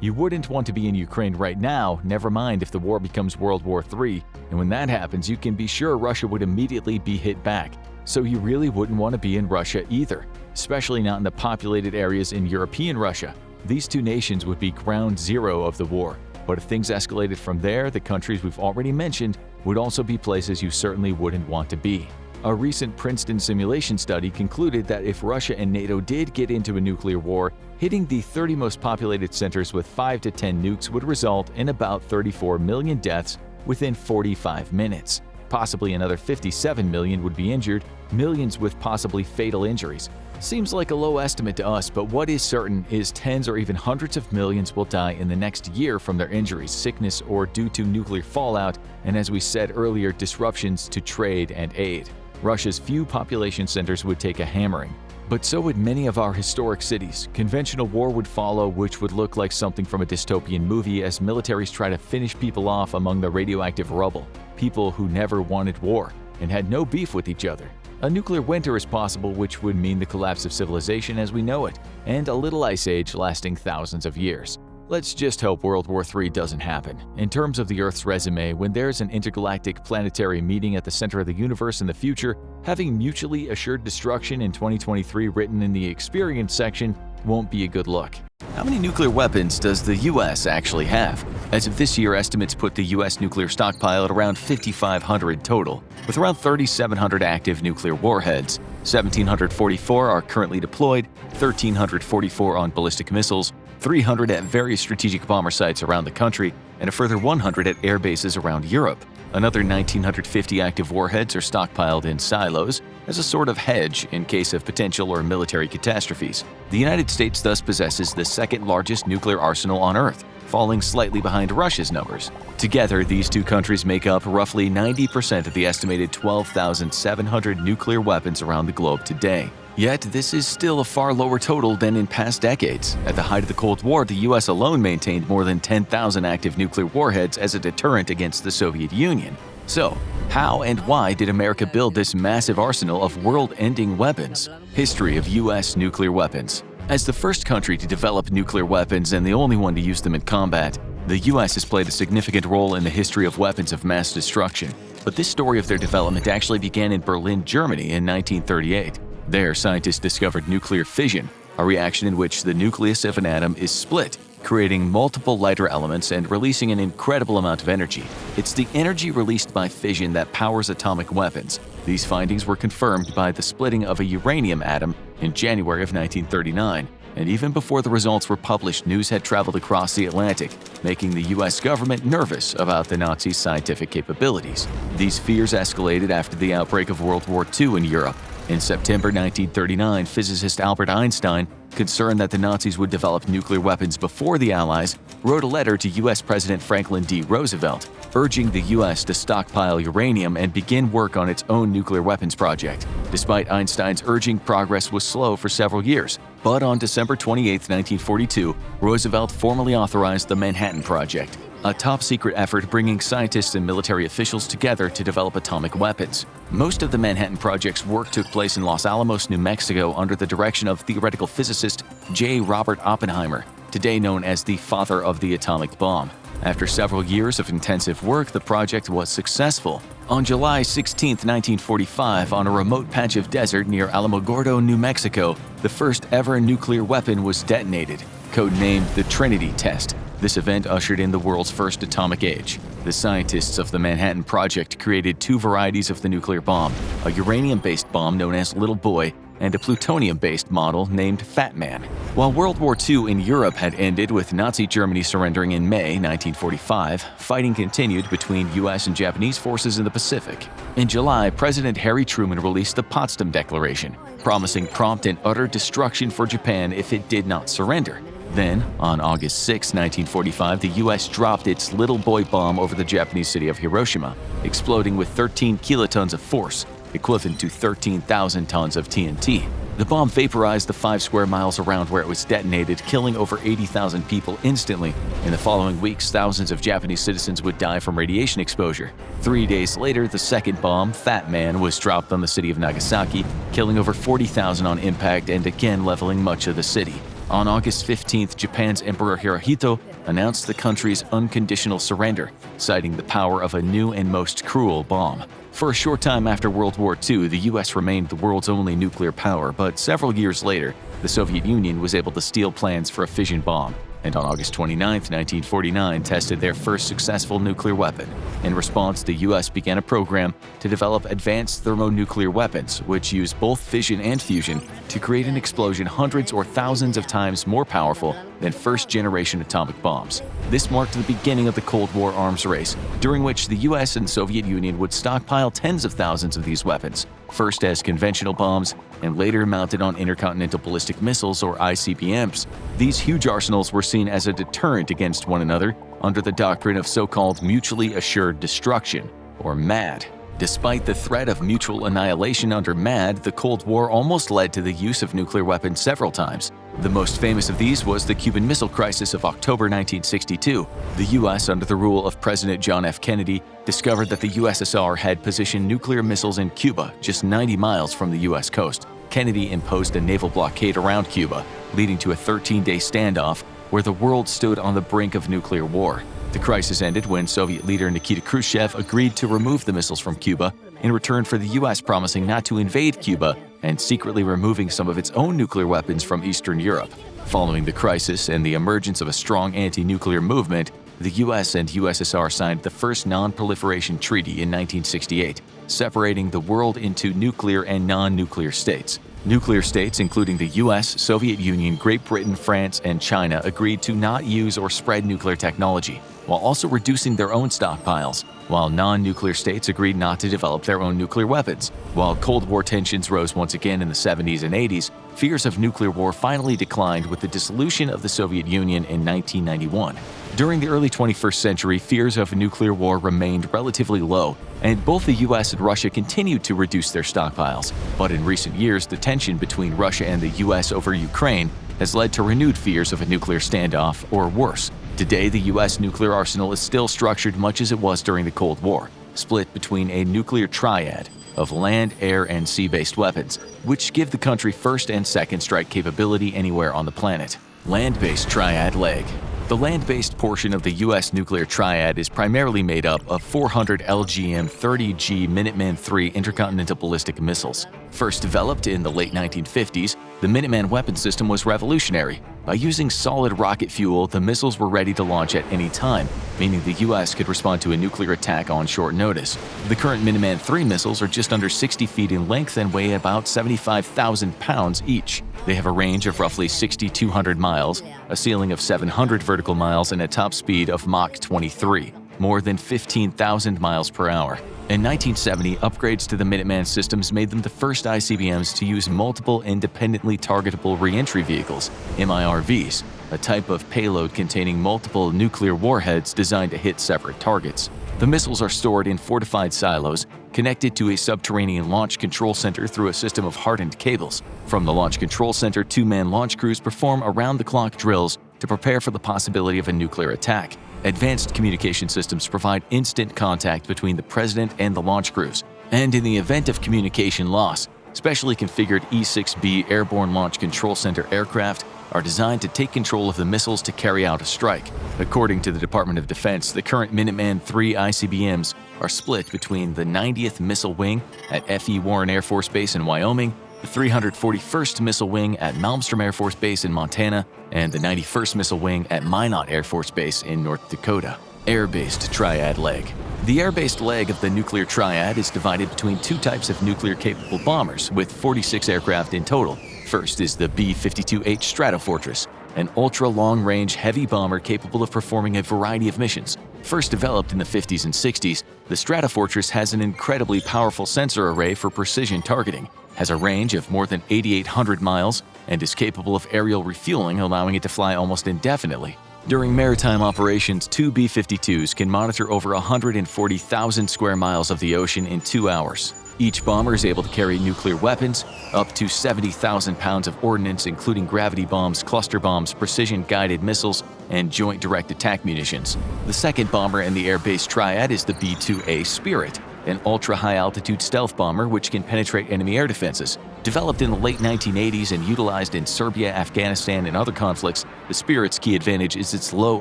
You wouldn't want to be in Ukraine right now, never mind if the war becomes World War III, and when that happens, you can be sure Russia would immediately be hit back. So you really wouldn't want to be in Russia either, especially not in the populated areas in European Russia. These two nations would be ground zero of the war. But if things escalated from there, the countries we've already mentioned would also be places you certainly wouldn't want to be. A recent Princeton simulation study concluded that if Russia and NATO did get into a nuclear war, hitting the 30 most populated centers with 5 to 10 nukes would result in about 34 million deaths within 45 minutes. Possibly another 57 million would be injured, millions with possibly fatal injuries. Seems like a low estimate to us, but what is certain is tens or even hundreds of millions will die in the next year from their injuries, sickness, or due to nuclear fallout, and as we said earlier, disruptions to trade and aid. Russia's few population centers would take a hammering, but so would many of our historic cities. Conventional war would follow, which would look like something from a dystopian movie as militaries try to finish people off among the radioactive rubble, people who never wanted war and had no beef with each other. A nuclear winter is possible, which would mean the collapse of civilization as we know it, and a little ice age lasting thousands of years. Let's just hope World War III doesn't happen. In terms of the Earth's resume, when there's an intergalactic planetary meeting at the center of the universe in the future, having mutually assured destruction in 2023 written in the experience section won't be a good look. How many nuclear weapons does the US actually have? As of this year, estimates put the US nuclear stockpile at around 5,500 total, with around 3,700 active nuclear warheads. 1,744 are currently deployed, 1,344 on ballistic missiles, 300 at various strategic bomber sites around the country, and a further 100 at air bases around Europe. Another 1,950 active warheads are stockpiled in silos as a sort of hedge in case of potential or military catastrophes. The United States thus possesses the second largest nuclear arsenal on Earth, falling slightly behind Russia's numbers. Together, these two countries make up roughly 90% of the estimated 12,700 nuclear weapons around the globe today. Yet, this is still a far lower total than in past decades. At the height of the Cold War, the US alone maintained more than 10,000 active nuclear warheads as a deterrent against the Soviet Union. So, how and why did America build this massive arsenal of world-ending weapons? History of US nuclear weapons. As the first country to develop nuclear weapons and the only one to use them in combat, the US has played a significant role in the history of weapons of mass destruction. But this story of their development actually began in Berlin, Germany in 1938. There, scientists discovered nuclear fission, a reaction in which the nucleus of an atom is split, creating multiple lighter elements and releasing an incredible amount of energy. It's the energy released by fission that powers atomic weapons. These findings were confirmed by the splitting of a uranium atom in January of 1939. And even before the results were published, news had traveled across the Atlantic, making the US government nervous about the Nazis' scientific capabilities. These fears escalated after the outbreak of World War II in Europe. In September 1939, physicist Albert Einstein, concerned that the Nazis would develop nuclear weapons before the Allies, wrote a letter to U.S. President Franklin D. Roosevelt, urging the U.S. to stockpile uranium and begin work on its own nuclear weapons project. Despite Einstein's urging, progress was slow for several years. But on December 28, 1942, Roosevelt formally authorized the Manhattan Project, a top-secret effort bringing scientists and military officials together to develop atomic weapons. Most of the Manhattan Project's work took place in Los Alamos, New Mexico, under the direction of theoretical physicist J. Robert Oppenheimer, today known as the father of the atomic bomb. After several years of intensive work, the project was successful. On July 16, 1945, on a remote patch of desert near Alamogordo, New Mexico, the first ever nuclear weapon was detonated, codenamed the Trinity Test. This event ushered in the world's first atomic age. The scientists of the Manhattan Project created two varieties of the nuclear bomb, a uranium-based bomb known as Little Boy, and a plutonium-based model named Fat Man. While World War II in Europe had ended with Nazi Germany surrendering in May 1945, fighting continued between U.S. and Japanese forces in the Pacific. In July, President Harry Truman released the Potsdam Declaration, promising prompt and utter destruction for Japan if it did not surrender. Then, on August 6, 1945, the U.S. dropped its Little Boy bomb over the Japanese city of Hiroshima, exploding with 13 kilotons of force, equivalent to 13,000 tons of TNT. The bomb vaporized the 5 square miles around where it was detonated, killing over 80,000 people instantly. In the following weeks, thousands of Japanese citizens would die from radiation exposure. 3 days later, the second bomb, Fat Man, was dropped on the city of Nagasaki, killing over 40,000 on impact and again leveling much of the city. On August 15th, Japan's Emperor Hirohito announced the country's unconditional surrender, citing the power of a new and most cruel bomb. For a short time after World War II, the U.S. remained the world's only nuclear power, but several years later, the Soviet Union was able to steal plans for a fission bomb, and on August 29, 1949, tested their first successful nuclear weapon. In response, the U.S. began a program to develop advanced thermonuclear weapons, which use both fission and fusion to create an explosion hundreds or thousands of times more powerful than first-generation atomic bombs. This marked the beginning of the Cold War arms race, during which the U.S. and Soviet Union would stockpile tens of thousands of these weapons, first as conventional bombs and later mounted on intercontinental ballistic missiles or ICBMs. These huge arsenals were seen as a deterrent against one another under the doctrine of so-called mutually assured destruction, or MAD. Despite the threat of mutual annihilation under MAD, the Cold War almost led to the use of nuclear weapons several times. The most famous of these was the Cuban Missile Crisis of October 1962. The U.S., under the rule of President John F. Kennedy, discovered that the USSR had positioned nuclear missiles in Cuba, just 90 miles from the U.S. coast. Kennedy imposed a naval blockade around Cuba, leading to a 13-day standoff where the world stood on the brink of nuclear war. The crisis ended when Soviet leader Nikita Khrushchev agreed to remove the missiles from Cuba in return for the U.S. promising not to invade Cuba and secretly removing some of its own nuclear weapons from Eastern Europe. Following the crisis and the emergence of a strong anti-nuclear movement, the U.S. and USSR signed the first non-proliferation treaty in 1968, separating the world into nuclear and non-nuclear states. Nuclear states, including the U.S., Soviet Union, Great Britain, France, and China, agreed to not use or spread nuclear technology, while also reducing their own stockpiles, while non-nuclear states agreed not to develop their own nuclear weapons. While Cold War tensions rose once again in the 70s and 80s, fears of nuclear war finally declined with the dissolution of the Soviet Union in 1991. During the early 21st century, fears of nuclear war remained relatively low, and both the US and Russia continued to reduce their stockpiles. But in recent years, the tension between Russia and the US over Ukraine has led to renewed fears of a nuclear standoff, or worse. Today, the US nuclear arsenal is still structured much as it was during the Cold War, split between a nuclear triad of land, air, and sea-based weapons, which give the country first and second strike capability anywhere on the planet. Land-based triad leg. The land-based portion of the U.S. nuclear triad is primarily made up of 400 LGM-30G Minuteman III intercontinental ballistic missiles. First developed in the late 1950s, the Minuteman weapon system was revolutionary. By using solid rocket fuel, the missiles were ready to launch at any time, meaning the U.S. could respond to a nuclear attack on short notice. The current Minuteman III missiles are just under 60 feet in length and weigh about 75,000 pounds each. They have a range of roughly 6,200 miles, a ceiling of 700 vertical miles, and a top speed of Mach 23. more than 15,000 miles per hour. In 1970, upgrades to the Minuteman systems made them the first ICBMs to use multiple independently targetable reentry vehicles, MIRVs, a type of payload containing multiple nuclear warheads designed to hit separate targets. The missiles are stored in fortified silos, connected to a subterranean launch control center through a system of hardened cables. From the launch control center, two-man launch crews perform around-the-clock drills to prepare for the possibility of a nuclear attack. Advanced communication systems provide instant contact between the president and the launch crews, and in the event of communication loss, specially configured E-6B Airborne Launch Control Center aircraft are designed to take control of the missiles to carry out a strike. According to the Department of Defense, the current Minuteman III ICBMs are split between the 90th Missile Wing at F.E. Warren Air Force Base in Wyoming, the 341st Missile Wing at Malmstrom Air Force Base in Montana, and the 91st Missile Wing at Minot Air Force Base in North Dakota. Air-based triad leg. The air-based leg of the nuclear triad is divided between two types of nuclear-capable bombers, with 46 aircraft in total. First is the B-52H Stratofortress, an ultra-long-range heavy bomber capable of performing a variety of missions. First developed in the 50s and 60s, the Stratofortress has an incredibly powerful sensor array for precision targeting, has a range of more than 8,800 miles, and is capable of aerial refueling, allowing it to fly almost indefinitely. During maritime operations, two B-52s can monitor over 140,000 square miles of the ocean in 2 hours. Each bomber is able to carry nuclear weapons, up to 70,000 pounds of ordnance including gravity bombs, cluster bombs, precision-guided missiles, and joint direct attack munitions. The second bomber in the air-based triad is the B-2A Spirit, an ultra-high-altitude stealth bomber which can penetrate enemy air defenses. Developed in the late 1980s and utilized in Serbia, Afghanistan, and other conflicts, the Spirit's key advantage is its low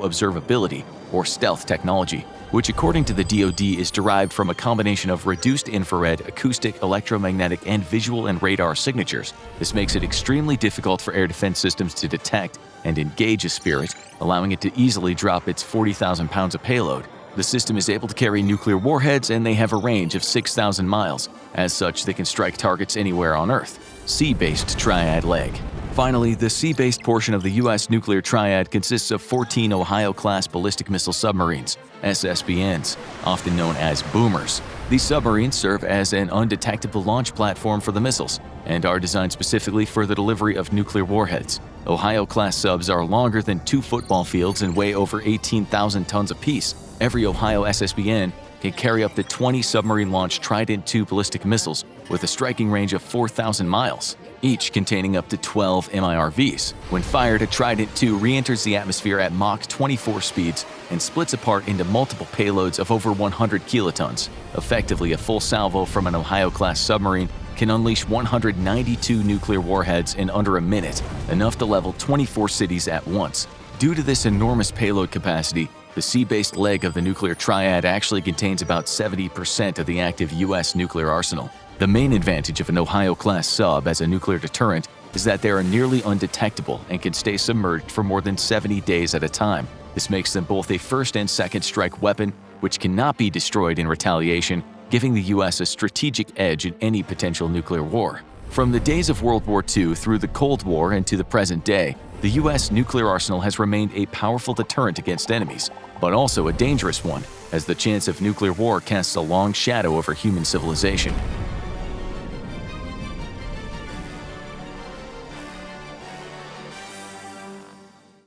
observability, or stealth technology, which according to the DoD is derived from a combination of reduced infrared, acoustic, electromagnetic, and visual and radar signatures. This makes it extremely difficult for air defense systems to detect and engage a Spirit, allowing it to easily drop its 40,000 pounds of payload. The system is able to carry nuclear warheads and they have a range of 6,000 miles. As such, they can strike targets anywhere on Earth. Sea-based triad leg. Finally, the sea-based portion of the U.S. nuclear triad consists of 14 Ohio-class ballistic missile submarines, SSBNs, often known as boomers. These submarines serve as an undetectable launch platform for the missiles and are designed specifically for the delivery of nuclear warheads. Ohio-class subs are longer than 2 football fields and weigh over 18,000 tons apiece. Every Ohio SSBN can carry up to 20 submarine-launched Trident II ballistic missiles with a striking range of 4,000 miles, each containing up to 12 MIRVs. When fired, a Trident II re-enters the atmosphere at Mach 24 speeds and splits apart into multiple payloads of over 100 kilotons. Effectively, a full salvo from an Ohio-class submarine can unleash 192 nuclear warheads in under a minute, enough to level 24 cities at once. Due to this enormous payload capacity, the sea-based leg of the nuclear triad actually contains about 70% of the active U.S. nuclear arsenal. The main advantage of an Ohio-class sub as a nuclear deterrent is that they are nearly undetectable and can stay submerged for more than 70 days at a time. This makes them both a first and second strike weapon, which cannot be destroyed in retaliation, giving the U.S. a strategic edge in any potential nuclear war. From the days of World War II through the Cold War and to the present day, the U.S. nuclear arsenal has remained a powerful deterrent against enemies, but also a dangerous one, as the chance of nuclear war casts a long shadow over human civilization.